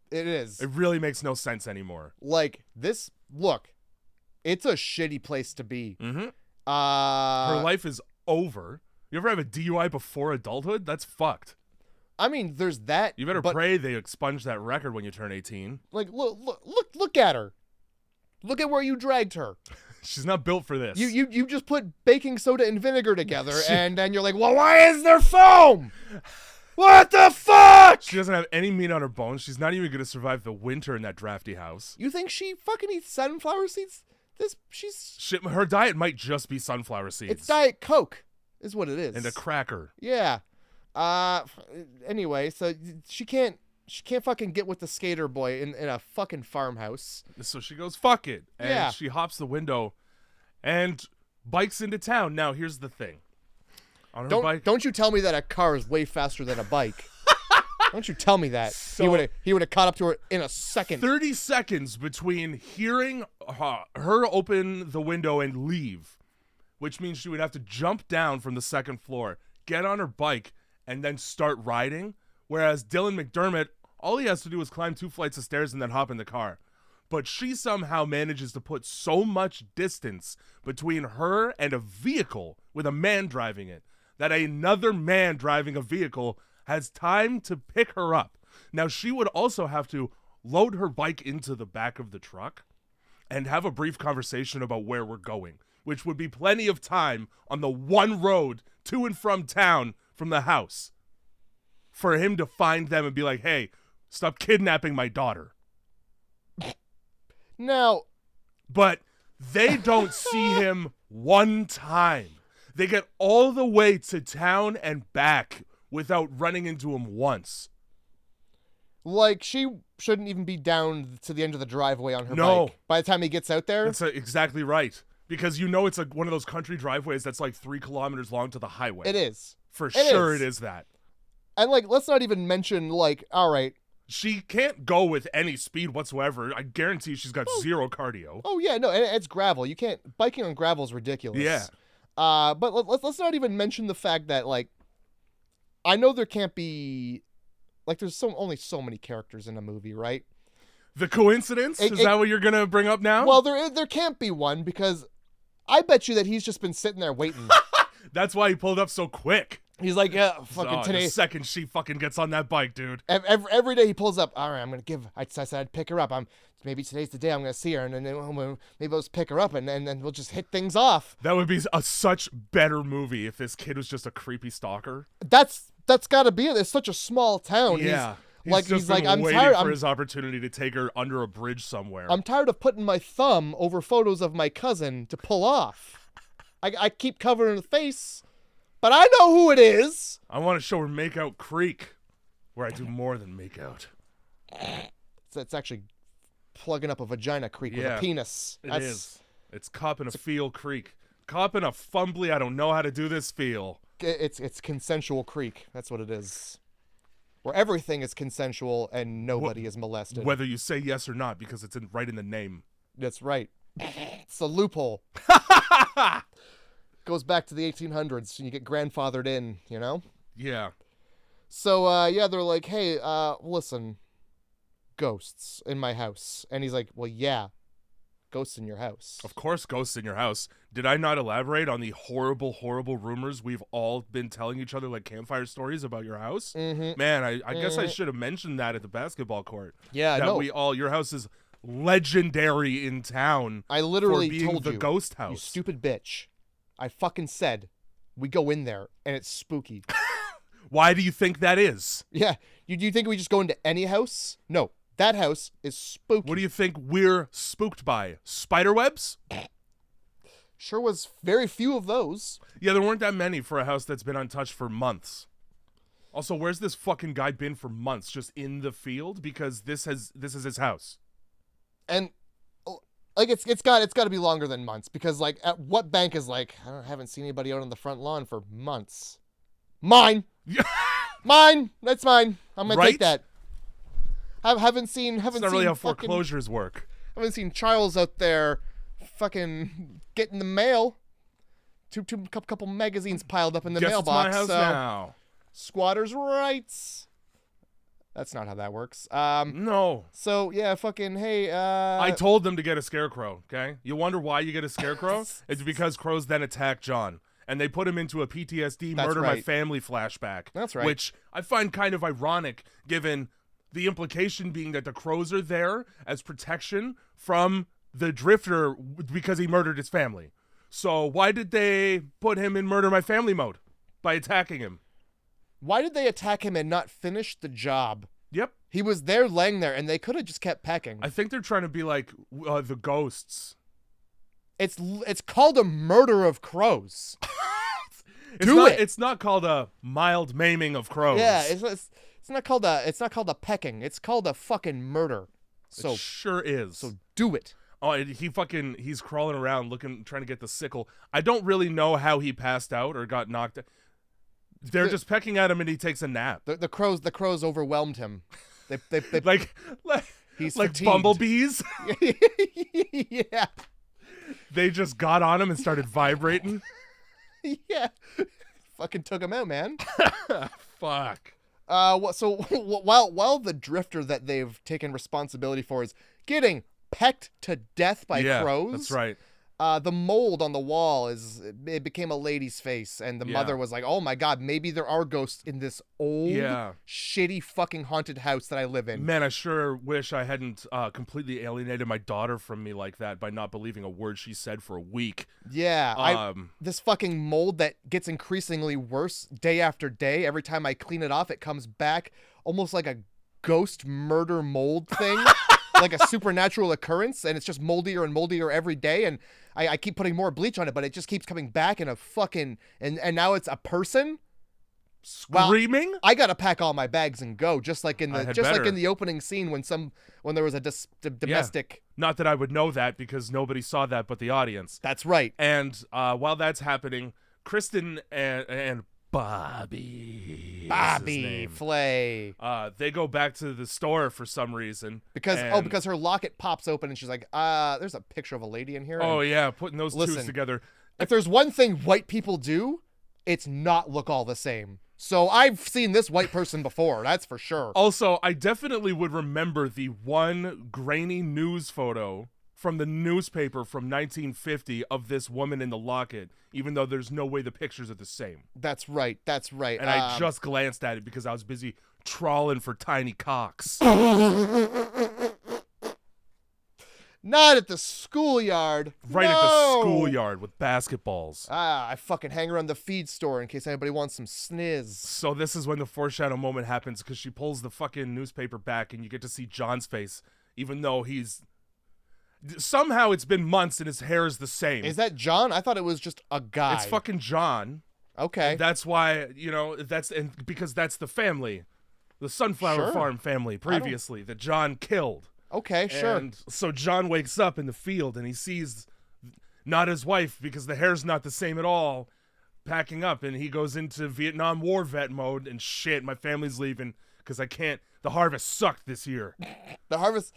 Speaker 1: It is.
Speaker 2: It really makes no sense anymore.
Speaker 1: Like this, look, it's a shitty place to be.
Speaker 2: Her life is over. You ever have a DUI before adulthood? That's fucked.
Speaker 1: I mean, there's that.
Speaker 2: You better pray they expunge that record when you turn 18.
Speaker 1: Like, look at her. Look at where you dragged her.
Speaker 2: She's not built for this.
Speaker 1: You just put baking soda and vinegar together, and then you're like, well, why is there foam? What the fuck?
Speaker 2: She doesn't have any meat on her bones. She's not even going to survive the winter in that drafty house.
Speaker 1: You think she fucking eats sunflower seeds?
Speaker 2: Her diet might just be sunflower seeds.
Speaker 1: It's Diet Coke, is what it is.
Speaker 2: And a cracker.
Speaker 1: Yeah. Anyway, so she can't fucking get with the skater boy in a fucking farmhouse.
Speaker 2: So she goes, fuck it. And she hops the window and bikes into town. Now, here's the thing. On her bike...
Speaker 1: Don't you tell me that a car is way faster than a bike. Don't you tell me that.
Speaker 2: So-
Speaker 1: he would have caught up to her in a second.
Speaker 2: 30 seconds between hearing her open the window and leave, which means she would have to jump down from the second floor, get on her bike, and then start riding. Whereas Dylan McDermott, all he has to do is climb 2 flights of stairs and then hop in the car. But she somehow manages to put so much distance between her and a vehicle with a man driving it that another man driving a vehicle has time to pick her up. Now, she would also have to load her bike into the back of the truck and have a brief conversation about where we're going, which would be plenty of time on the one road to and from town from the house for him to find them and be like, hey, stop kidnapping my daughter.
Speaker 1: Now,
Speaker 2: But they don't see him one time. They get all the way to town and back without running into him once.
Speaker 1: like, she shouldn't even be down to the end of the driveway on her
Speaker 2: No.
Speaker 1: bike. By the time he gets out there,
Speaker 2: That's exactly right. Because you know it's like one of those country driveways that's like 3 kilometers long to the highway.
Speaker 1: it is.
Speaker 2: For
Speaker 1: It
Speaker 2: sure
Speaker 1: is.
Speaker 2: it is that.
Speaker 1: And, like, let's not even mention, like, all right.
Speaker 2: She can't go with any speed whatsoever. I guarantee she's got zero cardio.
Speaker 1: Oh, yeah, no, it's gravel. You can't, biking on gravel is ridiculous.
Speaker 2: Yeah.
Speaker 1: But let's not even mention the fact that, like, I know there can't be, like, there's only so many characters in a movie, right?
Speaker 2: The coincidence? Is that what you're going to bring up now?
Speaker 1: Well, there can't be one because I bet you that he's just been sitting there waiting.
Speaker 2: That's why he pulled up so quick.
Speaker 1: He's like, yeah, fucking
Speaker 2: The
Speaker 1: today.
Speaker 2: second she fucking gets on that bike, dude.
Speaker 1: Every day he pulls up. All right, I said I'd pick her up. Maybe today's the day I'm gonna see her, and then maybe I'll just pick her up, and then we'll just hit things off.
Speaker 2: That would be a such better movie if this kid was just a creepy stalker.
Speaker 1: That's got to be it. It's such a small town.
Speaker 2: Yeah.
Speaker 1: He's like, I'm
Speaker 2: waiting
Speaker 1: tired.
Speaker 2: for his opportunity to take her under a bridge somewhere.
Speaker 1: I'm tired of putting my thumb over photos of my cousin to pull off. I keep covering the face, but I know who it is.
Speaker 2: I want to show her Makeout Creek, where I do more than make out.
Speaker 1: It's actually plugging up a vagina creek with
Speaker 2: Yeah,
Speaker 1: a penis.
Speaker 2: It is. It's copping a feel creek. Copping a fumbly, I don't know how to do this feel.
Speaker 1: It's consensual creek. That's what it is. Where everything is consensual and nobody is molested.
Speaker 2: Whether you say yes or not, because it's right in the name.
Speaker 1: That's right. It's a loophole. Goes back to the 1800s, and you get grandfathered in, you know?
Speaker 2: Yeah.
Speaker 1: So, yeah, they're like, hey, listen, ghosts in my house. And he's like, well, yeah, ghosts in your house.
Speaker 2: Of course, ghosts in your house. Did I not elaborate on the horrible, horrible rumors we've all been telling each other, like campfire stories about your house?
Speaker 1: Mm-hmm.
Speaker 2: Man, I guess I should have mentioned that at the basketball court.
Speaker 1: Yeah,
Speaker 2: that
Speaker 1: no.
Speaker 2: your house is legendary in town.
Speaker 1: I literally
Speaker 2: for being
Speaker 1: told
Speaker 2: the
Speaker 1: you,
Speaker 2: ghost
Speaker 1: you
Speaker 2: house.
Speaker 1: stupid bitch. I fucking said, we go in there, and it's spooky.
Speaker 2: Why do you think that is?
Speaker 1: Yeah, you think we just go into any house? No, that house is spooky.
Speaker 2: What do you think we're spooked by? Spiderwebs?
Speaker 1: Sure was very few of those.
Speaker 2: Yeah, there weren't that many for a house that's been untouched for months. Also, where's this fucking guy been for months? Just in the field? Because this is his house.
Speaker 1: And like it's got to be longer than months because like at what bank is like I haven't seen anybody out on the front lawn for months. Mine. Mine. That's mine. I'm gonna take that. Haven't seen.
Speaker 2: It's not really how foreclosures work.
Speaker 1: Haven't seen Charles out there, fucking getting the mail. Couple magazines piled up in the
Speaker 2: Guess
Speaker 1: mailbox.
Speaker 2: it's my house now.
Speaker 1: Squatters' rights. That's not how that works.
Speaker 2: No.
Speaker 1: So yeah, fucking hey.
Speaker 2: I told them to get a scarecrow. Okay. You wonder why you get a scarecrow? It's because crows then attack John. And they put him into a PTSD
Speaker 1: That's
Speaker 2: murder my
Speaker 1: right.
Speaker 2: family flashback.
Speaker 1: That's right.
Speaker 2: Which I find kind of ironic given the implication being that the crows are there as protection from the drifter because he murdered his family. So why did they put him in murder my family mode by attacking him?
Speaker 1: Why did they attack him and not finish the job?
Speaker 2: Yep.
Speaker 1: He was there laying there and they could have just kept pecking.
Speaker 2: I think they're trying to be like the ghosts.
Speaker 1: It's called a murder of crows.
Speaker 2: It's not called a mild maiming of crows.
Speaker 1: Yeah, it's not called a pecking. It's called a fucking murder. So
Speaker 2: it sure is.
Speaker 1: So do it.
Speaker 2: Oh, he's crawling around trying to get the sickle. I don't really know how he passed out or got knocked out. They're just pecking at him, and he takes a nap.
Speaker 1: The crows overwhelmed him. They
Speaker 2: like
Speaker 1: he's
Speaker 2: like
Speaker 1: fatigued.
Speaker 2: bumblebees.
Speaker 1: Yeah.
Speaker 2: They just got on him and started vibrating.
Speaker 1: Yeah. Fucking took him out, man.
Speaker 2: Fuck.
Speaker 1: So while the drifter that they've taken responsibility for is getting pecked to death by crows.
Speaker 2: That's right.
Speaker 1: The mold on the wall it became a lady's face, and the mother was like, "Oh my god, maybe there are ghosts in this old, shitty fucking haunted house that I live in."
Speaker 2: Man, I sure wish I hadn't completely alienated my daughter from me like that by not believing a word she said for a week.
Speaker 1: Yeah, this fucking mold that gets increasingly worse day after day. Every time I clean it off, it comes back almost like a ghost murder mold thing. Like a supernatural occurrence, and it's just moldier and moldier every day, and I keep putting more bleach on it, but it just keeps coming back in a fucking and now it's a person
Speaker 2: screaming.
Speaker 1: Well, I gotta pack all my bags and go, just like in the opening scene when there was a domestic.
Speaker 2: Not that I would know that because nobody saw that but the audience.
Speaker 1: That's right.
Speaker 2: And while that's happening, Kristen and Bobby
Speaker 1: Flay.
Speaker 2: They go back to the store for some reason
Speaker 1: because her locket pops open and she's like, there's a picture of a lady in here.
Speaker 2: Oh yeah, putting those two together.
Speaker 1: If there's one thing white people do, it's not look all the same. So I've seen this white person before, that's for sure.
Speaker 2: Also, I definitely would remember the one grainy news photo from the newspaper from 1950 of this woman in the locket, even though there's no way the pictures are the same.
Speaker 1: That's right.
Speaker 2: And I just glanced at it because I was busy trawling for tiny cocks.
Speaker 1: Not at the schoolyard.
Speaker 2: Right at the schoolyard with basketballs.
Speaker 1: I fucking hang around the feed store in case anybody wants some sniz.
Speaker 2: So this is when the foreshadow moment happens because she pulls the fucking newspaper back and you get to see John's face, even though somehow it's been months and his hair is the same.
Speaker 1: Is that John? I thought it was just a guy.
Speaker 2: It's fucking John.
Speaker 1: Okay.
Speaker 2: And that's why, because that's the family. The Sunflower Farm family previously that John killed.
Speaker 1: Okay, sure.
Speaker 2: And so John wakes up in the field and he sees not his wife because the hair's not the same at all, packing up, and he goes into Vietnam War vet mode and shit, my family's leaving because the harvest sucked this year.
Speaker 1: The harvest...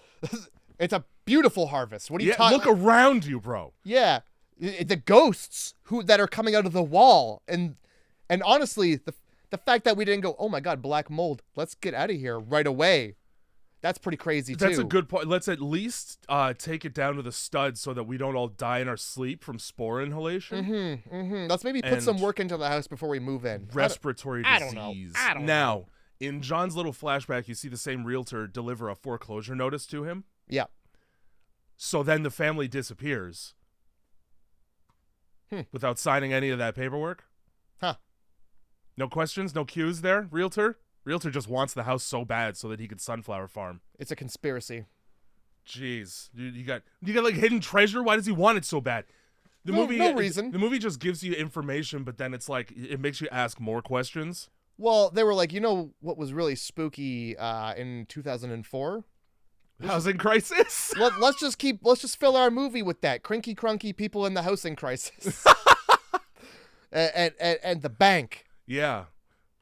Speaker 1: It's a beautiful harvest. What are you talking?
Speaker 2: Look around you, bro.
Speaker 1: Yeah, the ghosts that are coming out of the wall, and honestly, the fact that we didn't go, oh my god, black mold, let's get out of here right away. That's pretty crazy too.
Speaker 2: That's a good point. Let's at least take it down to the studs so that we don't all die in our sleep from spore inhalation.
Speaker 1: Let's maybe put some work into the house before we move in.
Speaker 2: Respiratory disease.
Speaker 1: I don't know.
Speaker 2: Now, in John's little flashback, you see the same realtor deliver a foreclosure notice to him.
Speaker 1: Yeah.
Speaker 2: So then the family disappears. Without signing any of that paperwork.
Speaker 1: Huh.
Speaker 2: No questions, no cues there, realtor? Realtor just wants the house so bad so that he could sunflower farm.
Speaker 1: It's a conspiracy.
Speaker 2: Jeez. You got like hidden treasure? Why does he want it so bad?
Speaker 1: No reason.
Speaker 2: The movie just gives you information, but then it's like it makes you ask more questions.
Speaker 1: Well, they were like, what was really spooky in 2004?
Speaker 2: Housing crisis.
Speaker 1: Let's just fill our movie with that crinky crunky people in the housing crisis, and the bank.
Speaker 2: Yeah,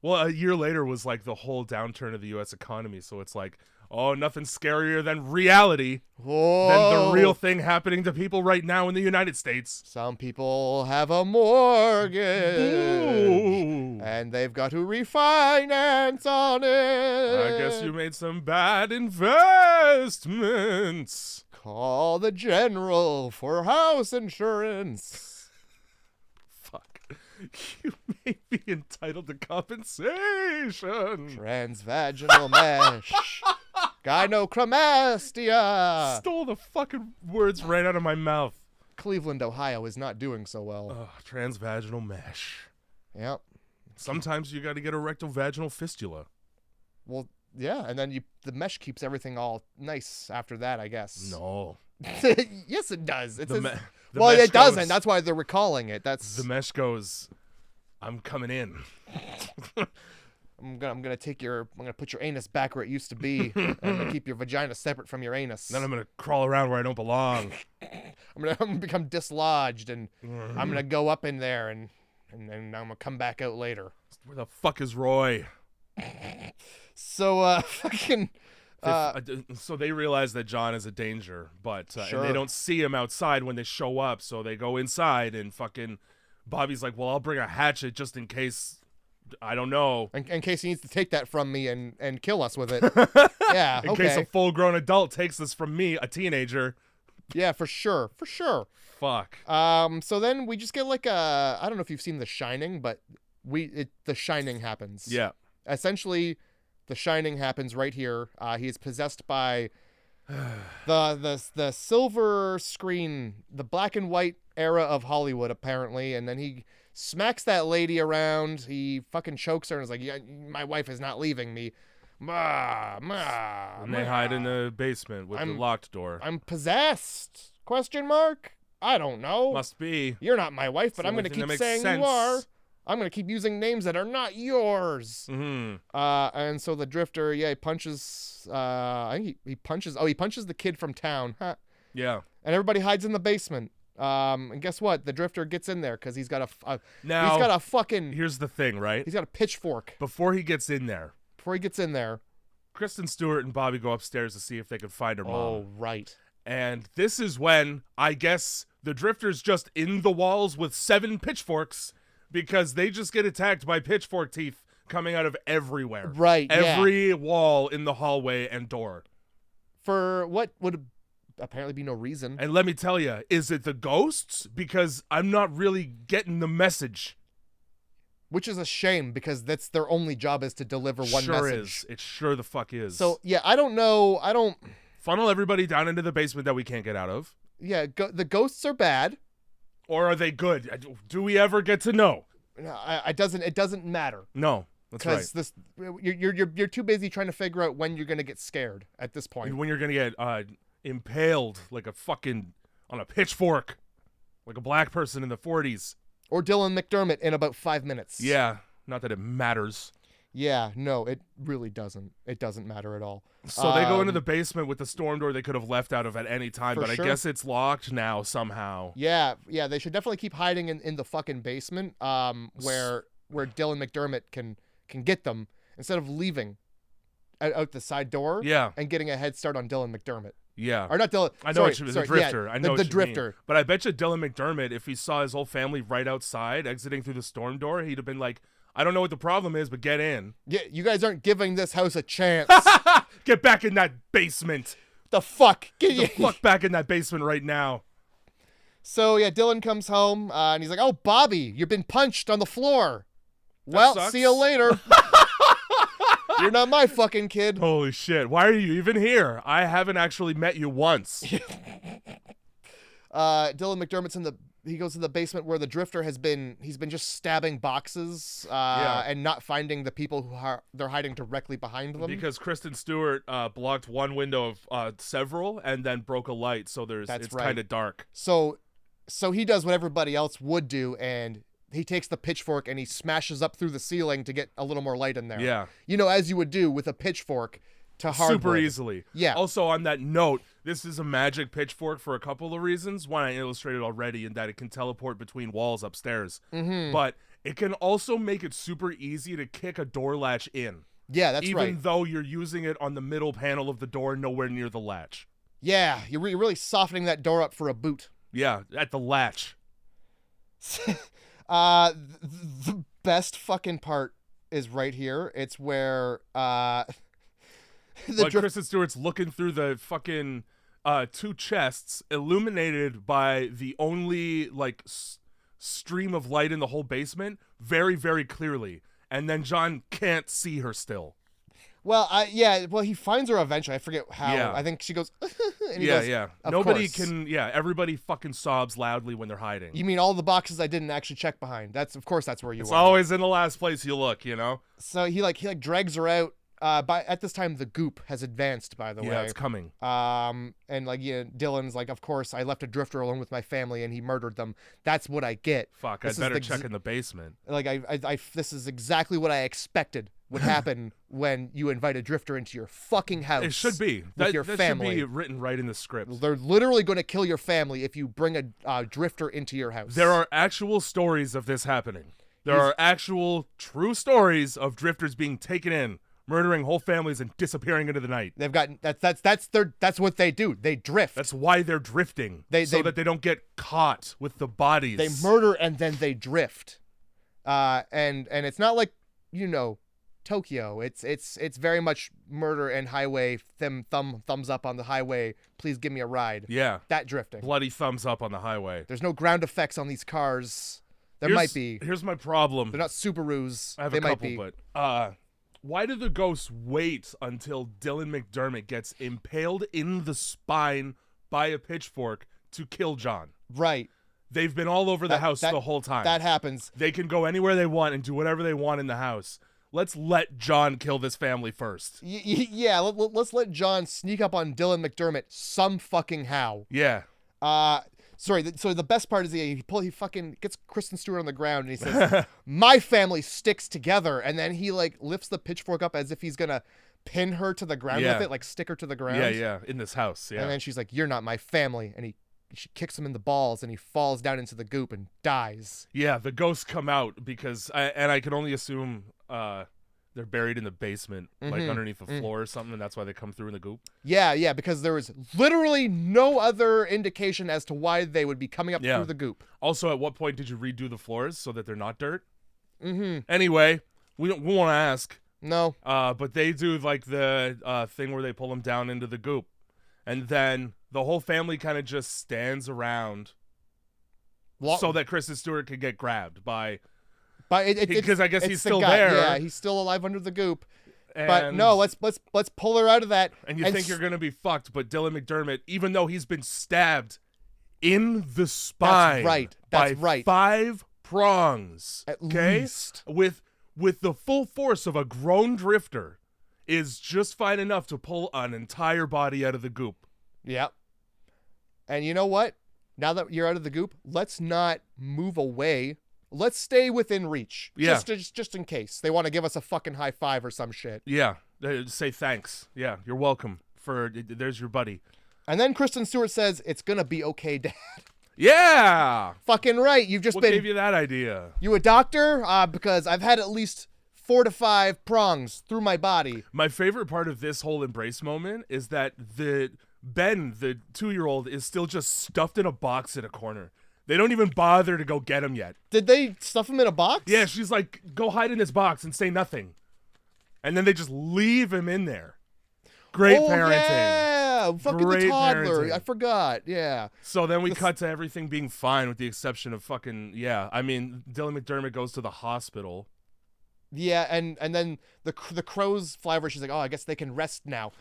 Speaker 2: well, a year later was like the whole downturn of the U.S. economy. So it's like, oh, nothing scarier than reality.
Speaker 1: Whoa.
Speaker 2: Than the real thing happening to people right now in the United States.
Speaker 1: Some people have a mortgage.
Speaker 2: Ooh.
Speaker 1: And they've got to refinance on it.
Speaker 2: I guess you made some bad investments.
Speaker 1: Call the general for house insurance.
Speaker 2: Fuck. You may be entitled to compensation.
Speaker 1: Transvaginal mesh. Gynecomastia.
Speaker 2: Stole the fucking words right out of my mouth.
Speaker 1: Cleveland, Ohio is not doing so well.
Speaker 2: Transvaginal mesh.
Speaker 1: Yep.
Speaker 2: Sometimes you got to get a rectovaginal fistula.
Speaker 1: Well, yeah, and then the mesh keeps everything all nice after that, I guess.
Speaker 2: No.
Speaker 1: Yes, it does. It
Speaker 2: mesh
Speaker 1: doesn't.
Speaker 2: goes,
Speaker 1: That's why they're recalling it. That's
Speaker 2: the mesh goes. I'm coming in.
Speaker 1: I'm gonna put your anus back where it used to be. And I'm gonna keep your vagina separate from your anus.
Speaker 2: Then I'm gonna crawl around where I don't belong.
Speaker 1: I'm gonna become dislodged, and I'm gonna go up in there and and then I'm gonna come back out later.
Speaker 2: Where the fuck is Roy?
Speaker 1: So fucking.
Speaker 2: So they realize that John is a danger, but
Speaker 1: Sure.
Speaker 2: and they don't see him outside when they show up, so they go inside, and fucking Bobby's like, well, I'll bring a hatchet just in case, I don't know.
Speaker 1: In case he needs to take that from me and kill us with it. Yeah,
Speaker 2: In case a full-grown adult takes this from me, a teenager.
Speaker 1: Yeah, for sure.
Speaker 2: Fuck.
Speaker 1: So then we just get like I don't know if you've seen The Shining, but The Shining happens.
Speaker 2: Yeah.
Speaker 1: Essentially, The Shining happens right here. He is possessed by the silver screen, the black and white era of Hollywood, apparently, and then he smacks that lady around. He fucking chokes her and is like, "Yeah, my wife is not leaving me." Ma.
Speaker 2: And they hide in the basement with the locked door.
Speaker 1: I'm possessed? Question mark? I don't know.
Speaker 2: Must be.
Speaker 1: You're not my wife, but I'm going to keep saying you are. I'm going to keep using names that are not yours.
Speaker 2: Mm-hmm.
Speaker 1: And so the drifter, he punches, I think he punches the kid from town. Huh.
Speaker 2: Yeah.
Speaker 1: And everybody hides in the basement. And guess what? The drifter gets in there because he's got a fucking...
Speaker 2: Here's the thing, right?
Speaker 1: He's got a pitchfork.
Speaker 2: Before he gets in there, Kristen Stewart and Bobby go upstairs to see if they can find her mom.
Speaker 1: Oh, right.
Speaker 2: And this is when, I guess, the drifter's just in the walls with 7 pitchforks because they just get attacked by pitchfork teeth coming out of everywhere.
Speaker 1: Right,
Speaker 2: Every wall in the hallway and door.
Speaker 1: For what would apparently be no reason.
Speaker 2: And let me tell you, is it the ghosts? Because I'm not really getting the message.
Speaker 1: Which is a shame because that's their only job is to deliver one message.
Speaker 2: Sure is. It sure the fuck is.
Speaker 1: So, yeah, I don't know.
Speaker 2: Funnel everybody down into the basement that we can't get out of.
Speaker 1: Yeah, the ghosts are bad.
Speaker 2: Or are they good? Do we ever get to know?
Speaker 1: No, it doesn't matter.
Speaker 2: No, that's right.
Speaker 1: Because you're too busy trying to figure out when you're gonna get scared at this point.
Speaker 2: When you're gonna get impaled like a fucking on a pitchfork, like a black person in the 40s.
Speaker 1: Or Dylan McDermott in about 5 minutes.
Speaker 2: Yeah, not that it matters.
Speaker 1: Yeah, no, it really doesn't. It doesn't matter at all.
Speaker 2: So they go into the basement with the storm door they could have left out of at any time, but
Speaker 1: sure.
Speaker 2: I guess it's locked now somehow.
Speaker 1: Yeah, they should definitely keep hiding in the fucking basement, where Dylan McDermott can get them instead of leaving out the side door.
Speaker 2: Yeah.
Speaker 1: And getting a head start on Dylan McDermott.
Speaker 2: Yeah.
Speaker 1: Or not Dylan.
Speaker 2: I know what you mean. The drifter.
Speaker 1: Yeah,
Speaker 2: I know
Speaker 1: the drifter.
Speaker 2: mean. But I bet you Dylan McDermott, if he saw his whole family right outside exiting through the storm door, he'd have been like, I don't know what the problem is, but get in.
Speaker 1: Yeah, you guys aren't giving this house a chance.
Speaker 2: Get back in that basement.
Speaker 1: The fuck?
Speaker 2: Get the fuck back in that basement right now.
Speaker 1: So, yeah, Dylan comes home, and he's like, oh, Bobby, you've been punched on the floor. Well,
Speaker 2: sucks.
Speaker 1: see you later. You're not my fucking kid.
Speaker 2: Holy shit. Why are you even here? I haven't actually met you once.
Speaker 1: Dylan McDermott's he goes to the basement where the drifter he's been just stabbing boxes and not finding the people who they're hiding directly behind them.
Speaker 2: Because Kristen Stewart blocked one window of several and then broke a light, so it's kind of dark.
Speaker 1: So he does what everybody else would do, and he takes the pitchfork and he smashes up through the ceiling to get a little more light in there.
Speaker 2: Yeah.
Speaker 1: As you would do with a pitchfork to hardwood.
Speaker 2: Super easily.
Speaker 1: Yeah.
Speaker 2: Also, on that note, this is a magic pitchfork for a couple of reasons. One, I illustrated already in that it can teleport between walls upstairs.
Speaker 1: Mm-hmm.
Speaker 2: But it can also make it super easy to kick a door latch in.
Speaker 1: Yeah, that's right.
Speaker 2: Even though you're using it on the middle panel of the door, nowhere near the latch.
Speaker 1: Yeah, you're really softening that door up for a boot.
Speaker 2: Yeah, at the latch.
Speaker 1: The best fucking part is right here. It's where
Speaker 2: Kristen Stewart's looking through the fucking 2 chests illuminated by the only stream of light in the whole basement very, very clearly, and then John can't see her still.
Speaker 1: Well, he finds her eventually. I forget how. Yeah. I think she goes, and he goes,
Speaker 2: Nobody
Speaker 1: course.
Speaker 2: can, everybody fucking sobs loudly when they're hiding.
Speaker 1: You mean all the boxes I didn't actually check behind? That's where you are.
Speaker 2: It's always in the last place you look,
Speaker 1: So he drags her out. At this time, the goop has advanced, by the way.
Speaker 2: Yeah, it's coming.
Speaker 1: And Dylan's like, of course, I left a drifter alone with my family and he murdered them. That's what I get.
Speaker 2: Fuck, I'd better check in the basement.
Speaker 1: This is exactly what I expected would happen when you invite a drifter into your fucking house.
Speaker 2: It should be.
Speaker 1: With your family.
Speaker 2: Should be written right in the script.
Speaker 1: They're literally going to kill your family if you bring a drifter into your house.
Speaker 2: There are actual stories of this happening. There are actual true stories of drifters being taken in, murdering whole families and disappearing into the night.
Speaker 1: They've got that's what they do. They drift.
Speaker 2: That's why they're drifting, so that they don't get caught with the bodies.
Speaker 1: They murder and then they drift. And it's not like, Tokyo. It's very much murder and highway thumbs up on the highway. Please give me a ride.
Speaker 2: Yeah.
Speaker 1: That drifting.
Speaker 2: Bloody thumbs up on the highway.
Speaker 1: There's no ground effects on these cars. There might be.
Speaker 2: Here's my problem.
Speaker 1: They're not Subarus.
Speaker 2: I have
Speaker 1: they
Speaker 2: a couple,
Speaker 1: might be.
Speaker 2: but why do the ghosts wait until Dylan McDermott gets impaled in the spine by a pitchfork to kill John?
Speaker 1: Right.
Speaker 2: They've been all over the house the whole time.
Speaker 1: That happens.
Speaker 2: They can go anywhere they want and do whatever they want in the house. Let's let John kill this family first.
Speaker 1: Yeah, let's let John sneak up on Dylan McDermott some fucking how.
Speaker 2: Yeah.
Speaker 1: So the best part is he fucking gets Kristen Stewart on the ground and he says, "My family sticks together," and then he like lifts the pitchfork up as if he's gonna pin her to the ground with it, like stick her to the ground.
Speaker 2: Yeah, in this house. Yeah.
Speaker 1: And then she's like, "You're not my family," and she kicks him in the balls and he falls down into the goop and dies.
Speaker 2: Yeah, the ghosts come out because I can only assume they're buried in the basement, like underneath the floor or something, and that's why they come through in the goop.
Speaker 1: Yeah, because there was literally no other indication as to why they would be coming up through the goop.
Speaker 2: Also, at what point did you redo the floors so that they're not dirt? Anyway, we won't ask.
Speaker 1: No.
Speaker 2: But they do like the thing where they pull them down into the goop, and then the whole family kind of just stands around so that Kristen Stewart could get grabbed by. Because I guess he's still there.
Speaker 1: Yeah, he's still alive under the goop. But no, let's pull her out of that.
Speaker 2: And you think you're gonna be fucked, but Dylan McDermott, even though he's been stabbed in the spine,
Speaker 1: that's right,
Speaker 2: 5 prongs,
Speaker 1: at least,
Speaker 2: with the full force of a grown drifter, is just fine enough to pull an entire body out of the goop.
Speaker 1: Yep. And you know what? Now that you're out of the goop, let's not move away. Let's stay within reach.
Speaker 2: Yeah.
Speaker 1: Just in case they want to give us a fucking high five or some shit.
Speaker 2: Yeah. Say thanks. Yeah. You're welcome. There's your buddy.
Speaker 1: And then Kristen Stewart says, "It's gonna be okay, Dad."
Speaker 2: Yeah.
Speaker 1: Fucking right. You've just
Speaker 2: what
Speaker 1: been.
Speaker 2: Gave you that idea?
Speaker 1: You a doctor? Because I've had at least 4 to 5 prongs through my body.
Speaker 2: My favorite part of this whole embrace moment is that Ben, the 2-year-old, is still just stuffed in a box in a corner. They don't even bother to go get him yet.
Speaker 1: Did they stuff him in a box?
Speaker 2: Yeah, she's like, "Go hide in this box and say nothing." And then they just leave him in there. Great parenting.
Speaker 1: Yeah, fucking
Speaker 2: Great
Speaker 1: the toddler.
Speaker 2: parenting.
Speaker 1: I forgot. Yeah.
Speaker 2: So then we cut to everything being fine with the exception of fucking, I mean, Dylan McDermott goes to the hospital.
Speaker 1: Yeah, and then the crows fly over. She's like, "Oh, I guess they can rest now."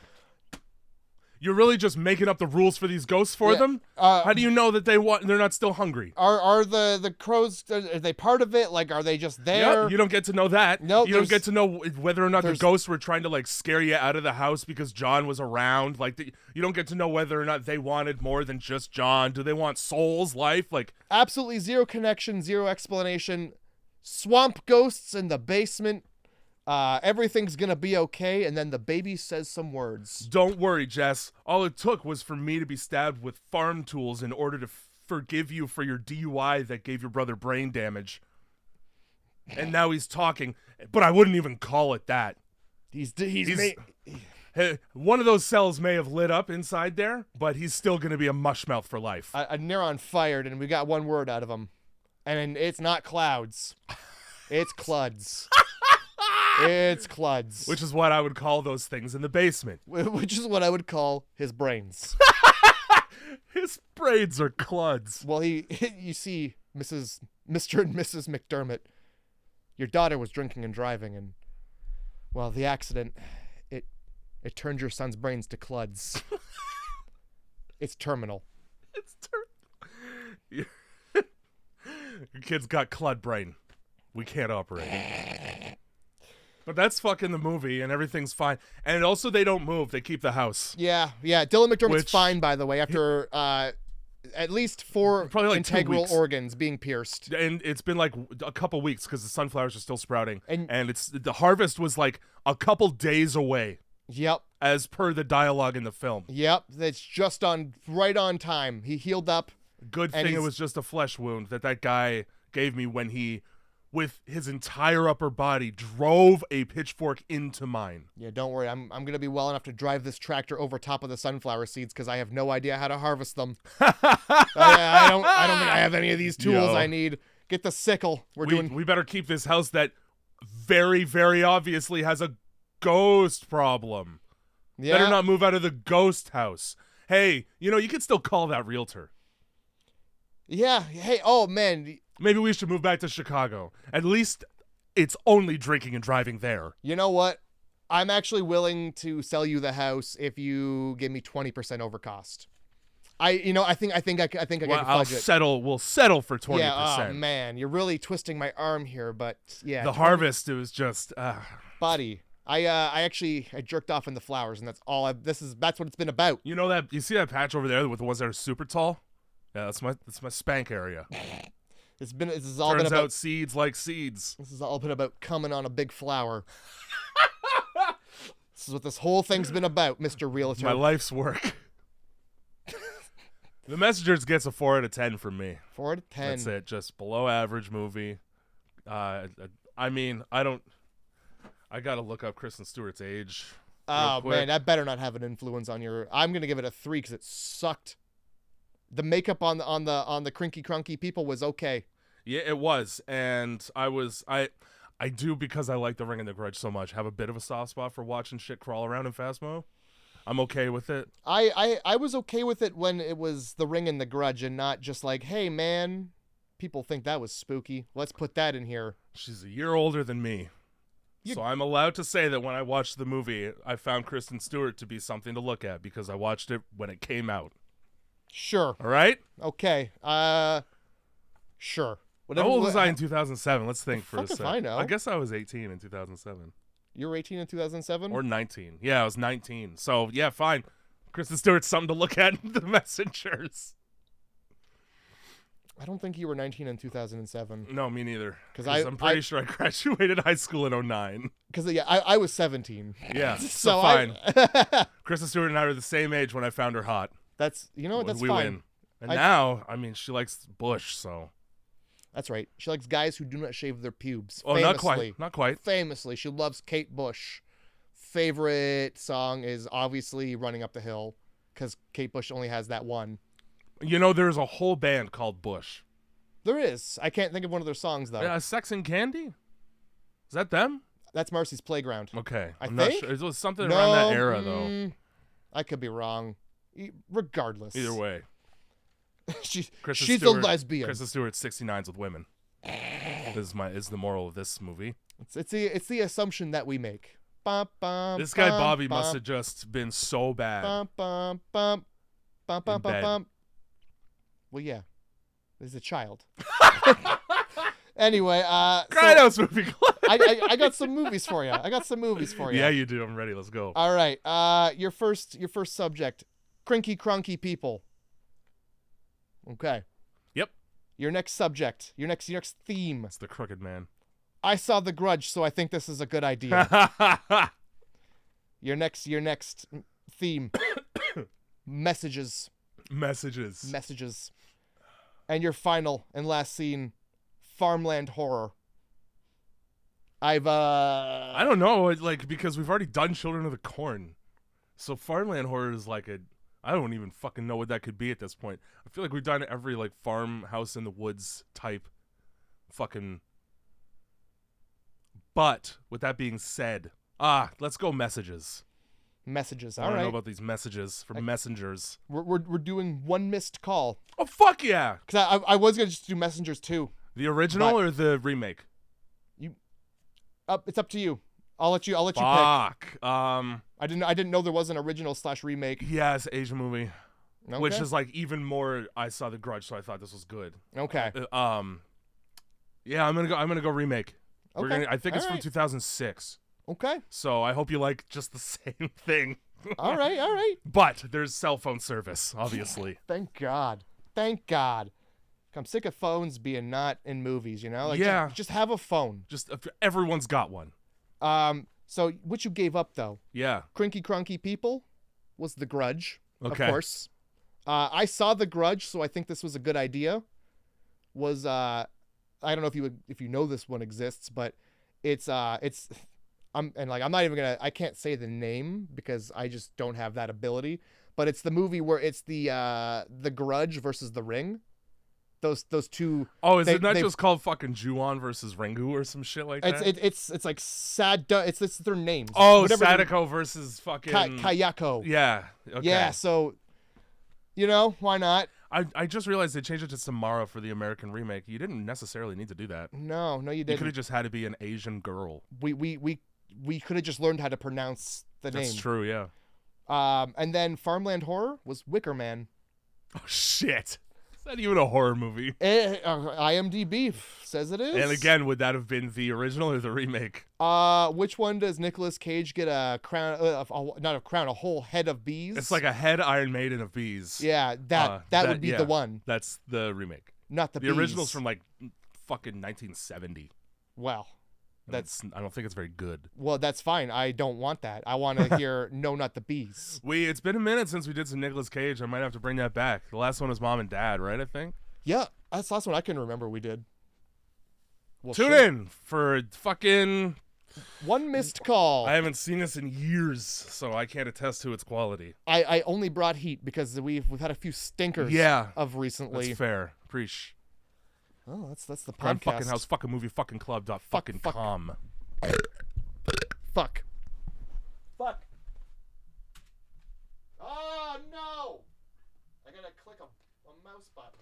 Speaker 2: You're really just making up the rules for these ghosts for them? How do you know that they're not still hungry?
Speaker 1: Are the crows, are they part of it? Like, are they just there?
Speaker 2: Yep, you don't get to know that.
Speaker 1: No,
Speaker 2: you don't get to know whether or not the ghosts were trying to like scare you out of the house because John was around. Like, you don't get to know whether or not they wanted more than just John. Do they want Soul's life? Like,
Speaker 1: absolutely zero connection, zero explanation. Swamp ghosts in the basement. Everything's gonna be okay, and then the baby says some words.
Speaker 2: Don't worry, Jess. All it took was for me to be stabbed with farm tools in order to forgive you for your DUI that gave your brother brain damage. And now he's talking, but I wouldn't even call it that. One of those cells may have lit up inside there, but he's still gonna be a mushmouth for life.
Speaker 1: A neuron fired, and we got one word out of him, and it's not clouds, it's cluds. It's cluds.
Speaker 2: Which is what I would call those things in the basement.
Speaker 1: Which is what I would call his brains.
Speaker 2: His brains are cluds.
Speaker 1: Well, you see, Mr. and Mrs. McDermott, your daughter was drinking and driving, and, well, the accident, it turned your son's brains to cluds. It's terminal.
Speaker 2: It's terminal. Your kid's got clud brain. We can't operate. But that's fucking the movie, and everything's fine. And also, they don't move. They keep the house.
Speaker 1: Yeah. Dylan McDermott's fine, by the way, after at least 4
Speaker 2: probably like
Speaker 1: integral organs being pierced.
Speaker 2: And it's been like a couple weeks because the sunflowers are still sprouting. And the harvest was like a couple days away.
Speaker 1: Yep.
Speaker 2: As per the dialogue in the film.
Speaker 1: Yep. That's just right on time. He healed up.
Speaker 2: Good thing it was just a flesh wound that guy gave me when he with his entire upper body drove a pitchfork into mine.
Speaker 1: Yeah, don't worry. I'm gonna be well enough to drive this tractor over top of the sunflower seeds because I have no idea how to harvest them. I don't think I have any of these tools I need. Get the sickle.
Speaker 2: We better keep this house that very, very obviously has a ghost problem.
Speaker 1: Yeah.
Speaker 2: Better not move out of the ghost house. Hey, you could still call that realtor.
Speaker 1: Yeah. Hey. Oh man.
Speaker 2: Maybe we should move back to Chicago. At least it's only drinking and driving there.
Speaker 1: You know what? I'm actually willing to sell you the house if you give me 20% over cost. I think I can fudge it.
Speaker 2: We'll settle for 20%.
Speaker 1: Yeah, oh man, you're really twisting my arm here, but yeah.
Speaker 2: The harvest, it was just
Speaker 1: buddy. I jerked off in the flowers, and that's all. That's what it's been about.
Speaker 2: You see that patch over there with the ones that are super tall? Yeah, that's my spank area.
Speaker 1: Turns
Speaker 2: out seeds like seeds.
Speaker 1: This has all been about coming on a big flower. This is what this whole thing's been about, Mr. Realtor.
Speaker 2: My life's work. The Messengers gets a 4 out of 10 from me.
Speaker 1: 4 out of 10.
Speaker 2: That's it. Just below average movie. I gotta look up Kristen Stewart's age.
Speaker 1: Oh man, that better not have an influence on your. I'm gonna give it a 3 because it sucked. The makeup on the crinky crunky people was okay.
Speaker 2: Yeah, it was, and I do, because I like The Ring and The Grudge so much, have a bit of a soft spot for watching shit crawl around in Phasmo. I'm okay with it.
Speaker 1: I was okay with it when it was The Ring and The Grudge and not just like, hey man, people think that was spooky. Let's put that in here.
Speaker 2: She's a year older than me. So I'm allowed to say that when I watched the movie, I found Kristen Stewart to be something to look at because I watched it when it came out.
Speaker 1: Sure.
Speaker 2: All right?
Speaker 1: Okay. Sure.
Speaker 2: How old was I in 2007? Let's think for a
Speaker 1: second.
Speaker 2: second.
Speaker 1: I know.
Speaker 2: I guess I was 18 in 2007.
Speaker 1: You were 18 in 2007?
Speaker 2: Or 19. Yeah, I was 19. So, yeah, fine. Kristen Stewart's something to look at in The Messengers.
Speaker 1: I don't think you were 19 in 2007.
Speaker 2: No, me neither. Because I'm pretty sure I graduated high school in 09.
Speaker 1: Because, yeah, I was 17.
Speaker 2: Yeah, so fine. Kristen Stewart and I were the same age when I found her hot.
Speaker 1: That's fine.
Speaker 2: Win. And now, she likes Bush, so.
Speaker 1: That's right. She likes guys who do not shave their pubes.
Speaker 2: Oh,
Speaker 1: famously,
Speaker 2: not quite.
Speaker 1: Famously, she loves Kate Bush. Favorite song is obviously Running Up the Hill, because Kate Bush only has that one.
Speaker 2: There's a whole band called Bush.
Speaker 1: There is. I can't think of one of their songs, though.
Speaker 2: Sex and Candy? Is that them?
Speaker 1: That's Marcy's Playground.
Speaker 2: Okay.
Speaker 1: I'm
Speaker 2: not
Speaker 1: think?
Speaker 2: sure. It was something around that era, though.
Speaker 1: I could be wrong. Regardless.
Speaker 2: Either way.
Speaker 1: she's a lesbian.
Speaker 2: Kristen Stewart 69s with women. Is the moral of this movie.
Speaker 1: It's the assumption that we make. Bum, bum,
Speaker 2: this guy
Speaker 1: bum,
Speaker 2: Bobby
Speaker 1: bum,
Speaker 2: must have just been so bad.
Speaker 1: Bum, bum, bum, bum, bum, bum, bum. Well, yeah. He's a child. Anyway,
Speaker 2: Grindhouse movie club.
Speaker 1: I got some movies for you.
Speaker 2: Yeah, you do. I'm ready. Let's go.
Speaker 1: All right. Your first subject, crinky crunky people. Okay.
Speaker 2: Yep.
Speaker 1: Your next subject, your next theme.
Speaker 2: It's the crooked man.
Speaker 1: I saw The Grudge, so I think this is a good idea. Your next theme. Messages. And your final and last scene, farmland horror. I
Speaker 2: don't know, because we've already done Children of the Corn. So farmland horror is I don't even fucking know what that could be at this point. I feel like we've done every farmhouse in the woods type fucking. But with that being said, let's go messages.
Speaker 1: Messages. All
Speaker 2: right. I don't
Speaker 1: right.
Speaker 2: know about these messages from messengers.
Speaker 1: We're doing one missed call.
Speaker 2: Oh fuck yeah!
Speaker 1: Because I was gonna just do Messengers 2.
Speaker 2: The original or the remake?
Speaker 1: It's up to you. I'll let you pick.
Speaker 2: Fuck.
Speaker 1: I didn't know there was an original / remake.
Speaker 2: Yeah, it's an Asian movie.
Speaker 1: Okay.
Speaker 2: Which is even more. I saw The Grudge, so I thought this was good.
Speaker 1: Okay.
Speaker 2: Yeah, I'm gonna go remake.
Speaker 1: Okay.
Speaker 2: I think it's from 2006.
Speaker 1: Okay.
Speaker 2: So I hope you like just the same thing.
Speaker 1: All right.
Speaker 2: But there's cell phone service, obviously.
Speaker 1: Thank God. I'm sick of phones being not in movies,
Speaker 2: yeah.
Speaker 1: Just have a phone.
Speaker 2: Just everyone's got one.
Speaker 1: So what you gave up, though.
Speaker 2: Yeah.
Speaker 1: Crinky crunky people was The Grudge,
Speaker 2: okay.
Speaker 1: Of course. I saw The Grudge, so I think this was a good idea. Was I don't know if you know this one exists, but it's I'm not even gonna, I can't say the name because I just don't have that ability. But it's the movie where it's the Grudge versus The Ring. Those two.
Speaker 2: Oh, is it not just called fucking Ju-on versus Ringu or some shit like that?
Speaker 1: It's like it's their names.
Speaker 2: Oh,
Speaker 1: whatever
Speaker 2: Sadako versus fucking
Speaker 1: Kayako.
Speaker 2: Yeah. Okay.
Speaker 1: Yeah. So, why not?
Speaker 2: I just realized they changed it to Samara for the American remake. You didn't necessarily need to do that.
Speaker 1: No, you
Speaker 2: You
Speaker 1: didn't.
Speaker 2: could have just had to be an Asian girl.
Speaker 1: We could have just learned how to pronounce the name.
Speaker 2: That's true, yeah.
Speaker 1: And then Farmland Horror was Wicker Man.
Speaker 2: Oh shit! Is that even a horror movie?
Speaker 1: IMDb says it is.
Speaker 2: And again, would that have been the original or the remake?
Speaker 1: Which one does Nicolas Cage get a crown? Not a crown, a whole head of bees.
Speaker 2: It's like a head Iron Maiden of bees.
Speaker 1: Yeah, that would be the one.
Speaker 2: That's the remake.
Speaker 1: Not the
Speaker 2: The
Speaker 1: bees.
Speaker 2: original's from like fucking 1970.
Speaker 1: Wow.
Speaker 2: I don't think it's very good.
Speaker 1: Well, that's fine. I don't want that. I want to hear No, Not the Bees.
Speaker 2: It's been a minute since we did some Nicolas Cage. I might have to bring that back. The last one was Mom and Dad, right? I think.
Speaker 1: Yeah, that's the last one I can remember we did. Well,
Speaker 2: Tune in for fucking
Speaker 1: One Missed Call.
Speaker 2: I haven't seen this in years, so I can't attest to its quality.
Speaker 1: I only brought heat because we've had a few stinkers. Of recently.
Speaker 2: That's fair. Preach.
Speaker 1: Oh, that's the podcast.
Speaker 2: Grand fucking house, fucking movie, fucking club, dot fucking com.
Speaker 1: Fuck. Oh no! I gotta click a mouse button.